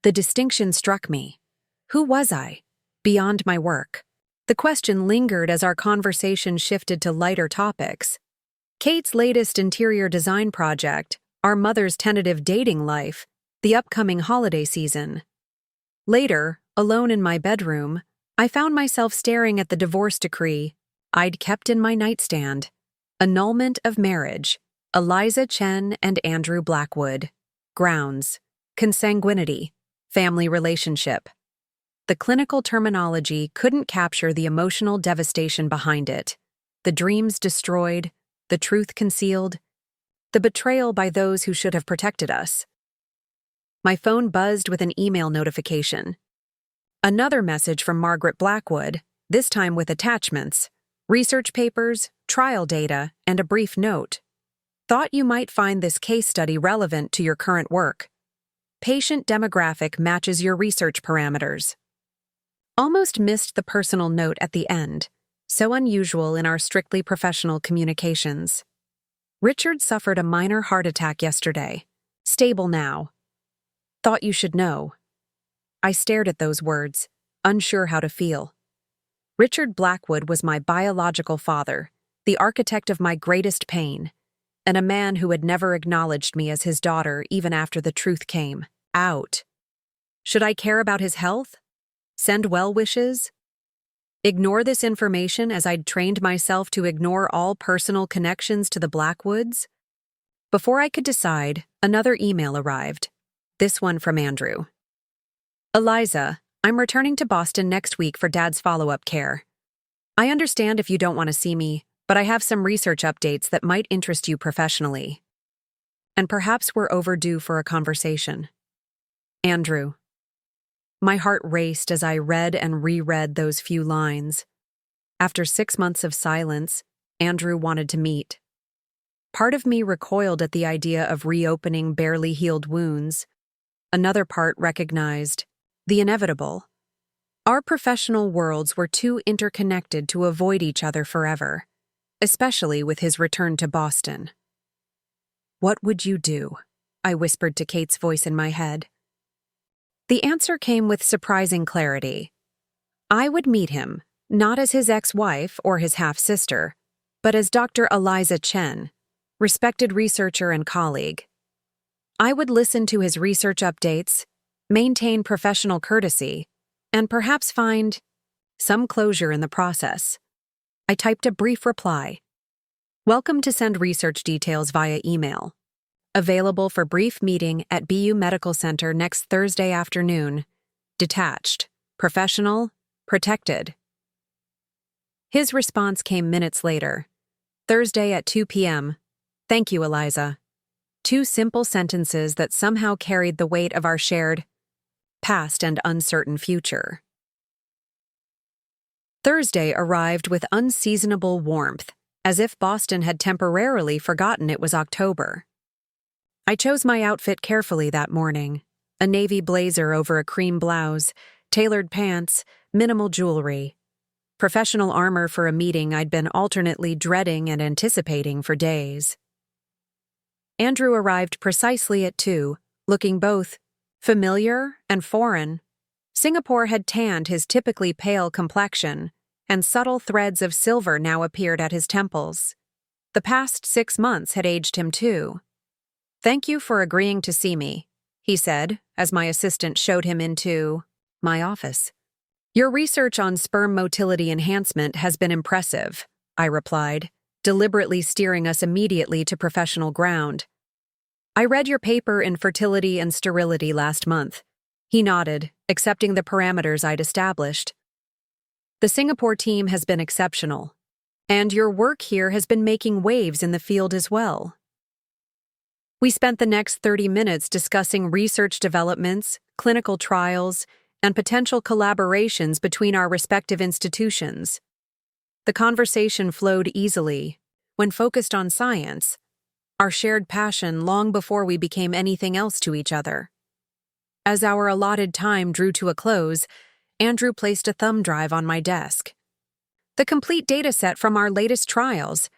The distinction struck me. Who was I? Beyond my work. The question lingered as our conversation shifted to lighter topics. Kate's latest interior design project, our mother's tentative dating life, the upcoming holiday season. Later, alone in my bedroom, I found myself staring at the divorce decree I'd kept in my nightstand. Annulment of marriage. Eliza Chen and Andrew Blackwood. Grounds. Consanguinity. Family relationship. The clinical terminology couldn't capture the emotional devastation behind it. The dreams destroyed, the truth concealed, the betrayal by those who should have protected us. My phone buzzed with an email notification. Another message from Margaret Blackwood, this time with attachments, research papers, trial data, and a brief note. Thought you might find this case study relevant to your current work. Patient demographic matches your research parameters. Almost missed the personal note at the end, so unusual in our strictly professional communications. Richard suffered a minor heart attack yesterday. Stable now. Thought you should know. I stared at those words, unsure how to feel. Richard Blackwood was my biological father, the architect of my greatest pain, and a man who had never acknowledged me as his daughter even after the truth came out. Should I care about his health? Send well wishes? Ignore this information as I'd trained myself to ignore all personal connections to the Blackwoods? Before I could decide, another email arrived. This one from Andrew. Eliza, I'm returning to Boston next week for Dad's follow-up care. I understand if you don't want to see me, but I have some research updates that might interest you professionally. And perhaps we're overdue for a conversation. Andrew. My heart raced as I read and reread those few lines. After 6 months of silence, Andrew wanted to meet. Part of me recoiled at the idea of reopening barely healed wounds. Another part recognized the inevitable. Our professional worlds were too interconnected to avoid each other forever, especially with his return to Boston. What would you do? I whispered to Kate's voice in my head. The answer came with surprising clarity. I would meet him, not as his ex-wife or his half-sister, but as Dr. Eliza Chen, respected researcher and colleague. I would listen to his research updates, maintain professional courtesy, and perhaps find some closure in the process. I typed a brief reply. Welcome to send research details via email. Available for brief meeting at BU Medical Center next Thursday afternoon. Detached, professional, protected. His response came minutes later. Thursday at 2 p.m. Thank you, Eliza. 2 simple sentences that somehow carried the weight of our shared past and uncertain future. Thursday arrived with unseasonable warmth, as if Boston had temporarily forgotten it was October. I chose my outfit carefully that morning. A navy blazer over a cream blouse, tailored pants, minimal jewelry. Professional armor for a meeting I'd been alternately dreading and anticipating for days. Andrew arrived precisely at 2, looking both familiar and foreign. Singapore had tanned his typically pale complexion, and subtle threads of silver now appeared at his temples. The past 6 months had aged him too. Thank you for agreeing to see me, he said, as my assistant showed him into my office. Your research on sperm motility enhancement has been impressive, I replied, deliberately steering us immediately to professional ground. I read your paper in fertility and sterility last month. He nodded, accepting the parameters I'd established. The Singapore team has been exceptional, and your work here has been making waves in the field as well. We spent the next 30 minutes discussing research developments, clinical trials, and potential collaborations between our respective institutions. The conversation flowed easily, when focused on science, our shared passion long before we became anything else to each other. As our allotted time drew to a close, Andrew placed a thumb drive on my desk. The complete dataset from our latest trials.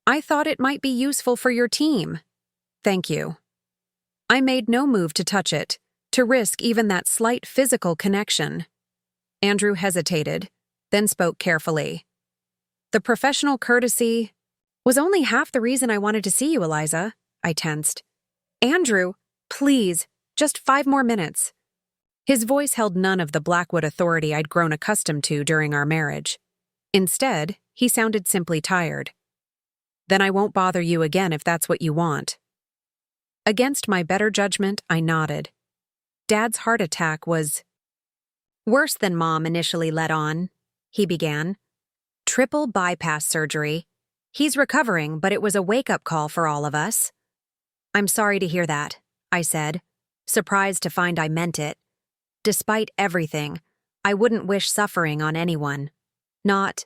I thought it might be useful for your team. Thank you. I made no move to touch it, to risk even that slight physical connection. Andrew hesitated, then spoke carefully. The professional courtesy was only half the reason I wanted to see you, Eliza, I tensed. Andrew, please, just 5 more minutes. His voice held none of the Blackwood authority I'd grown accustomed to during our marriage. Instead, he sounded simply tired. Then I won't bother you again if that's what you want. Against my better judgment, I nodded. Dad's heart attack was worse than Mom initially let on, he began. Triple bypass surgery. He's recovering, but it was a wake-up call for all of us. I'm sorry to hear that, I said, surprised to find I meant it. Despite everything, I wouldn't wish suffering on anyone. Not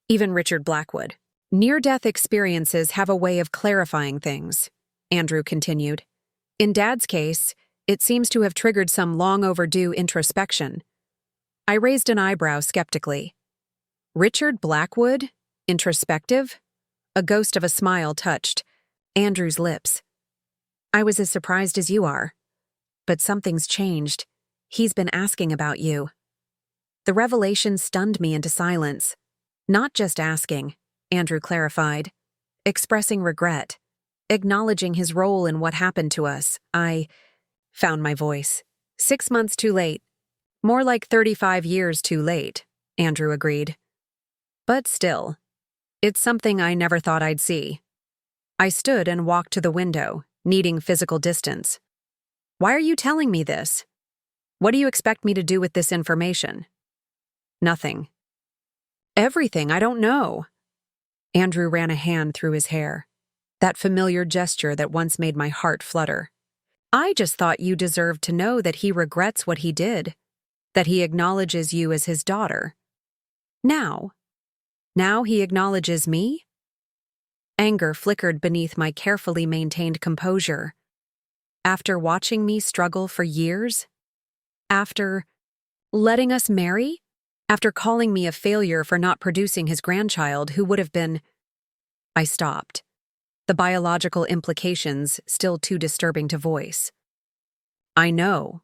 even Richard Blackwood. Near-death experiences have a way of clarifying things, Andrew continued. In Dad's case, it seems to have triggered some long-overdue introspection. I raised an eyebrow skeptically. Richard Blackwood? Introspective? A ghost of a smile touched Andrew's lips. I was as surprised as you are. But something's changed. He's been asking about you. The revelation stunned me into silence. Not just asking, Andrew clarified, expressing regret, acknowledging his role in what happened to us. I found my voice. 6 months too late. More like 35 years too late, Andrew agreed. But still, it's something I never thought I'd see. I stood and walked to the window, needing physical distance. Why are you telling me this? What do you expect me to do with this information? Nothing. Everything, I don't know. Andrew ran a hand through his hair, that familiar gesture that once made my heart flutter. I just thought you deserved to know that he regrets what he did, that he acknowledges you as his daughter. Now he acknowledges me? Anger flickered beneath my carefully maintained composure. After watching me struggle for years? After letting us marry? After calling me a failure for not producing his grandchild who would have been… I stopped, the biological implications still too disturbing to voice. I know.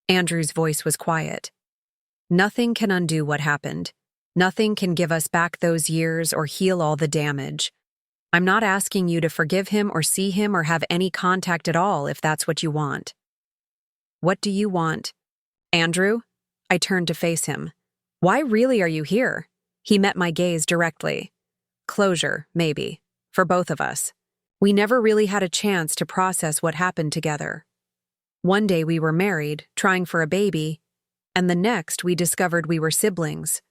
Andrew's voice was quiet. Nothing can undo what happened. Nothing can give us back those years or heal all the damage. I'm not asking you to forgive him or see him or have any contact at all if that's what you want. What do you want? Andrew? I turned to face him. Why really are you here? He met my gaze directly. Closure, maybe, for both of us. We never really had a chance to process what happened together. One day we were married, trying for a baby, and the next we discovered we were siblings.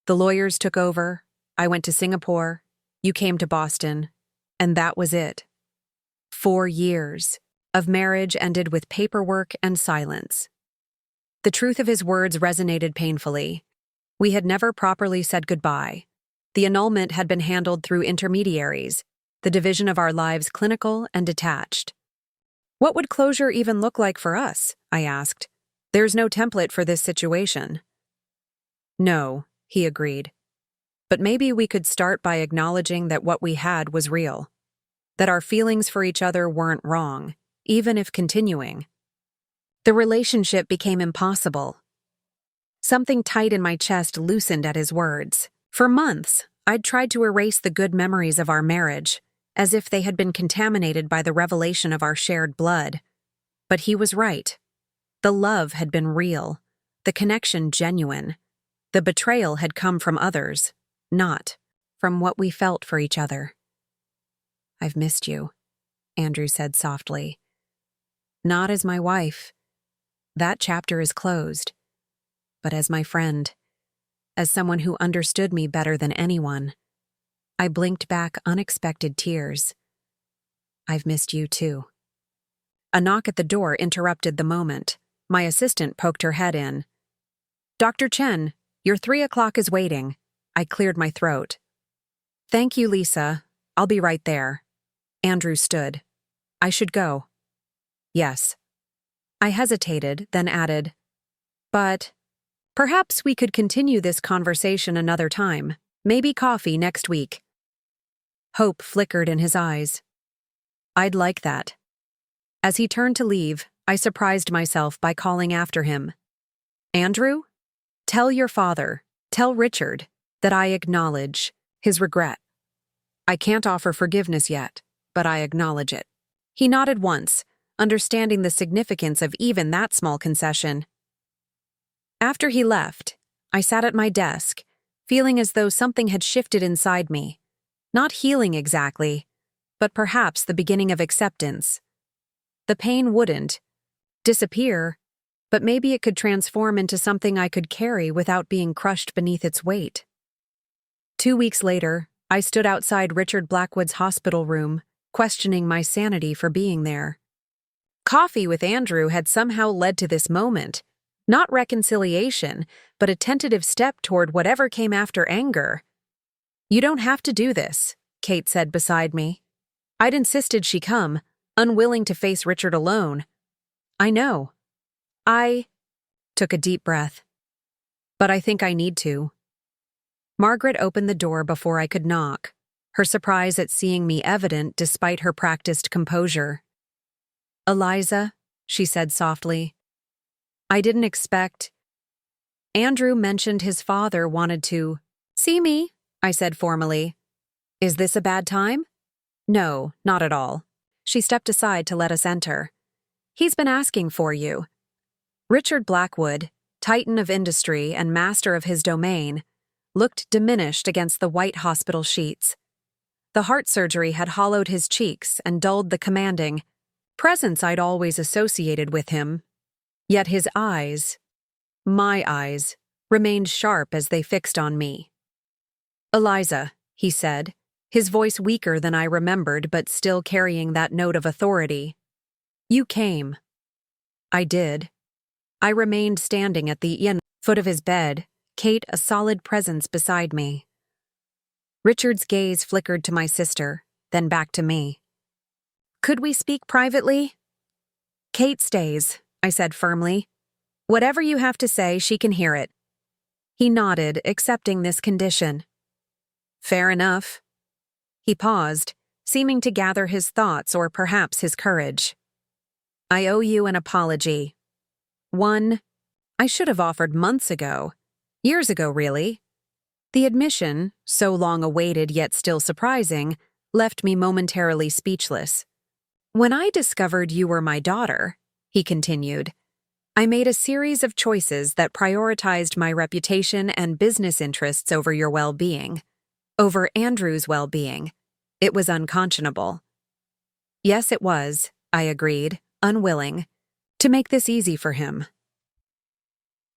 The lawyers took over, I went to Singapore, you came to Boston, and that was it. 4 years of marriage ended with paperwork and silence. The truth of his words resonated painfully. We had never properly said goodbye. The annulment had been handled through intermediaries, the division of our lives clinical and detached. What would closure even look like for us? I asked. There's no template for this situation. No, he agreed. But maybe we could start by acknowledging that what we had was real. That our feelings for each other weren't wrong, even if continuing. The relationship became impossible. Something tight in my chest loosened at his words. For months, I'd tried to erase the good memories of our marriage, as if they had been contaminated by the revelation of our shared blood. But he was right. The love had been real, the connection genuine. The betrayal had come from others, not from what we felt for each other. I've missed you, Andrew said softly. Not as my wife. That chapter is closed. But as my friend, as someone who understood me better than anyone. I blinked back unexpected tears. I've missed you too. A knock at the door interrupted the moment. My assistant poked her head in. Dr. Chen, your 3 o'clock is waiting. I cleared my throat. Thank you, Lisa. I'll be right there. Andrew stood. I should go. Yes. I hesitated, then added, but perhaps we could continue this conversation another time, maybe coffee next week. Hope flickered in his eyes. I'd like that. As he turned to leave, I surprised myself by calling after him. Andrew? Tell your father, tell Richard, that I acknowledge his regret. I can't offer forgiveness yet, but I acknowledge it. He nodded once, understanding the significance of even that small concession. After he left, I sat at my desk, feeling as though something had shifted inside me. Not healing exactly, but perhaps the beginning of acceptance. The pain wouldn't disappear, but maybe it could transform into something I could carry without being crushed beneath its weight. 2 weeks later, I stood outside Richard Blackwood's hospital room, questioning my sanity for being there. Coffee with Andrew had somehow led to this moment, not reconciliation, but a tentative step toward whatever came after anger. You don't have to do this, Kate said beside me. I'd insisted she come, unwilling to face Richard alone. I know. I took a deep breath. But I think I need to. Margaret opened the door before I could knock, her surprise at seeing me evident despite her practiced composure. Eliza, she said softly. I didn't expect… Andrew mentioned his father wanted to see me, I said formally. Is this a bad time? No, not at all. She stepped aside to let us enter. He's been asking for you. Richard Blackwood, titan of industry and master of his domain, looked diminished against the white hospital sheets. The heart surgery had hollowed his cheeks and dulled the commanding presence I'd always associated with him. Yet his eyes, my eyes, remained sharp as they fixed on me. "Eliza," he said, his voice weaker than I remembered but still carrying that note of authority. "You came." I did. I remained standing at the foot of his bed, Kate a solid presence beside me. Richard's gaze flickered to my sister, then back to me. "Could we speak privately?" "Kate stays," I said firmly. "Whatever you have to say, she can hear it." He nodded, accepting this condition. "Fair enough." He paused, seeming to gather his thoughts or perhaps his courage. "I owe you an apology. One I should have offered months ago. Years ago, really." The admission, so long awaited yet still surprising, left me momentarily speechless. "When I discovered you were my daughter," he continued, "I made a series of choices that prioritized my reputation and business interests over your well-being, over Andrew's well-being. It was unconscionable." "Yes, it was," I agreed, unwilling, to make this easy for him.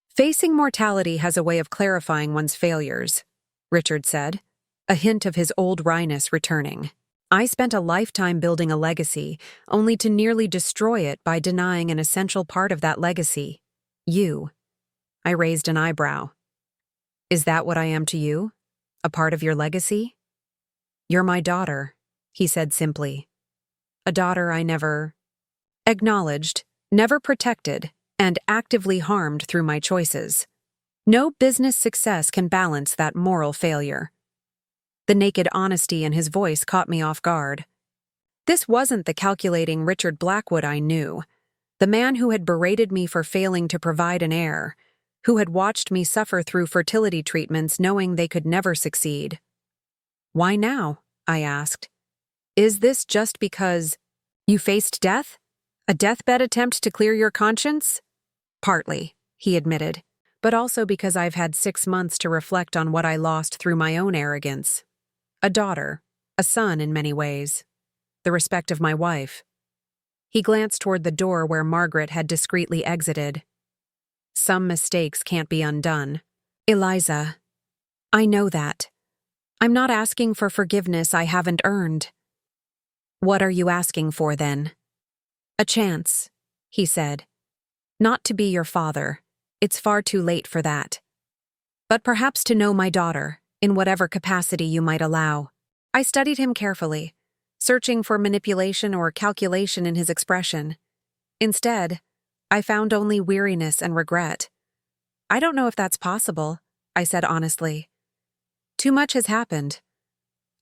"Facing mortality has a way of clarifying one's failures," Richard said, a hint of his old wryness returning. "I spent a lifetime building a legacy, only to nearly destroy it by denying an essential part of that legacy. You." I raised an eyebrow. "Is that what I am to you? A part of your legacy?" "You're my daughter," he said simply. "A daughter I never acknowledged, never protected, and actively harmed through my choices. No business success can balance that moral failure." The naked honesty in his voice caught me off guard. This wasn't the calculating Richard Blackwood I knew, the man who had berated me for failing to provide an heir, who had watched me suffer through fertility treatments knowing they could never succeed. "Why now?" I asked. "Is this just because you faced death? A deathbed attempt to clear your conscience?" "Partly," he admitted, "but also because I've had 6 months to reflect on what I lost through my own arrogance. A daughter, a son in many ways, the respect of my wife." He glanced toward the door where Margaret had discreetly exited. "Some mistakes can't be undone." "Eliza, I know that. I'm not asking for forgiveness I haven't earned." "What are you asking for, then?" "A chance," he said. "Not to be your father. It's far too late for that. But perhaps to know my daughter, in whatever capacity you might allow." I studied him carefully, searching for manipulation or calculation in his expression. Instead, I found only weariness and regret. "I don't know if that's possible," I said honestly. "Too much has happened."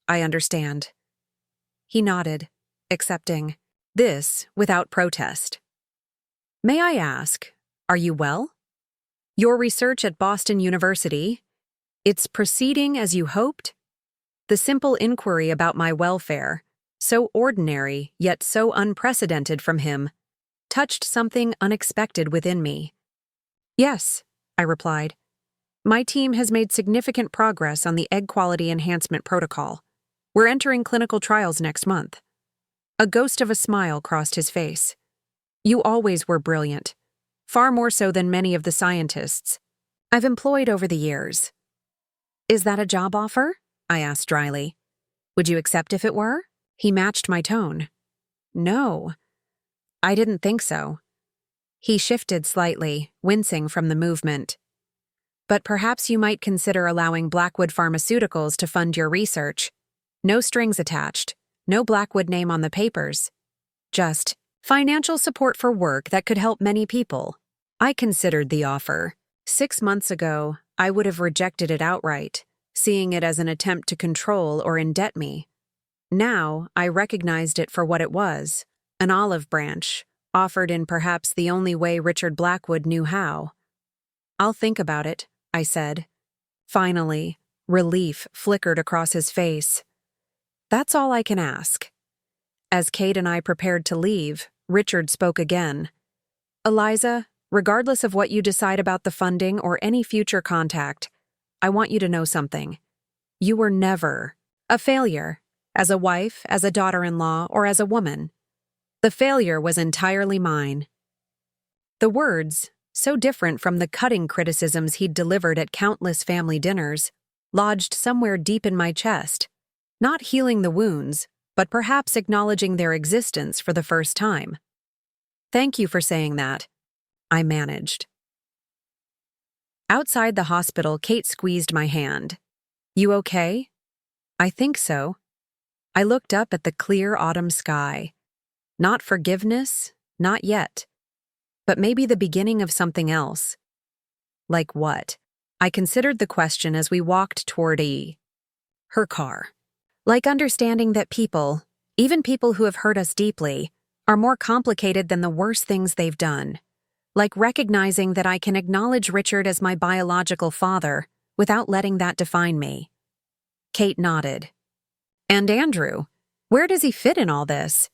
"I understand." He nodded, accepting this without protest. "May I ask, are you well? Your research at Boston University, it's proceeding as you hoped?" The simple inquiry about my welfare, so ordinary yet so unprecedented from him, touched something unexpected within me. "Yes," I replied. "My team has made significant progress on the egg quality enhancement protocol. We're entering clinical trials next month." A ghost of a smile crossed his face. "You always were brilliant, far more so than many of the scientists I've employed over the years." "Is that a job offer?" I asked dryly. "Would you accept if it were?" He matched my tone. "No. I didn't think so." He shifted slightly, wincing from the movement. "But perhaps you might consider allowing Blackwood Pharmaceuticals to fund your research. No strings attached, no Blackwood name on the papers. Just financial support for work that could help many people." I considered the offer. 6 months ago, I would have rejected it outright, seeing it as an attempt to control or indebt me. Now, I recognized it for what it was, an olive branch, offered in perhaps the only way Richard Blackwood knew how. "I'll think about it," I said. Finally, relief flickered across his face. That's all I can ask. As Kate and I prepared to leave, Richard spoke again. Eliza, regardless of what you decide about the funding or any future contact, I want you to know something. You were never a failure, as a wife, as a daughter-in-law, or as a woman. The failure was entirely mine. The words, so different from the cutting criticisms he'd delivered at countless family dinners, lodged somewhere deep in my chest, not healing the wounds, but perhaps acknowledging their existence for the first time. Thank you for saying that, I managed. Outside the hospital, Kate squeezed my hand. You okay? I think so. I looked up at the clear autumn sky. Not forgiveness, not yet. But maybe the beginning of something else. Like what? I considered the question as we walked toward her car. Like understanding that people, even people who have hurt us deeply, are more complicated than the worst things they've done. Like recognizing that I can acknowledge Richard as my biological father without letting that define me. Kate nodded. And Andrew, where does he fit in all this?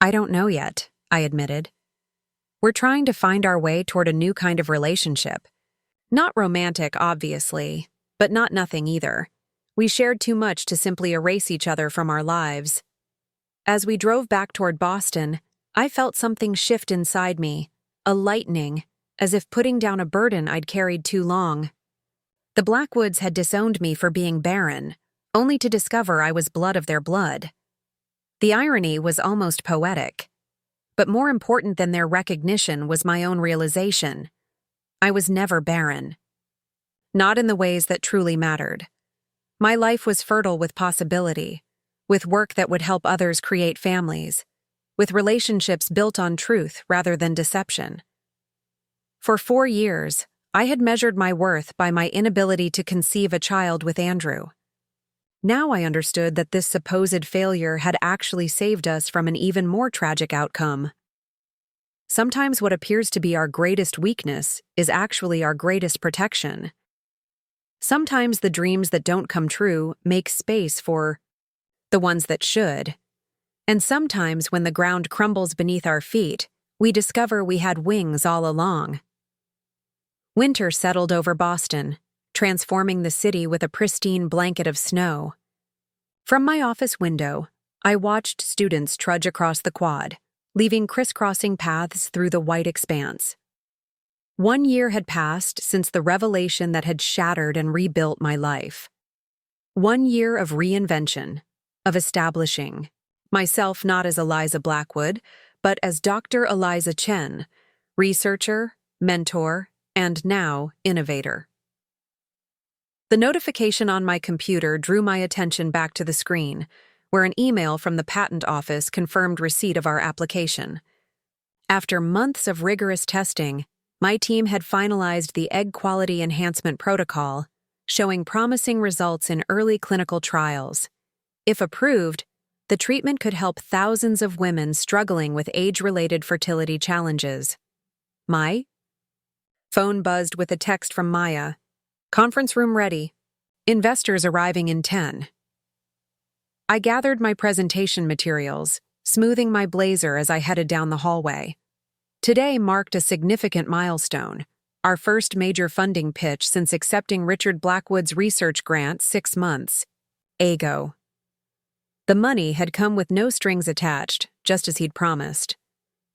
I don't know yet, I admitted. We're trying to find our way toward a new kind of relationship. Not romantic, obviously, but not nothing either. We shared too much to simply erase each other from our lives. As we drove back toward Boston, I felt something shift inside me, a lightening, as if putting down a burden I'd carried too long. The Blackwoods had disowned me for being barren, only to discover I was blood of their blood. The irony was almost poetic. But more important than their recognition was my own realization. I was never barren. Not in the ways that truly mattered. My life was fertile with possibility, with work that would help others create families, with relationships built on truth rather than deception. For 4 years, I had measured my worth by my inability to conceive a child with Andrew. Now I understood that this supposed failure had actually saved us from an even more tragic outcome. Sometimes what appears to be our greatest weakness is actually our greatest protection. Sometimes the dreams that don't come true make space for the ones that should. And sometimes when the ground crumbles beneath our feet, we discover we had wings all along. Winter settled over Boston, transforming the city with a pristine blanket of snow. From my office window, I watched students trudge across the quad, leaving crisscrossing paths through the white expanse. 1 year had passed since the revelation that had shattered and rebuilt my life. 1 year of reinvention, of establishing myself not as Eliza Blackwood, but as Dr. Eliza Chen, researcher, mentor, and now innovator. The notification on my computer drew my attention back to the screen, where an email from the patent office confirmed receipt of our application. After months of rigorous testing, my team had finalized the egg quality enhancement protocol, showing promising results in early clinical trials. If approved, the treatment could help thousands of women struggling with age-related fertility challenges. My phone buzzed with a text from Maya. Conference room ready. Investors arriving in 10. I gathered my presentation materials, smoothing my blazer as I headed down the hallway. Today marked a significant milestone, our first major funding pitch since accepting Richard Blackwood's research grant 6 months ago. The money had come with no strings attached, just as he'd promised.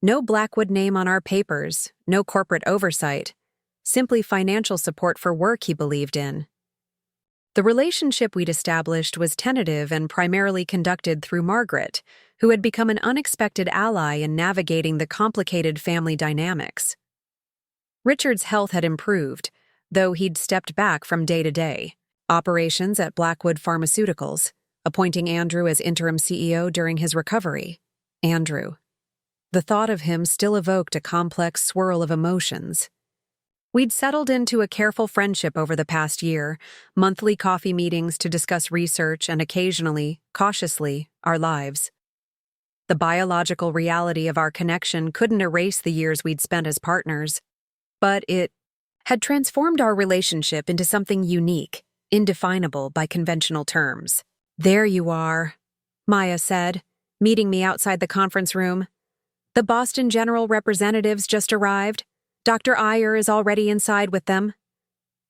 No Blackwood name on our papers, no corporate oversight, simply financial support for work he believed in. The relationship we'd established was tentative and primarily conducted through Margaret, who had become an unexpected ally in navigating the complicated family dynamics. Richard's health had improved, though he'd stepped back from day-to-day operations at Blackwood Pharmaceuticals, appointing Andrew as interim CEO during his recovery. Andrew. The thought of him still evoked a complex swirl of emotions. We'd settled into a careful friendship over the past year, monthly coffee meetings to discuss research and occasionally, cautiously, our lives. The biological reality of our connection couldn't erase the years we'd spent as partners, but it had transformed our relationship into something unique, indefinable by conventional terms. There you are, Maya said, meeting me outside the conference room. The Boston General representatives just arrived. Dr. Iyer is already inside with them.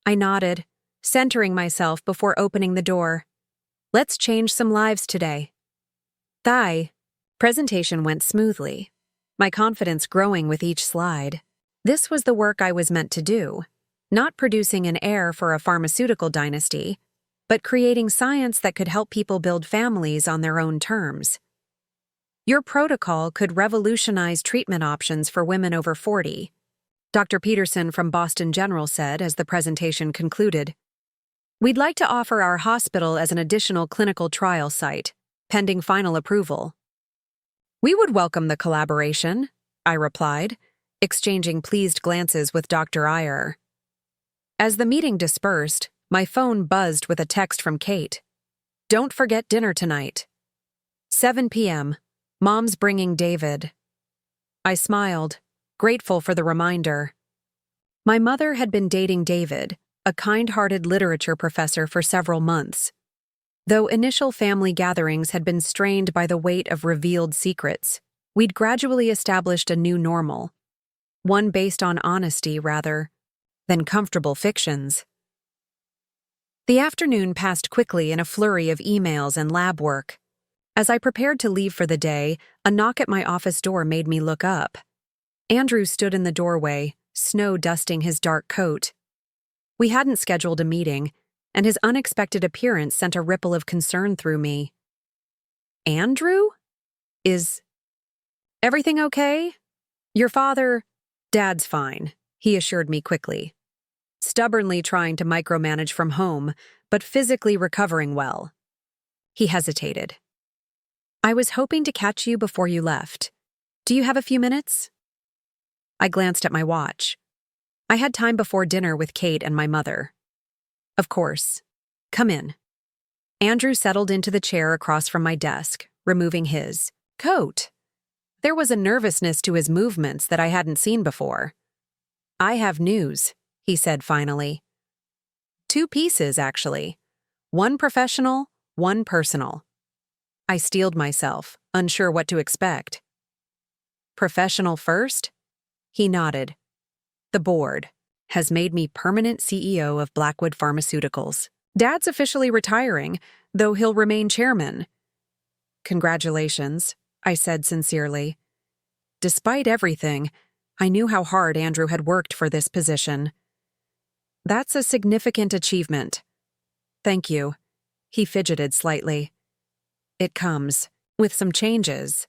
I nodded, centering myself before opening the door. Let's change some lives today. The presentation went smoothly, my confidence growing with each slide. This was the work I was meant to do, not producing an heir for a pharmaceutical dynasty, but creating science that could help people build families on their own terms. Your protocol could revolutionize treatment options for women over 40, Dr. Peterson from Boston General said as the presentation concluded. We'd like to offer our hospital as an additional clinical trial site, pending final approval. We would welcome the collaboration, I replied, exchanging pleased glances with Dr. Iyer. As the meeting dispersed, my phone buzzed with a text from Kate. Don't forget dinner tonight. 7 p.m. Mom's bringing David. I smiled, grateful for the reminder. My mother had been dating David, a kind-hearted literature professor, for several months. Though initial family gatherings had been strained by the weight of revealed secrets, we'd gradually established a new normal, one based on honesty rather than comfortable fictions. The afternoon passed quickly in a flurry of emails and lab work. As I prepared to leave for the day, a knock at my office door made me look up. Andrew stood in the doorway, snow dusting his dark coat. We hadn't scheduled a meeting, and his unexpected appearance sent a ripple of concern through me. Andrew? Is everything okay? Your father? Dad's fine, he assured me quickly. Stubbornly trying to micromanage from home, but physically recovering well. He hesitated. I was hoping to catch you before you left. Do you have a few minutes? I glanced at my watch. I had time before dinner with Kate and my mother. Of course. Come in. Andrew settled into the chair across from my desk, removing his coat. There was a nervousness to his movements that I hadn't seen before. I have news, he said finally. 2 pieces, actually. One professional, one personal. I steeled myself, unsure what to expect. Professional first? He nodded. The board has made me permanent CEO of Blackwood Pharmaceuticals. Dad's officially retiring, though he'll remain chairman. Congratulations, I said sincerely. Despite everything, I knew how hard Andrew had worked for this position. That's a significant achievement. Thank you. He fidgeted slightly. It comes with some changes.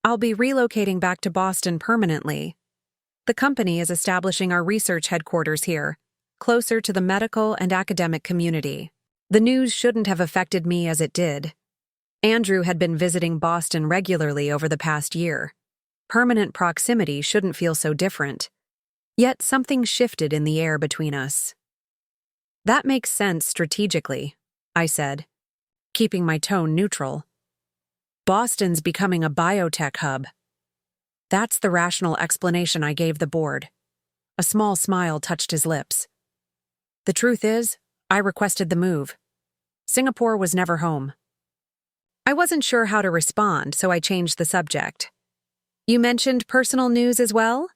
I'll be relocating back to Boston permanently. The company is establishing our research headquarters here, closer to the medical and academic community. The news shouldn't have affected me as it did. Andrew had been visiting Boston regularly over the past year. Permanent proximity shouldn't feel so different. Yet something shifted in the air between us. That makes sense strategically, I said, keeping my tone neutral. Boston's becoming a biotech hub. That's the rational explanation I gave the board. A small smile touched his lips. The truth is, I requested the move. Singapore was never home. I wasn't sure how to respond, so I changed the subject. You mentioned personal news as well?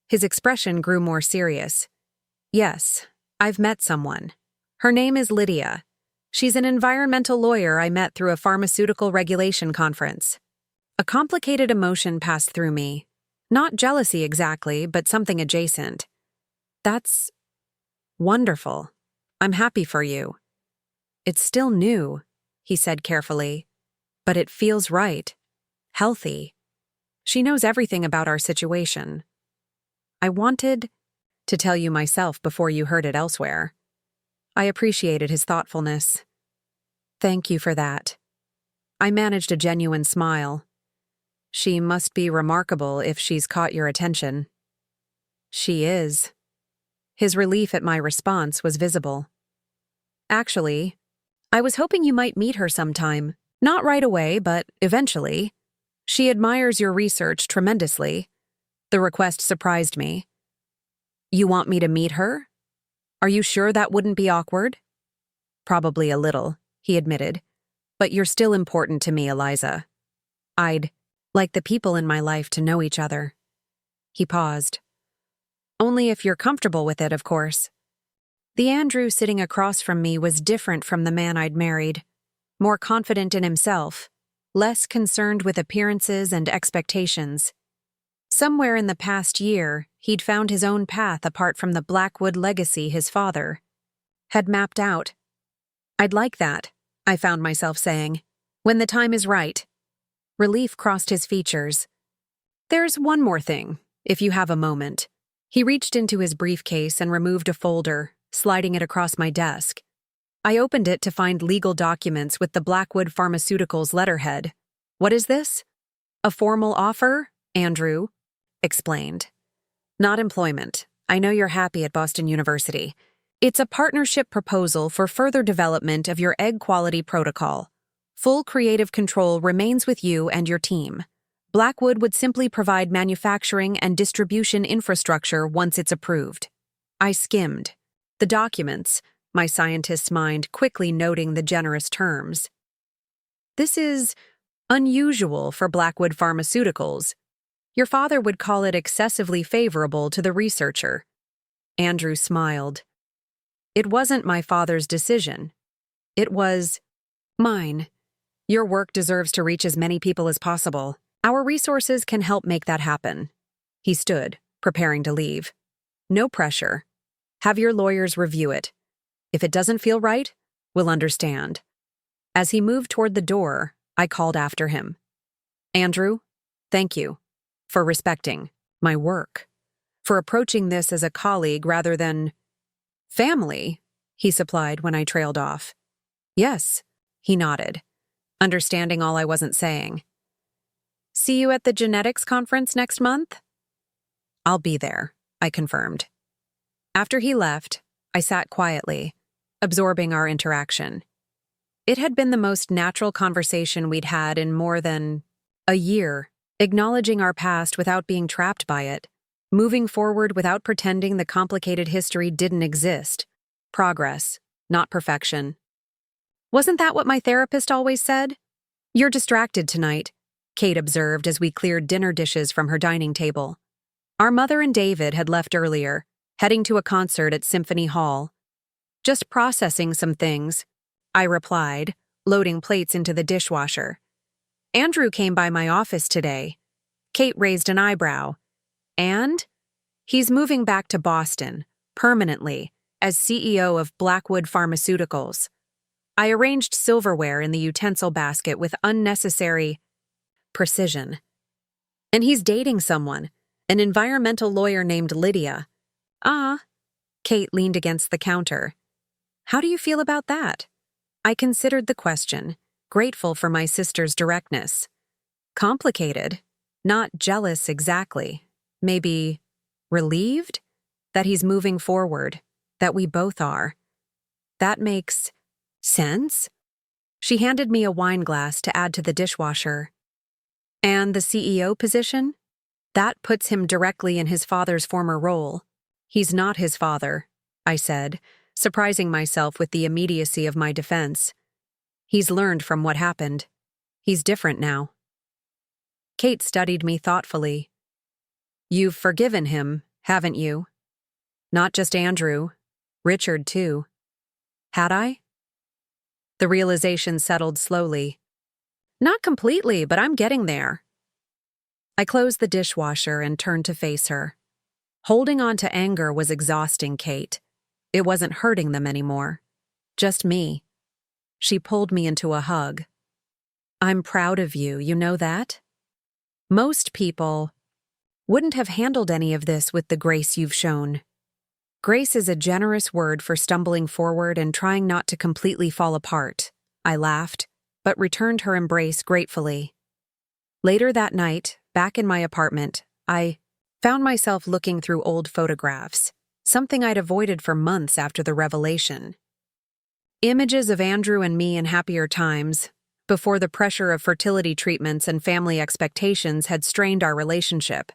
His expression grew more serious. Yes, I've met someone. Her name is Lydia. She's an environmental lawyer I met through a pharmaceutical regulation conference. A complicated emotion passed through me. Not jealousy exactly, but something adjacent. That's wonderful. I'm happy for you. It's still new, he said carefully, but it feels right. Healthy. She knows everything about our situation. I wanted to tell you myself before you heard it elsewhere. I appreciated his thoughtfulness. Thank you for that. I managed a genuine smile. She must be remarkable if she's caught your attention. She is. His relief at my response was visible. Actually, I was hoping you might meet her sometime. Not right away, but eventually. She admires your research tremendously. The request surprised me. You want me to meet her? Are you sure that wouldn't be awkward? Probably a little, he admitted. But you're still important to me, Eliza. I'd like the people in my life to know each other. He paused. Only if you're comfortable with it, of course. The Andrew sitting across from me was different from the man I'd married. More confident in himself, less concerned with appearances and expectations. Somewhere in the past year, he'd found his own path apart from the Blackwood legacy his father had mapped out. I'd like that, I found myself saying, when the time is right. Relief crossed his features. There's one more thing, if you have a moment. He reached into his briefcase and removed a folder, sliding it across my desk. I opened it to find legal documents with the Blackwood Pharmaceuticals letterhead. What is this? A formal offer? Andrew explained. Not employment. I know you're happy at Boston University. It's a partnership proposal for further development of your egg quality protocol. Full creative control remains with you and your team. Blackwood would simply provide manufacturing and distribution infrastructure once it's approved. I skimmed the documents, my scientist's mind quickly noting the generous terms. This is unusual for Blackwood Pharmaceuticals. Your father would call it excessively favorable to the researcher. Andrew smiled. It wasn't my father's decision. It was mine. Your work deserves to reach as many people as possible. Our resources can help make that happen. He stood, preparing to leave. No pressure. Have your lawyers review it. If it doesn't feel right, we'll understand. As he moved toward the door, I called after him. Andrew, thank you for respecting my work, for approaching this as a colleague rather than family, he supplied when I trailed off. Yes, he nodded, understanding all I wasn't saying. See you at the genetics conference next month? I'll be there, I confirmed. After he left, I sat quietly, absorbing our interaction. It had been the most natural conversation we'd had in more than a year, acknowledging our past without being trapped by it, moving forward without pretending the complicated history didn't exist. Progress, not perfection. Wasn't that what my therapist always said? You're distracted tonight, Kate observed as we cleared dinner dishes from her dining table. Our mother and David had left earlier, heading to a concert at Symphony Hall. Just processing some things, I replied, loading plates into the dishwasher. Andrew came by my office today. Kate raised an eyebrow. And? He's moving back to Boston, permanently, as CEO of Blackwood Pharmaceuticals. I arranged silverware in the utensil basket with unnecessary precision. And he's dating someone, an environmental lawyer named Lydia. Ah, Kate leaned against the counter. How do you feel about that? I considered the question, grateful for my sister's directness. Complicated, not jealous exactly. Maybe relieved that he's moving forward, that we both are. That makes sense? She handed me a wine glass to add to the dishwasher. And the CEO position? That puts him directly in his father's former role. He's not his father, I said, surprising myself with the immediacy of my defense. He's learned from what happened. He's different now. Kate studied me thoughtfully. You've forgiven him, haven't you? Not just Andrew, Richard too. Had I? The realization settled slowly. Not completely, but I'm getting there. I closed the dishwasher and turned to face her. Holding on to anger was exhausting, Kate. It wasn't hurting them anymore. Just me. She pulled me into a hug. I'm proud of you, you know that? Most people wouldn't have handled any of this with the grace you've shown. Grace is a generous word for stumbling forward and trying not to completely fall apart. I laughed, but returned her embrace gratefully. Later that night, back in my apartment, I found myself looking through old photographs, something I'd avoided for months after the revelation. Images of Andrew and me in happier times, before the pressure of fertility treatments and family expectations had strained our relationship.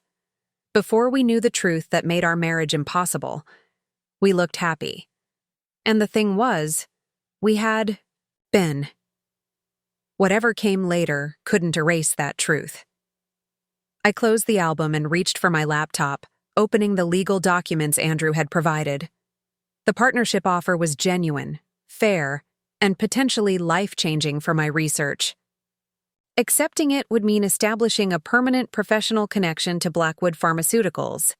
Before we knew the truth that made our marriage impossible, we looked happy. And the thing was, we had been. Whatever came later couldn't erase that truth. I closed the album and reached for my laptop, opening the legal documents Andrew had provided. The partnership offer was genuine, fair, and potentially life-changing for my research. Accepting it would mean establishing a permanent professional connection to Blackwood Pharmaceuticals,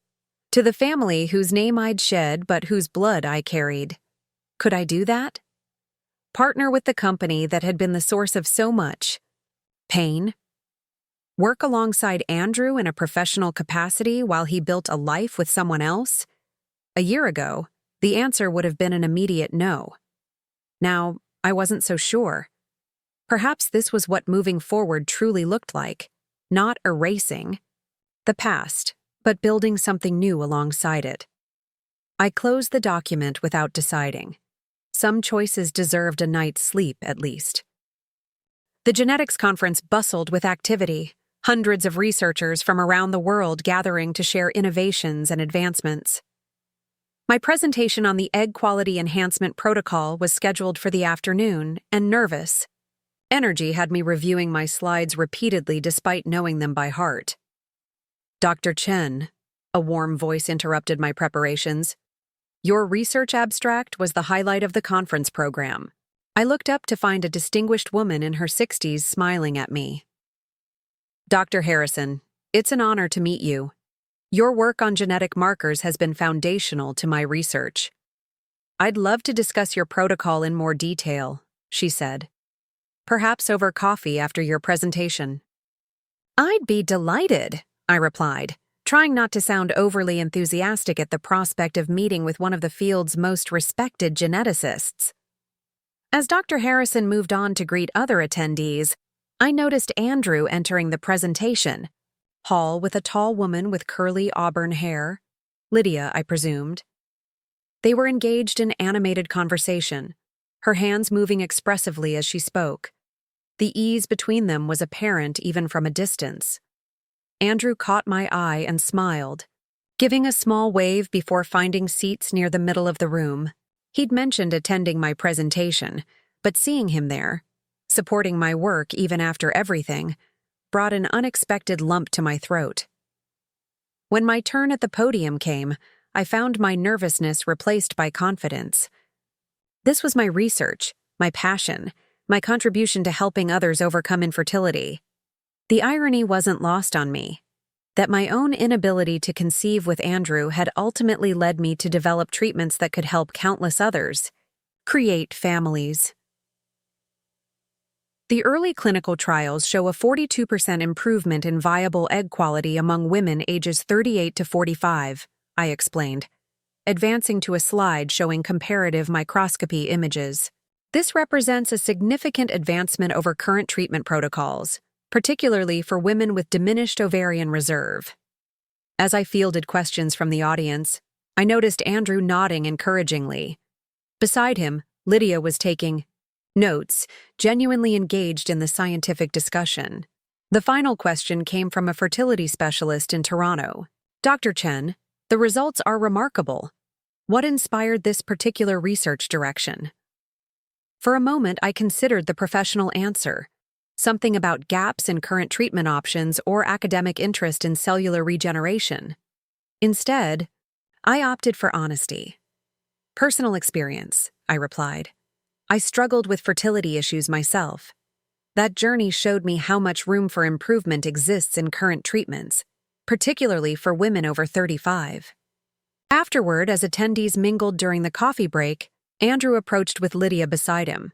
to the family whose name I'd shed but whose blood I carried. Could I do that? Partner with the company that had been the source of so much pain? Work alongside Andrew in a professional capacity while he built a life with someone else? A year ago, the answer would have been an immediate no. Now, I wasn't so sure. Perhaps this was what moving forward truly looked like, not erasing the past, but building something new alongside it. I closed the document without deciding. Some choices deserved a night's sleep, at least. The genetics conference bustled with activity, hundreds of researchers from around the world gathering to share innovations and advancements. My presentation on the egg quality enhancement protocol was scheduled for the afternoon, and nervous. Energy had me reviewing my slides repeatedly despite knowing them by heart. "Dr. Chen," a warm voice interrupted my preparations. "Your research abstract was the highlight of the conference program." I looked up to find a distinguished woman in her 60s smiling at me. "Dr. Harrison, it's an honor to meet you. Your work on genetic markers has been foundational to my research. I'd love to discuss your protocol in more detail," she said. "Perhaps over coffee after your presentation." "I'd be delighted," I replied, trying not to sound overly enthusiastic at the prospect of meeting with one of the field's most respected geneticists. As Dr. Harrison moved on to greet other attendees, I noticed Andrew entering the presentation hall with a tall woman with curly auburn hair, Lydia, I presumed. They were engaged in animated conversation, her hands moving expressively as she spoke. The ease between them was apparent even from a distance. Andrew caught my eye and smiled, giving a small wave before finding seats near the middle of the room. He'd mentioned attending my presentation, but seeing him there, supporting my work even after everything, brought an unexpected lump to my throat. When my turn at the podium came, I found my nervousness replaced by confidence. This was my research, my passion, my contribution to helping others overcome infertility. The irony wasn't lost on me, that my own inability to conceive with Andrew had ultimately led me to develop treatments that could help countless others, create families. The early clinical trials show a 42% improvement in viable egg quality among women ages 38 to 45, I explained, advancing to a slide showing comparative microscopy images. This represents a significant advancement over current treatment protocols, particularly for women with diminished ovarian reserve. As I fielded questions from the audience, I noticed Andrew nodding encouragingly. Beside him, Lydia was taking notes, genuinely engaged in the scientific discussion. The final question came from a fertility specialist in Toronto. "Dr. Chen, the results are remarkable. What inspired this particular research direction?" For a moment, I considered the professional answer. Something about gaps in current treatment options or academic interest in cellular regeneration. Instead, I opted for honesty. "Personal experience," I replied. "I struggled with fertility issues myself. That journey showed me how much room for improvement exists in current treatments, particularly for women over 35. Afterward, as attendees mingled during the coffee break, Andrew approached with Lydia beside him.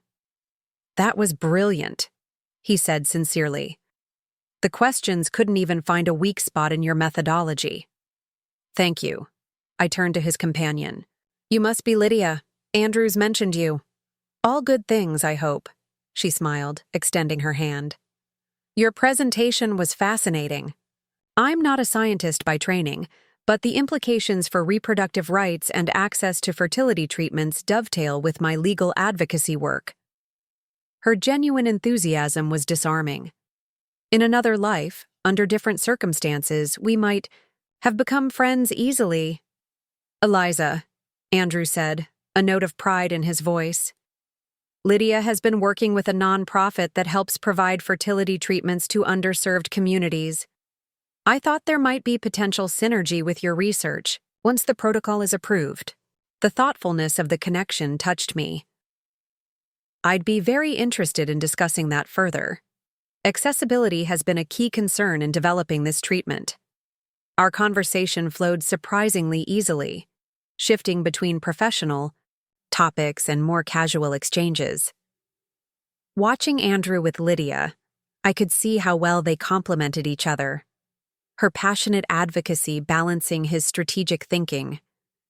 "That was brilliant," he said sincerely. "The questions couldn't even find a weak spot in your methodology." "Thank you." I turned to his companion. "You must be Lydia. Andrew's mentioned you." "All good things, I hope," she smiled, extending her hand. "Your presentation was fascinating. I'm not a scientist by training, but the implications for reproductive rights and access to fertility treatments dovetail with my legal advocacy work." Her genuine enthusiasm was disarming. In another life, under different circumstances, we might have become friends easily. "Eliza," Andrew said, a note of pride in his voice. Lydia has been working with a nonprofit that helps provide fertility treatments to underserved communities. I thought there might be potential synergy with your research once the protocol is approved. The thoughtfulness of the connection touched me. I'd be very interested in discussing that further. Accessibility has been a key concern in developing this treatment. Our conversation flowed surprisingly easily, shifting between professional topics and more casual exchanges. Watching Andrew with Lydia, I could see how well they complemented each other. Her passionate advocacy balancing his strategic thinking,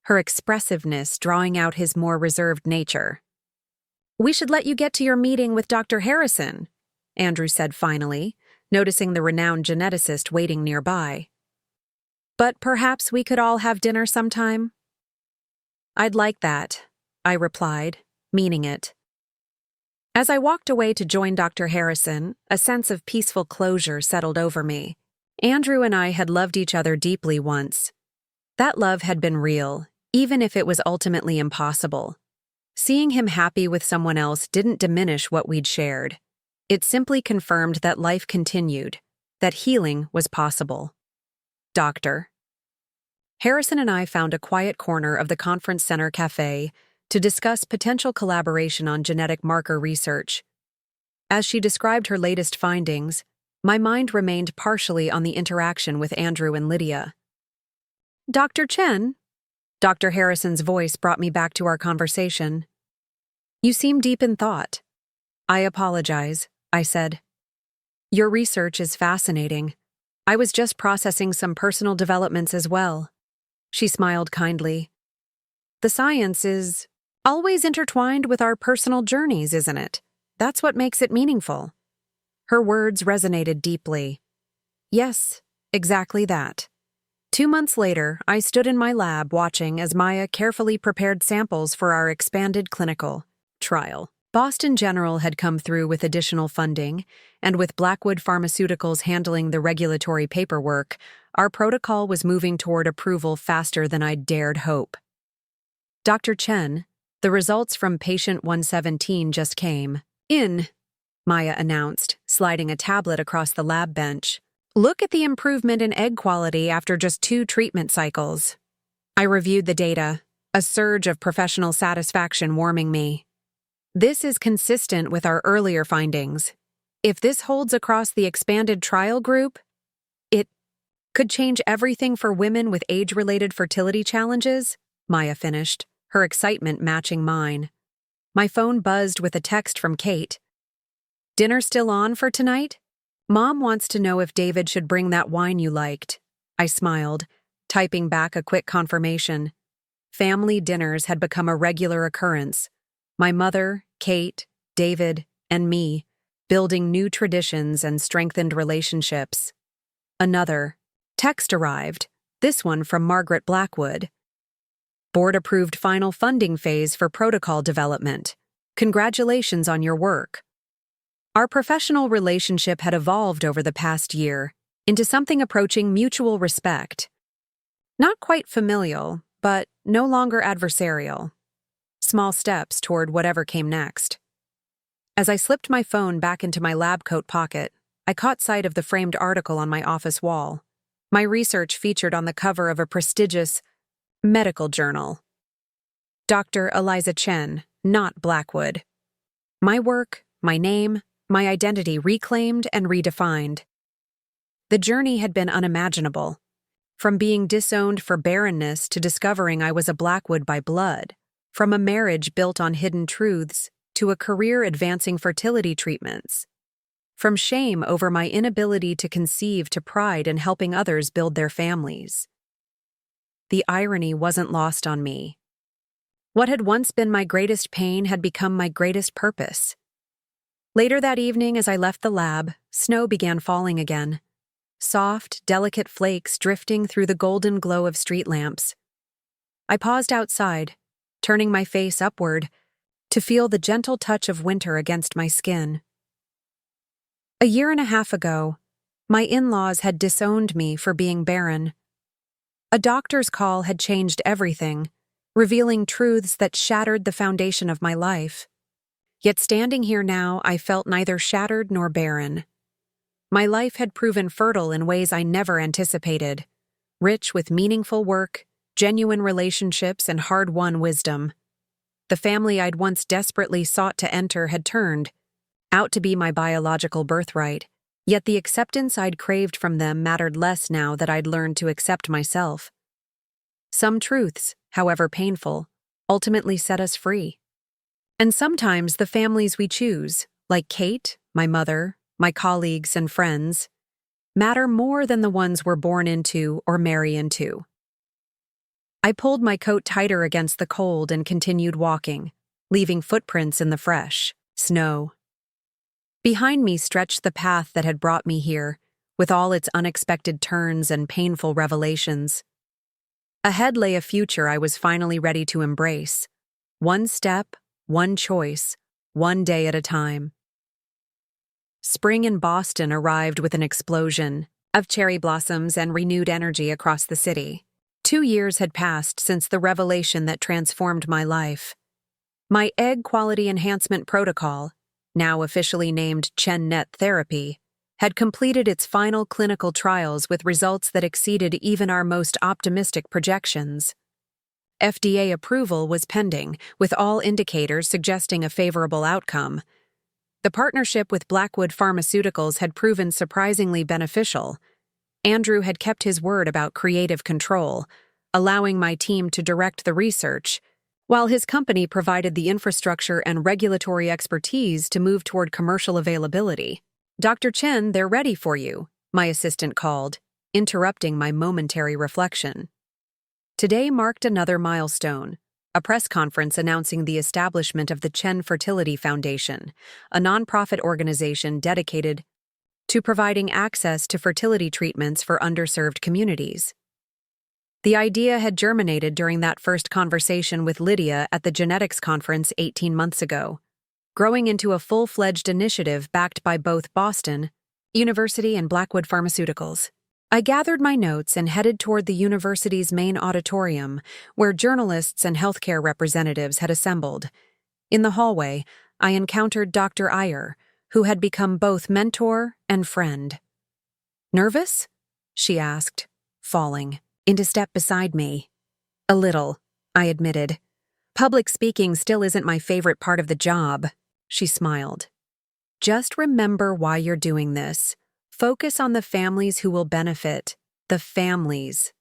her expressiveness drawing out his more reserved nature. "We should let you get to your meeting with Dr. Harrison," Andrew said finally, noticing the renowned geneticist waiting nearby. "But perhaps we could all have dinner sometime?" "I'd like that," I replied, meaning it. As I walked away to join Dr. Harrison, a sense of peaceful closure settled over me. Andrew and I had loved each other deeply once. That love had been real, even if it was ultimately impossible. Seeing him happy with someone else didn't diminish what we'd shared. It simply confirmed that life continued, that healing was possible. Dr. Harrison and I found a quiet corner of the conference center cafe to discuss potential collaboration on genetic marker research. As she described her latest findings, my mind remained partially on the interaction with Andrew and Lydia. "Dr. Chen?" Dr. Harrison's voice brought me back to our conversation. "You seem deep in thought." "I apologize," I said. "Your research is fascinating. I was just processing some personal developments as well." She smiled kindly. "The science is always intertwined with our personal journeys, isn't it? That's what makes it meaningful." Her words resonated deeply. Yes, exactly that. 2 months later, I stood in my lab watching as Maya carefully prepared samples for our expanded clinical trial. Boston General had come through with additional funding, and with Blackwood Pharmaceuticals handling the regulatory paperwork, our protocol was moving toward approval faster than I'd dared hope. "Dr. Chen, the results from patient 117 just came in," Maya announced, sliding a tablet across the lab bench. "Look at the improvement in egg quality after just 2 treatment cycles." I reviewed the data, a surge of professional satisfaction warming me. This is consistent with our earlier findings. If this holds across the expanded trial group, it could change everything for women with age-related fertility challenges, Maya finished, her excitement matching mine. My phone buzzed with a text from Kate. "Dinner still on for tonight? Mom wants to know if David should bring that wine you liked." I smiled, typing back a quick confirmation. Family dinners had become a regular occurrence. My mother, Kate, David, and me, building new traditions and strengthened relationships. Another text arrived, this one from Margaret Blackwood. "Board-approved final funding phase for protocol development. Congratulations on your work." Our professional relationship had evolved over the past year into something approaching mutual respect. Not quite familial, but no longer adversarial. Small steps toward whatever came next. As I slipped my phone back into my lab coat pocket, I caught sight of the framed article on my office wall. My research featured on the cover of a prestigious medical journal. Dr. Eliza Chen, not Blackwood. My work, my name, my identity reclaimed and redefined. The journey had been unimaginable. From being disowned for barrenness to discovering I was a Blackwood by blood. From a marriage built on hidden truths to a career advancing fertility treatments. From shame over my inability to conceive to pride in helping others build their families. The irony wasn't lost on me. What had once been my greatest pain had become my greatest purpose. Later that evening, as I left the lab, snow began falling again. Soft, delicate flakes drifting through the golden glow of street lamps. I paused outside, turning my face upward to feel the gentle touch of winter against my skin. 1.5 years ago, my in-laws had disowned me for being barren. A doctor's call had changed everything, revealing truths that shattered the foundation of my life. Yet standing here now, I felt neither shattered nor barren. My life had proven fertile in ways I never anticipated, rich with meaningful work, genuine relationships, and hard-won wisdom. The family I'd once desperately sought to enter had turned out to be my biological birthright, yet the acceptance I'd craved from them mattered less now that I'd learned to accept myself. Some truths, however painful, ultimately set us free. And sometimes the families we choose, like Kate, my mother, my colleagues and friends, matter more than the ones we're born into or marry into. I pulled my coat tighter against the cold and continued walking, leaving footprints in the fresh snow. Behind me stretched the path that had brought me here, with all its unexpected turns and painful revelations. Ahead lay a future I was finally ready to embrace. One step, one choice, one day at a time. Spring in Boston arrived with an explosion of cherry blossoms and renewed energy across the city. 2 years had passed since the revelation that transformed my life. My egg quality enhancement protocol, now officially named Chandelier therapy, had completed its final clinical trials with results that exceeded even our most optimistic projections. FDA approval was pending, with all indicators suggesting a favorable outcome. The partnership with Blackwood Pharmaceuticals had proven surprisingly beneficial. Andrew had kept his word about creative control, allowing my team to direct the research, while his company provided the infrastructure and regulatory expertise to move toward commercial availability. "Dr. Chen, they're ready for you," my assistant called, interrupting my momentary reflection. Today marked another milestone, a press conference announcing the establishment of the Chen Fertility Foundation, a nonprofit organization dedicated to providing access to fertility treatments for underserved communities. The idea had germinated during that first conversation with Lydia at the genetics conference 18 months ago, growing into a full-fledged initiative backed by both Boston University and Blackwood Pharmaceuticals. I gathered my notes and headed toward the university's main auditorium, where journalists and healthcare representatives had assembled. In the hallway, I encountered Dr. Iyer, who had become both mentor and friend. "Nervous?" she asked, falling into step beside me. "A little," I admitted. "Public speaking still isn't my favorite part of the job," she smiled. "Just remember why you're doing this. Focus on the families who will benefit. The families."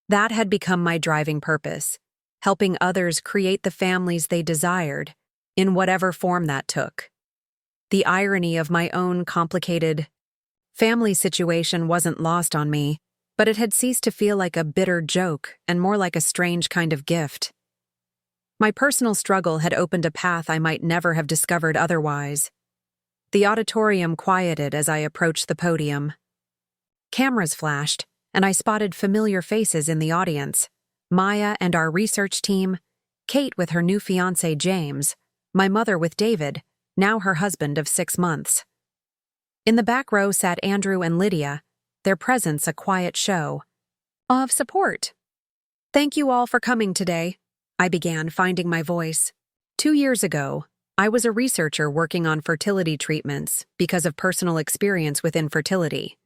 That had become my driving purpose, helping others create the families they desired, in whatever form that took. The irony of my own complicated family situation wasn't lost on me, but it had ceased to feel like a bitter joke and more like a strange kind of gift. My personal struggle had opened a path I might never have discovered otherwise. The auditorium quieted as I approached the podium. Cameras flashed, and I spotted familiar faces in the audience: Maya and our research team, Kate with her new fiancé James, my mother with David, now her husband of 6 months. In the back row sat Andrew and Lydia, their presence a quiet show of support. "Thank you all for coming today," I began, finding my voice. 2 years ago, I was a researcher working on fertility treatments because of personal experience with infertility.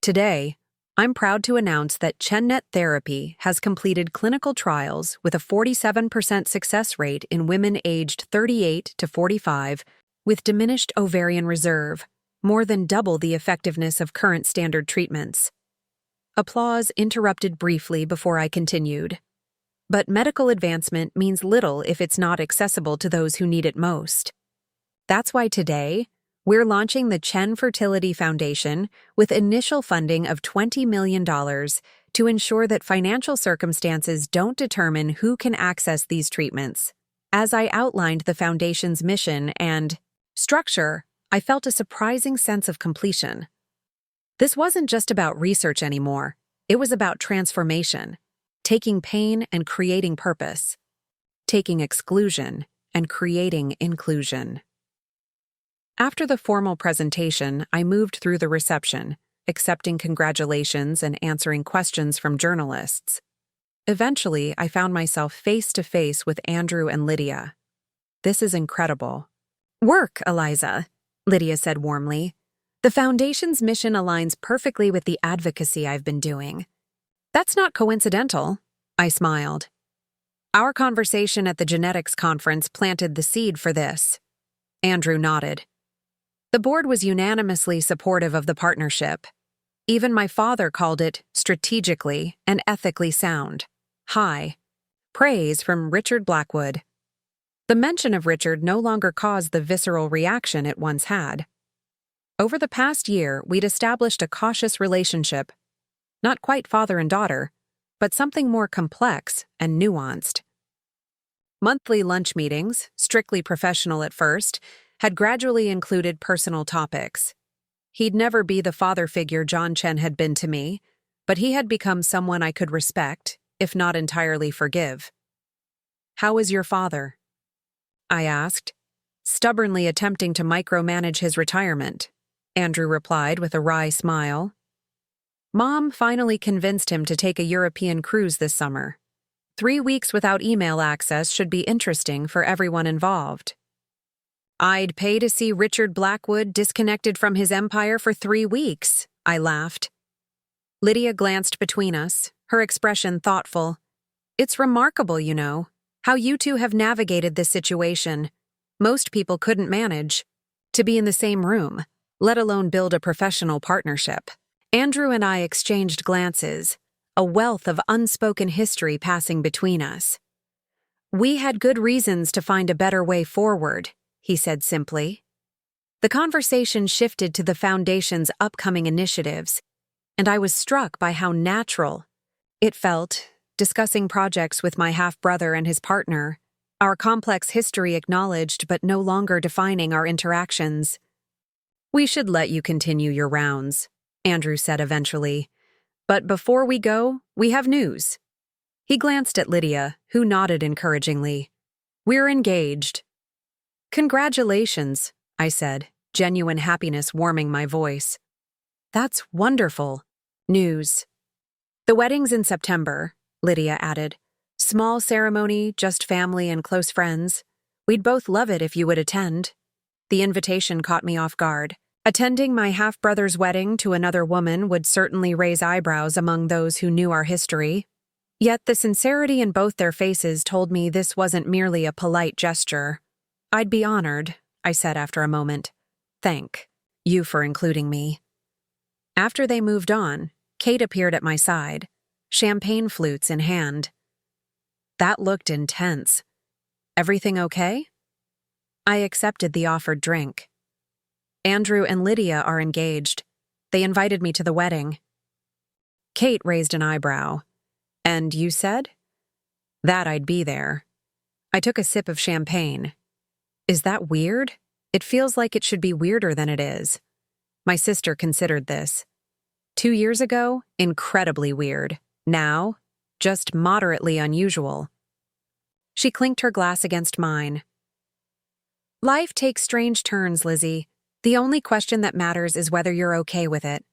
Today, I'm proud to announce that Chandelier therapy has completed clinical trials with a 47% success rate in women aged 38 to 45 with diminished ovarian reserve, more than double the effectiveness of current standard treatments. Applause interrupted briefly before I continued. But medical advancement means little if it's not accessible to those who need it most. That's why today, we're launching the Chen Fertility Foundation with initial funding of $20 million to ensure that financial circumstances don't determine who can access these treatments. As I outlined the foundation's mission and structure, I felt a surprising sense of completion. This wasn't just about research anymore. It was about transformation, taking pain and creating purpose, taking exclusion and creating inclusion. After the formal presentation, I moved through the reception, accepting congratulations and answering questions from journalists. Eventually, I found myself face to face with Andrew and Lydia. "This is incredible," Work, Eliza, Lydia said warmly. The Foundation's mission aligns perfectly with the advocacy I've been doing. That's not coincidental, I smiled. Our conversation at the genetics conference planted the seed for this. Andrew nodded. The board was unanimously supportive of the partnership. Even my father called it strategically and ethically sound. High praise from Richard Blackwood. The mention of Richard no longer caused the visceral reaction it once had. Over the past year, we'd established a cautious relationship. Not quite father and daughter, but something more complex and nuanced. Monthly lunch meetings, strictly professional at first, had gradually included personal topics. He'd never be the father figure John Chen had been to me, but he had become someone I could respect, if not entirely forgive. "How is your father?" I asked, stubbornly attempting to micromanage his retirement. Andrew replied with a wry smile. Mom finally convinced him to take a European cruise this summer. 3 weeks without email access should be interesting for everyone involved. I'd pay to see Richard Blackwood disconnected from his empire for 3 weeks, I laughed. Lydia glanced between us, her expression thoughtful. It's remarkable, you know, how you two have navigated this situation. Most people couldn't manage to be in the same room, let alone build a professional partnership. Andrew and I exchanged glances, a wealth of unspoken history passing between us. We had good reasons to find a better way forward, he said simply. The conversation shifted to the Foundation's upcoming initiatives, and I was struck by how natural it felt, discussing projects with my half-brother and his partner, our complex history acknowledged but no longer defining our interactions. We should let you continue your rounds, Andrew said eventually. But before we go, we have news. He glanced at Lydia, who nodded encouragingly. We're engaged. Congratulations, I said, genuine happiness warming my voice. That's wonderful news. The wedding's in September, Lydia added. Small ceremony, just family and close friends. We'd both love it if you would attend. The invitation caught me off guard. Attending my half-brother's wedding to another woman would certainly raise eyebrows among those who knew our history. Yet the sincerity in both their faces told me this wasn't merely a polite gesture. I'd be honored, I said after a moment. Thank you for including me. After they moved on, Kate appeared at my side, champagne flutes in hand. That looked intense. Everything okay? I accepted the offered drink. Andrew and Lydia are engaged. They invited me to the wedding. Kate raised an eyebrow. And you said? That I'd be there. I took a sip of champagne. Is that weird? It feels like it should be weirder than it is. My sister considered this. 2 years ago, incredibly weird. Now, just moderately unusual. She clinked her glass against mine. Life takes strange turns, Lizzie. The only question that matters is whether you're okay with it.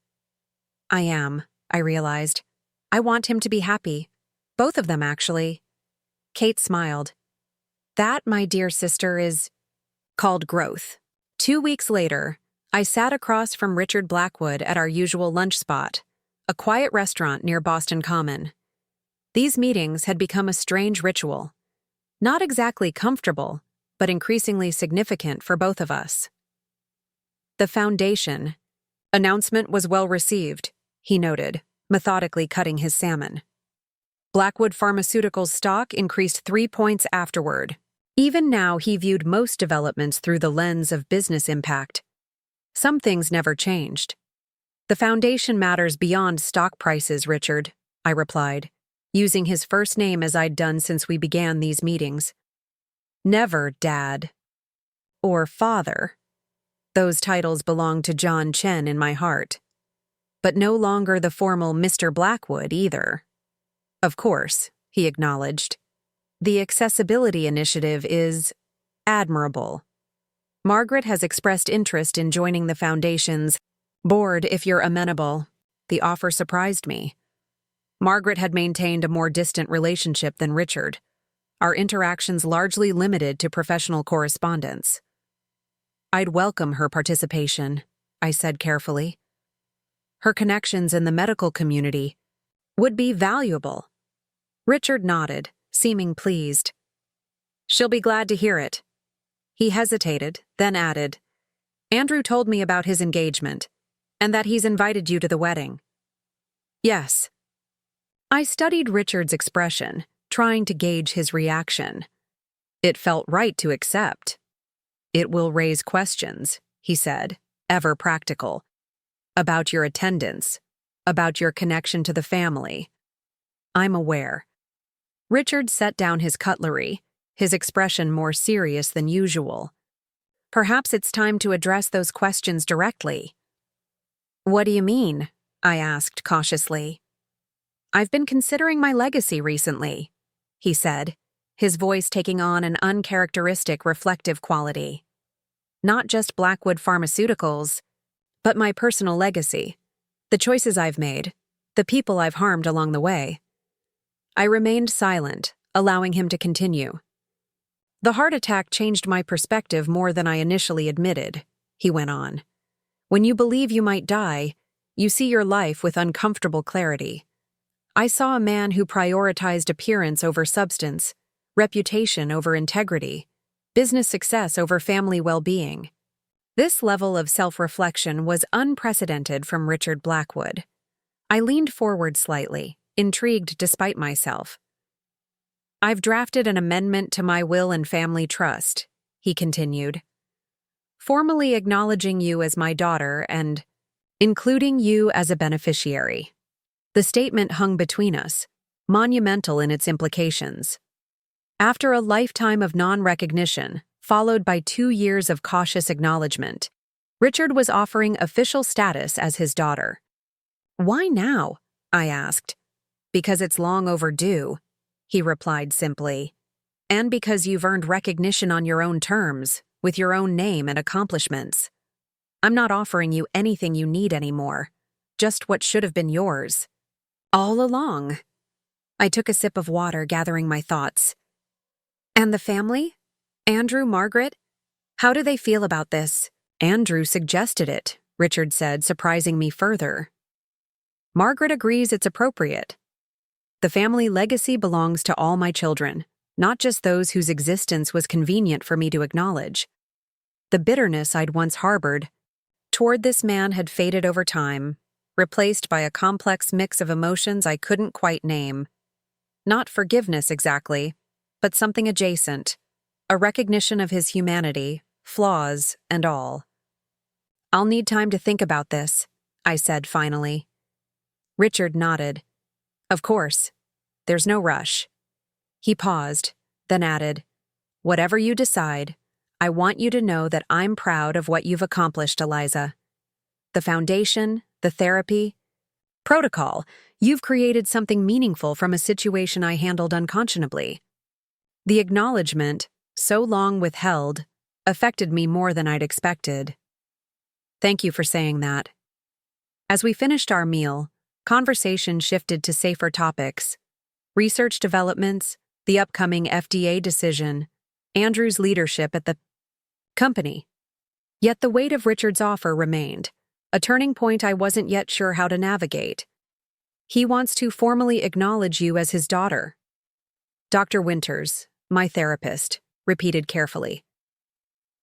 I am, I realized. I want him to be happy. Both of them, actually. Kate smiled. That, my dear sister, is called growth. 2 weeks later, I sat across from Richard Blackwood at our usual lunch spot, a quiet restaurant near Boston Common. These meetings had become a strange ritual. Not exactly comfortable, but increasingly significant for both of us. The Foundation announcement was well received, he noted, methodically cutting his salmon. Blackwood Pharmaceuticals' stock increased 3 points afterward. Even now, he viewed most developments through the lens of business impact. Some things never changed. The Foundation matters beyond stock prices, Richard, I replied, using his first name as I'd done since we began these meetings. Never, Dad. Or Father. Those titles belong to John Chen in my heart. But no longer the formal Mr. Blackwood either. Of course, he acknowledged. The accessibility initiative is admirable. Margaret has expressed interest in joining the Foundation's board if you're amenable. The offer surprised me. Margaret had maintained a more distant relationship than Richard, our interactions largely limited to professional correspondence. I'd welcome her participation, I said carefully. Her connections in the medical community would be valuable. Richard nodded, seeming pleased. She'll be glad to hear it. He hesitated, then added, Andrew told me about his engagement, and that he's invited you to the wedding. Yes. I studied Richard's expression, trying to gauge his reaction. It felt right to accept. It will raise questions, he said, ever practical. About your attendance, about your connection to the family. I'm aware. Richard set down his cutlery, his expression more serious than usual. Perhaps it's time to address those questions directly. What do you mean? I asked cautiously. I've been considering my legacy recently, he said, his voice taking on an uncharacteristic reflective quality. Not just Blackwood Pharmaceuticals, but my personal legacy, the choices I've made, the people I've harmed along the way. I remained silent, allowing him to continue. The heart attack changed my perspective more than I initially admitted, he went on. When you believe you might die, you see your life with uncomfortable clarity. I saw a man who prioritized appearance over substance, reputation over integrity, business success over family well-being. This level of self-reflection was unprecedented from Richard Blackwood. I leaned forward slightly, intrigued despite myself. I've drafted an amendment to my will and family trust, he continued, formally acknowledging you as my daughter and including you as a beneficiary. The statement hung between us, monumental in its implications. After a lifetime of non-recognition, followed by 2 years of cautious acknowledgement, Richard was offering official status as his daughter. Why now? I asked. Because it's long overdue, he replied simply. And because you've earned recognition on your own terms, with your own name and accomplishments. I'm not offering you anything you need anymore, just what should have been yours. All along. I took a sip of water, gathering my thoughts. And the family? Andrew, Margaret? How do they feel about this? Andrew suggested it, Richard said, surprising me further. Margaret agrees it's appropriate. The family legacy belongs to all my children, not just those whose existence was convenient for me to acknowledge. The bitterness I'd once harbored toward this man had faded over time, replaced by a complex mix of emotions I couldn't quite name. Not forgiveness exactly, but something adjacent, a recognition of his humanity, flaws, and all. I'll need time to think about this, I said finally. Richard nodded. Of course. There's no rush. He paused, then added, Whatever you decide, I want you to know that I'm proud of what you've accomplished, Eliza. The foundation, the therapy, protocol, you've created something meaningful from a situation I handled unconscionably. The acknowledgement, so long withheld, affected me more than I'd expected. Thank you for saying that. As we finished our meal, conversation shifted to safer topics. Research developments, the upcoming FDA decision, Andrew's leadership at the company. Yet the weight of Richard's offer remained, a turning point I wasn't yet sure how to navigate. He wants to formally acknowledge you as his daughter. Dr. Winters, my therapist, repeated carefully.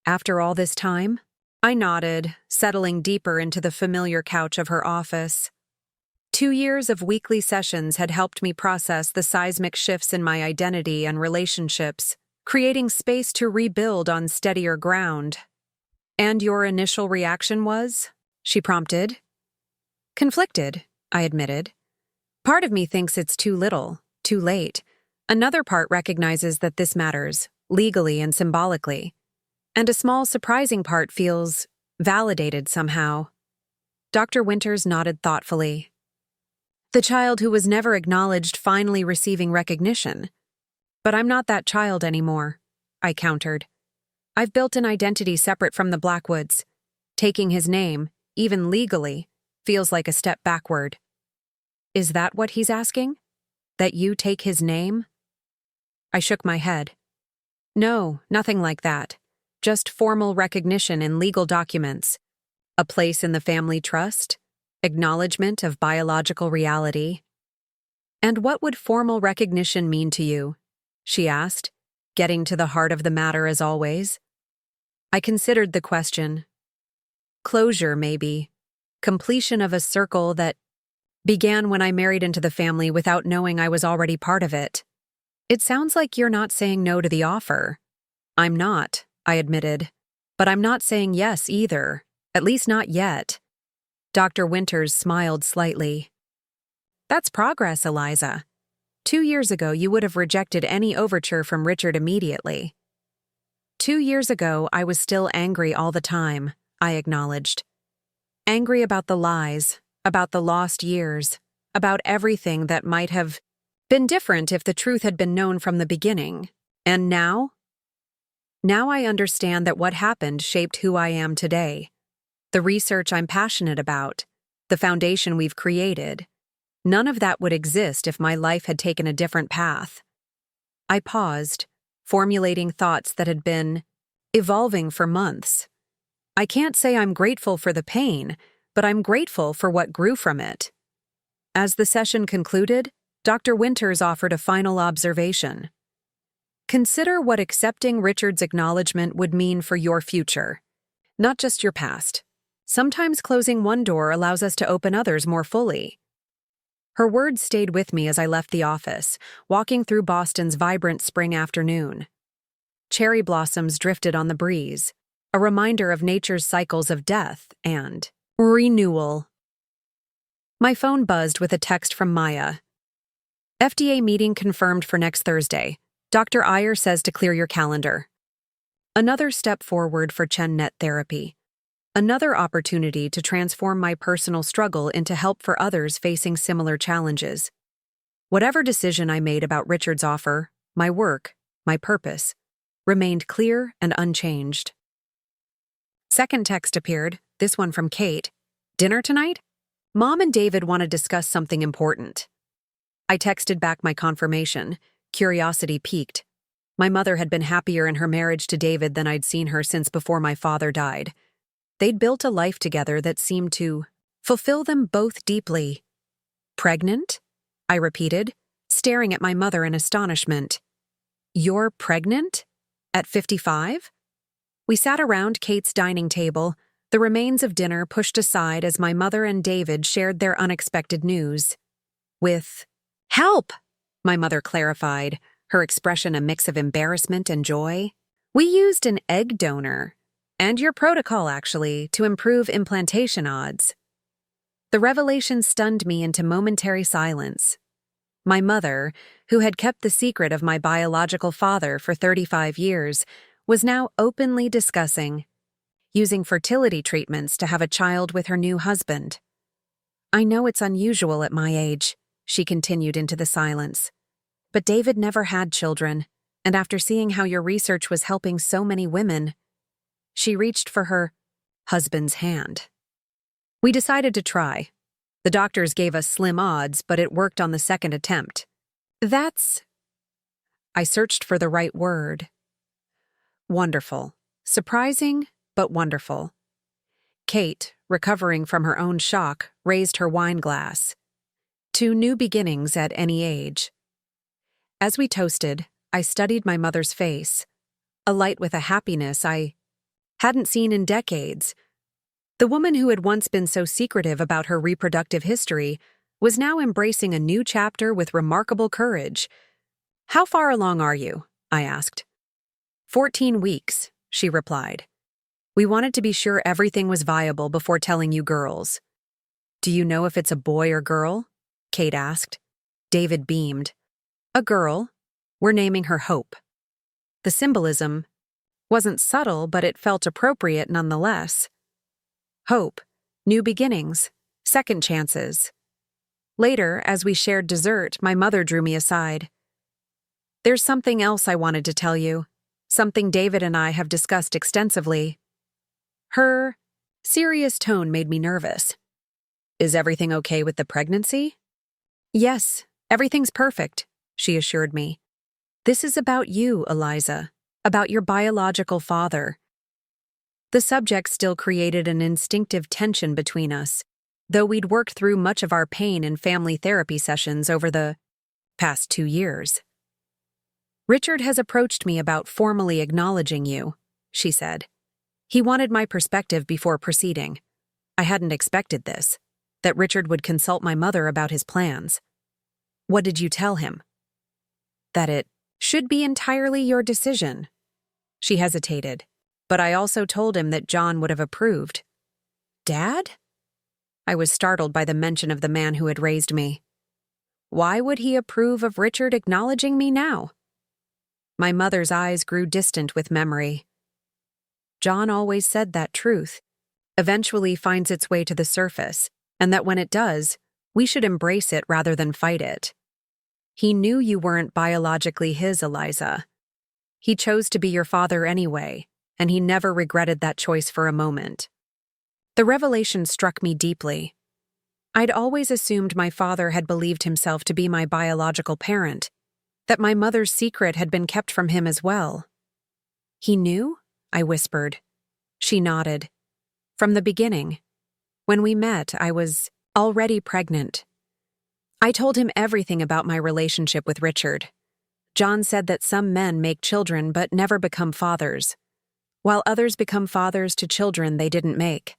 After all this time? I nodded, settling deeper into the familiar couch of her office. 2 years of weekly sessions had helped me process the seismic shifts in my identity and relationships, creating space to rebuild on steadier ground. And your initial reaction was? She prompted. Conflicted, I admitted. Part of me thinks it's too little, too late. Another part recognizes that this matters, legally and symbolically. And a small surprising part feels validated somehow. Dr. Winters nodded thoughtfully. The child who was never acknowledged finally receiving recognition. But I'm not that child anymore, I countered. I've built an identity separate from the Blackwoods. Taking his name, even legally, feels like a step backward. Is that what he's asking? That you take his name? I shook my head. No, nothing like that. just formal recognition in legal documents, a place in the family trust, acknowledgement of biological reality. And what would formal recognition mean to you? She asked, getting to the heart of the matter as always. I considered the question. Closure, maybe. Completion of a circle that began when I married into the family without knowing I was already part of it. It sounds like you're not saying no to the offer. I'm not, I admitted. But I'm not saying yes either, at least not yet. Dr. Winters smiled slightly. That's progress, Eliza. 2 years ago, you would have rejected any overture from Richard immediately. 2 years ago, I was still angry all the time, I acknowledged. Angry about the lies, about the lost years, about everything that might have been different if the truth had been known from the beginning. And now? Now I understand that what happened shaped who I am today. The research I'm passionate about, the foundation we've created. None of that would exist if my life had taken a different path. I paused, formulating thoughts that had been evolving for months. I can't say I'm grateful for the pain, but I'm grateful for what grew from it. As the session concluded, Dr. Winters offered a final observation. Consider what accepting Richard's acknowledgement would mean for your future, not just your past. Sometimes closing one door allows us to open others more fully. Her words stayed with me as I left the office, walking through Boston's vibrant spring afternoon. Cherry blossoms drifted on the breeze, a reminder of nature's cycles of death and renewal. My phone buzzed with a text from Maya. FDA meeting confirmed for next Thursday. Dr. Iyer says to clear your calendar. Another step forward for ChenNet therapy. Another opportunity to transform my personal struggle into help for others facing similar challenges. Whatever decision I made about Richard's offer, my work, my purpose, remained clear and unchanged. Second text appeared, this one from Kate. Dinner tonight? Mom and David want to discuss something important. I texted back my confirmation. Curiosity piqued. My mother had been happier in her marriage to David than I'd seen her since before my father died. They'd built a life together that seemed to fulfill them both deeply. Pregnant? I repeated, staring at my mother in astonishment. You're pregnant? At 55? We sat around Kate's dining table, the remains of dinner pushed aside as my mother and David shared their unexpected news. With, "Help!" my mother clarified, her expression a mix of embarrassment and joy. We used an egg donor, and your protocol, actually, to improve implantation odds. The revelation stunned me into momentary silence. My mother, who had kept the secret of my biological father for 35 years, was now openly discussing using fertility treatments to have a child with her new husband. I know it's unusual at my age, she continued into the silence. But David never had children, and after seeing how your research was helping so many women, she reached for her husband's hand. We decided to try. The doctors gave us slim odds, but it worked on the second attempt. I searched for the right word. Wonderful. Surprising, but wonderful. Kate, recovering from her own shock, raised her wine glass. To new beginnings at any age. As we toasted, I studied my mother's face, alight with a happiness I hadn't seen in decades. The woman who had once been so secretive about her reproductive history was now embracing a new chapter with remarkable courage. How far along are you? I asked. 14 weeks, she replied. We wanted to be sure everything was viable before telling you girls. Do you know if it's a boy or girl? Kate asked. David beamed. A girl. We're naming her Hope. The symbolism wasn't subtle, but it felt appropriate nonetheless. Hope, new beginnings, second chances. Later, as we shared dessert, my mother drew me aside. There's something else I wanted to tell you, something David and I have discussed extensively. Her serious tone made me nervous. Is everything okay with the pregnancy? Yes, everything's perfect, she assured me. This is about you, Eliza, about your biological father, The subject still created an instinctive tension between us, though we'd worked through much of our pain in family therapy sessions over the past 2 years. "Richard has approached me about formally acknowledging you," she said. "He wanted my perspective before proceeding. I hadn't expected this, that Richard would consult my mother about his plans." "What did you tell him?" "That it should be entirely your decision." She hesitated, but I also told him that John would have approved. "Dad?" I was startled by the mention of the man who had raised me. Why would he approve of Richard acknowledging me now? My mother's eyes grew distant with memory. John always said that truth eventually finds its way to the surface, and that when it does, we should embrace it rather than fight it. He knew you weren't biologically his, Eliza. He chose to be your father anyway, and he never regretted that choice for a moment. The revelation struck me deeply. I'd always assumed my father had believed himself to be my biological parent, that my mother's secret had been kept from him as well. "He knew?" I whispered. She nodded. "From the beginning. When we met, I was already pregnant. I told him everything about my relationship with Richard. John said that some men make children but never become fathers, while others become fathers to children they didn't make."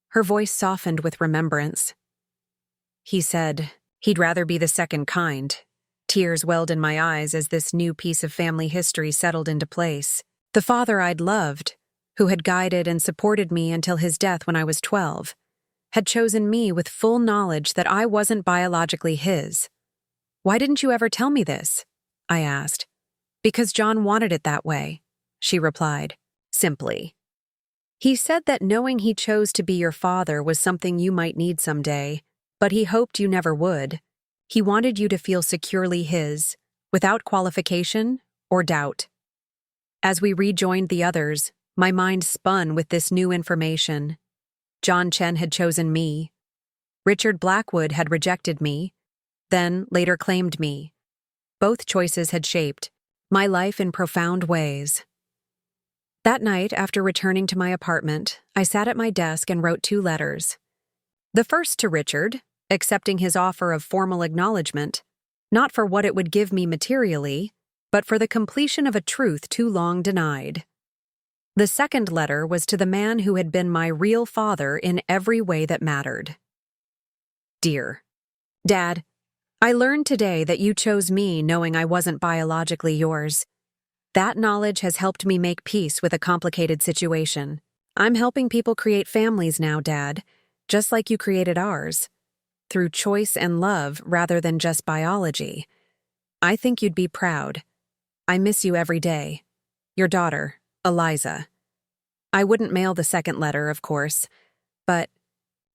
Her voice softened with remembrance. "He said he'd rather be the second kind." Tears welled in my eyes as this new piece of family history settled into place. The father I'd loved, who had guided and supported me until his death when I was 12, had chosen me with full knowledge that I wasn't biologically his. "Why didn't you ever tell me this?" I asked. "Because John wanted it that way," she replied, simply. "He said that knowing he chose to be your father was something you might need someday, but he hoped you never would. He wanted you to feel securely his, without qualification or doubt." As we rejoined the others, my mind spun with this new information. John Chen had chosen me. Richard Blackwood had rejected me, then later claimed me. Both choices had shaped my life in profound ways. That night, after returning to my apartment, I sat at my desk and wrote 2 letters. The first to Richard, accepting his offer of formal acknowledgement, not for what it would give me materially, but for the completion of a truth too long denied. The second letter was to the man who had been my real father in every way that mattered. Dear Dad, I learned today that you chose me knowing I wasn't biologically yours. That knowledge has helped me make peace with a complicated situation. I'm helping people create families now, Dad, just like you created ours, through choice and love rather than just biology. I think you'd be proud. I miss you every day. Your daughter, Eliza. I wouldn't mail the second letter, of course, but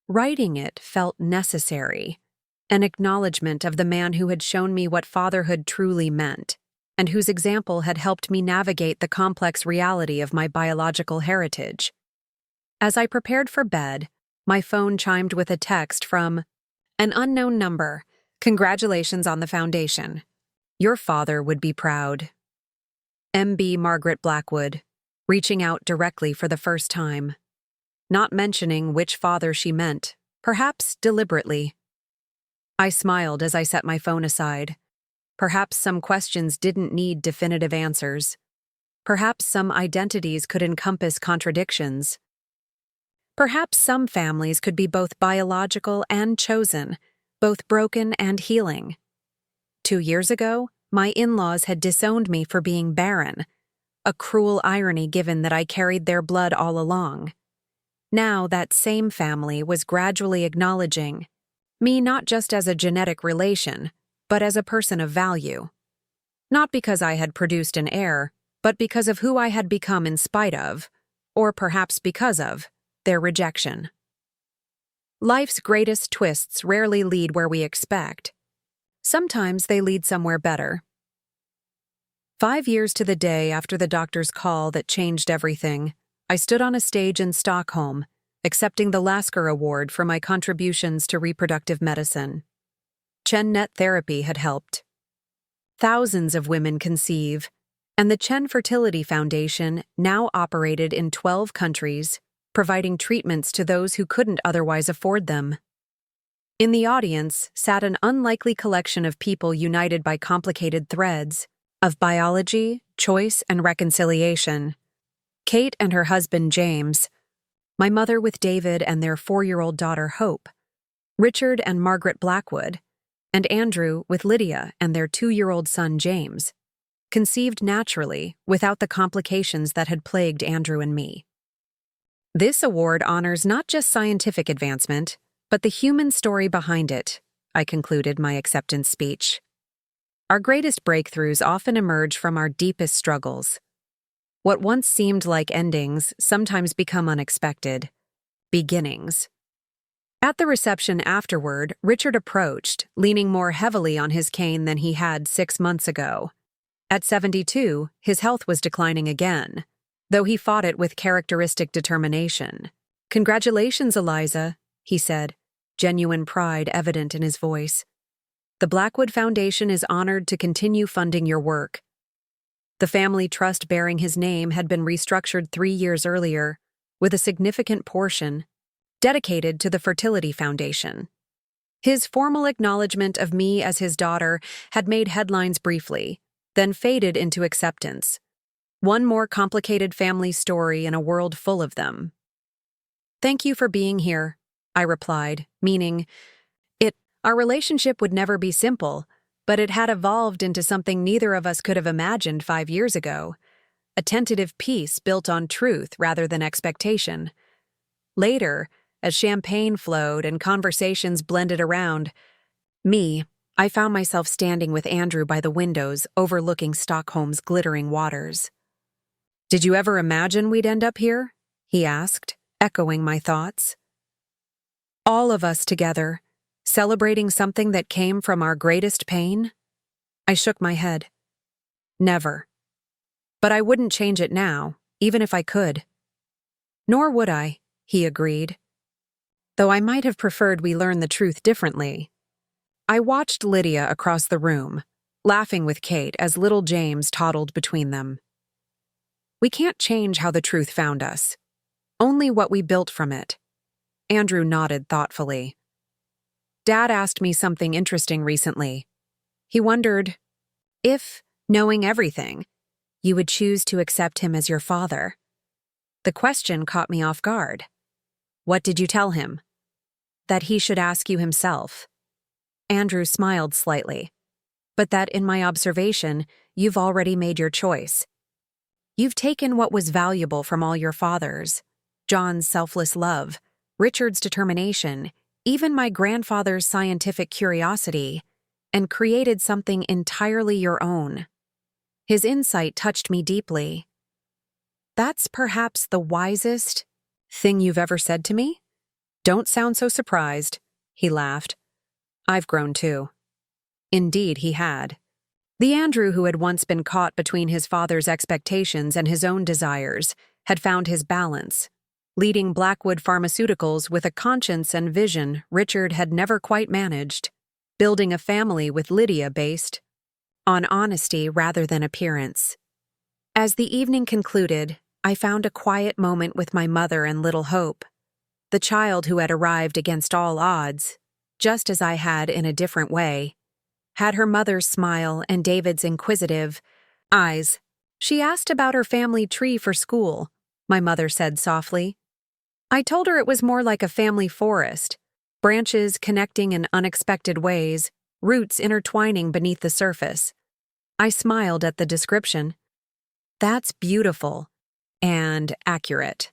writing it felt necessary, an acknowledgement of the man who had shown me what fatherhood truly meant, and whose example had helped me navigate the complex reality of my biological heritage. As I prepared for bed, my phone chimed with a text from an unknown number. "Congratulations on the foundation. Your father would be proud." MB Margaret Blackwood, reaching out directly for the first time. Not mentioning which father she meant, perhaps deliberately. I smiled as I set my phone aside. Perhaps some questions didn't need definitive answers. Perhaps some identities could encompass contradictions. Perhaps some families could be both biological and chosen, both broken and healing. 2 years ago, my in-laws had disowned me for being barren, a cruel irony given that I carried their blood all along. Now that same family was gradually acknowledging me not just as a genetic relation, but as a person of value. Not because I had produced an heir, but because of who I had become in spite of, or perhaps because of, their rejection. Life's greatest twists rarely lead where we expect. Sometimes they lead somewhere better. 5 years to the day after the doctor's call that changed everything, I stood on a stage in Stockholm, accepting the Lasker Award for my contributions to reproductive medicine. Gen Net therapy had helped. Thousands of women conceive, And the Chen Fertility Foundation now operated in 12 countries, providing treatments to those who couldn't otherwise afford them. In the audience sat an unlikely collection of people united by complicated threads of biology, choice, and reconciliation. Kate and her husband James, my mother with David and their 4-year-old daughter Hope, Richard and Margaret Blackwood, and Andrew with Lydia and their 2-year-old son James, conceived naturally without the complications that had plagued Andrew and me. This award honors not just scientific advancement, but the human story behind it, I concluded my acceptance speech. Our greatest breakthroughs often emerge from our deepest struggles. What once seemed like endings sometimes become unexpected beginnings. At the reception afterward, Richard approached, leaning more heavily on his cane than he had 6 months ago. At 72, his health was declining again, though he fought it with characteristic determination. "Congratulations, Eliza," he said, genuine pride evident in his voice. "The Blackwood Foundation is honored to continue funding your work." The family trust bearing his name had been restructured 3 years earlier, with a significant portion dedicated to the Fertility Foundation. His formal acknowledgement of me as his daughter had made headlines briefly, then faded into acceptance. One more complicated family story in a world full of them. "Thank you for being here," I replied, meaning, our relationship would never be simple, but it had evolved into something neither of us could have imagined 5 years ago. A tentative peace built on truth rather than expectation. Later, as champagne flowed and conversations blended around me, I found myself standing with Andrew by the windows overlooking Stockholm's glittering waters. "Did you ever imagine we'd end up here?" he asked, echoing my thoughts. "All of us together, celebrating something that came from our greatest pain?" I shook my head. "Never. But I wouldn't change it now, even if I could." "Nor would I," he agreed. "Though I might have preferred we learn the truth differently." I watched Lydia across the room, laughing with Kate as little James toddled between them. "We can't change how the truth found us. Only what we built from it." Andrew nodded thoughtfully. "Dad asked me something interesting recently. He wondered if, knowing everything, you would choose to accept him as your father." The question caught me off guard. "What did you tell him?" "That he should ask you himself." Andrew smiled slightly. "But that in my observation, you've already made your choice. You've taken what was valuable from all your fathers, John's selfless love, Richard's determination, even my grandfather's scientific curiosity, and created something entirely your own." His insight touched me deeply. "That's perhaps the wisest thing you've ever said to me?" "Don't sound so surprised," he laughed. "I've grown too." Indeed, he had. The Andrew who had once been caught between his father's expectations and his own desires had found his balance, leading Blackwood Pharmaceuticals with a conscience and vision Richard had never quite managed, building a family with Lydia based on honesty rather than appearance. As the evening concluded, I found a quiet moment with my mother and little Hope, the child who had arrived against all odds, just as I had in a different way, had her mother's smile and David's inquisitive eyes. "She asked about her family tree for school," my mother said softly. I told her it was more like a family forest, branches connecting in unexpected ways, roots intertwining beneath the surface. I smiled at the description. "That's beautiful and accurate."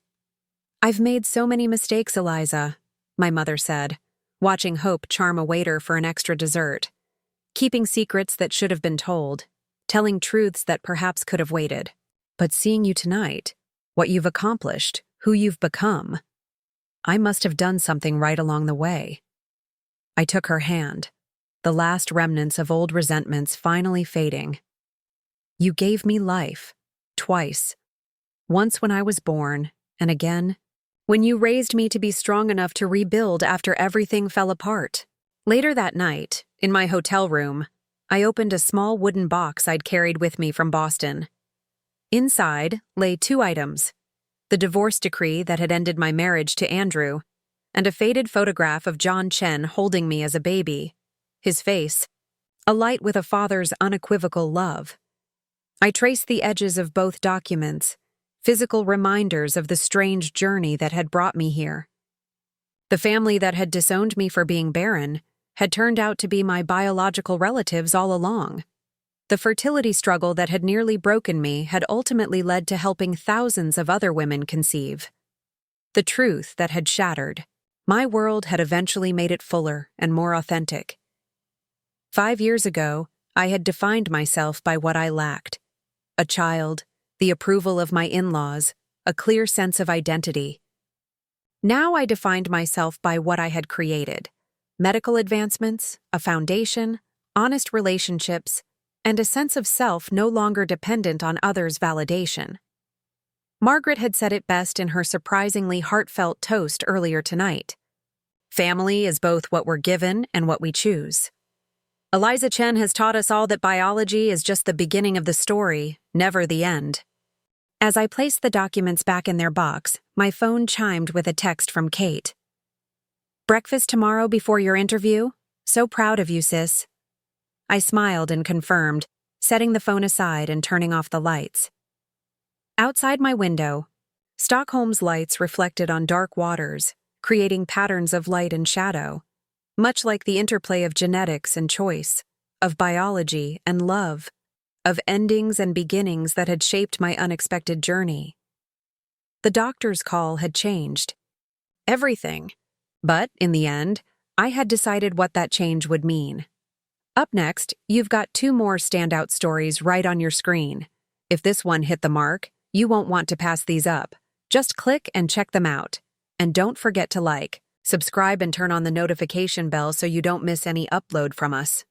"I've made so many mistakes, Eliza," my mother said, watching Hope charm a waiter for an extra dessert, keeping secrets that should have been told, telling truths that perhaps could have waited. "But seeing you tonight, what you've accomplished, who you've become, I must have done something right along the way." I took her hand, the last remnants of old resentments finally fading. "You gave me life, twice. Once when I was born, and again when you raised me to be strong enough to rebuild after everything fell apart." Later that night, in my hotel room, I opened a small wooden box I'd carried with me from Boston. Inside lay two items: the divorce decree that had ended my marriage to Andrew, and a faded photograph of John Chen holding me as a baby, his face alight with a father's unequivocal love. I traced the edges of both documents, physical reminders of the strange journey that had brought me here. The family that had disowned me for being barren had turned out to be my biological relatives all along. The fertility struggle that had nearly broken me had ultimately led to helping thousands of other women conceive. The truth that had shattered my world had eventually made it fuller and more authentic. 5 years ago, I had defined myself by what I lacked: a child, the approval of my in-laws, a clear sense of identity. Now I defined myself by what I had created: medical advancements, a foundation, honest relationships, and a sense of self no longer dependent on others' validation. Margaret had said it best in her surprisingly heartfelt toast earlier tonight. Family is both what we're given and what we choose. Eliza Chen has taught us all that biology is just the beginning of the story, never the end. As I placed the documents back in their box, my phone chimed with a text from Kate. "Breakfast tomorrow before your interview? So proud of you, sis." I smiled and confirmed, setting the phone aside and turning off the lights. Outside my window, Stockholm's lights reflected on dark waters, creating patterns of light and shadow, much like the interplay of genetics and choice, of biology and love, of endings and beginnings that had shaped my unexpected journey. The doctor's call had changed everything, but in the end, I had decided what that change would mean. Up next, you've got 2 more standout stories right on your screen. If this one hit the mark, you won't want to pass these up. Just click and check them out. And don't forget to like, subscribe, and turn on the notification bell so you don't miss any upload from us.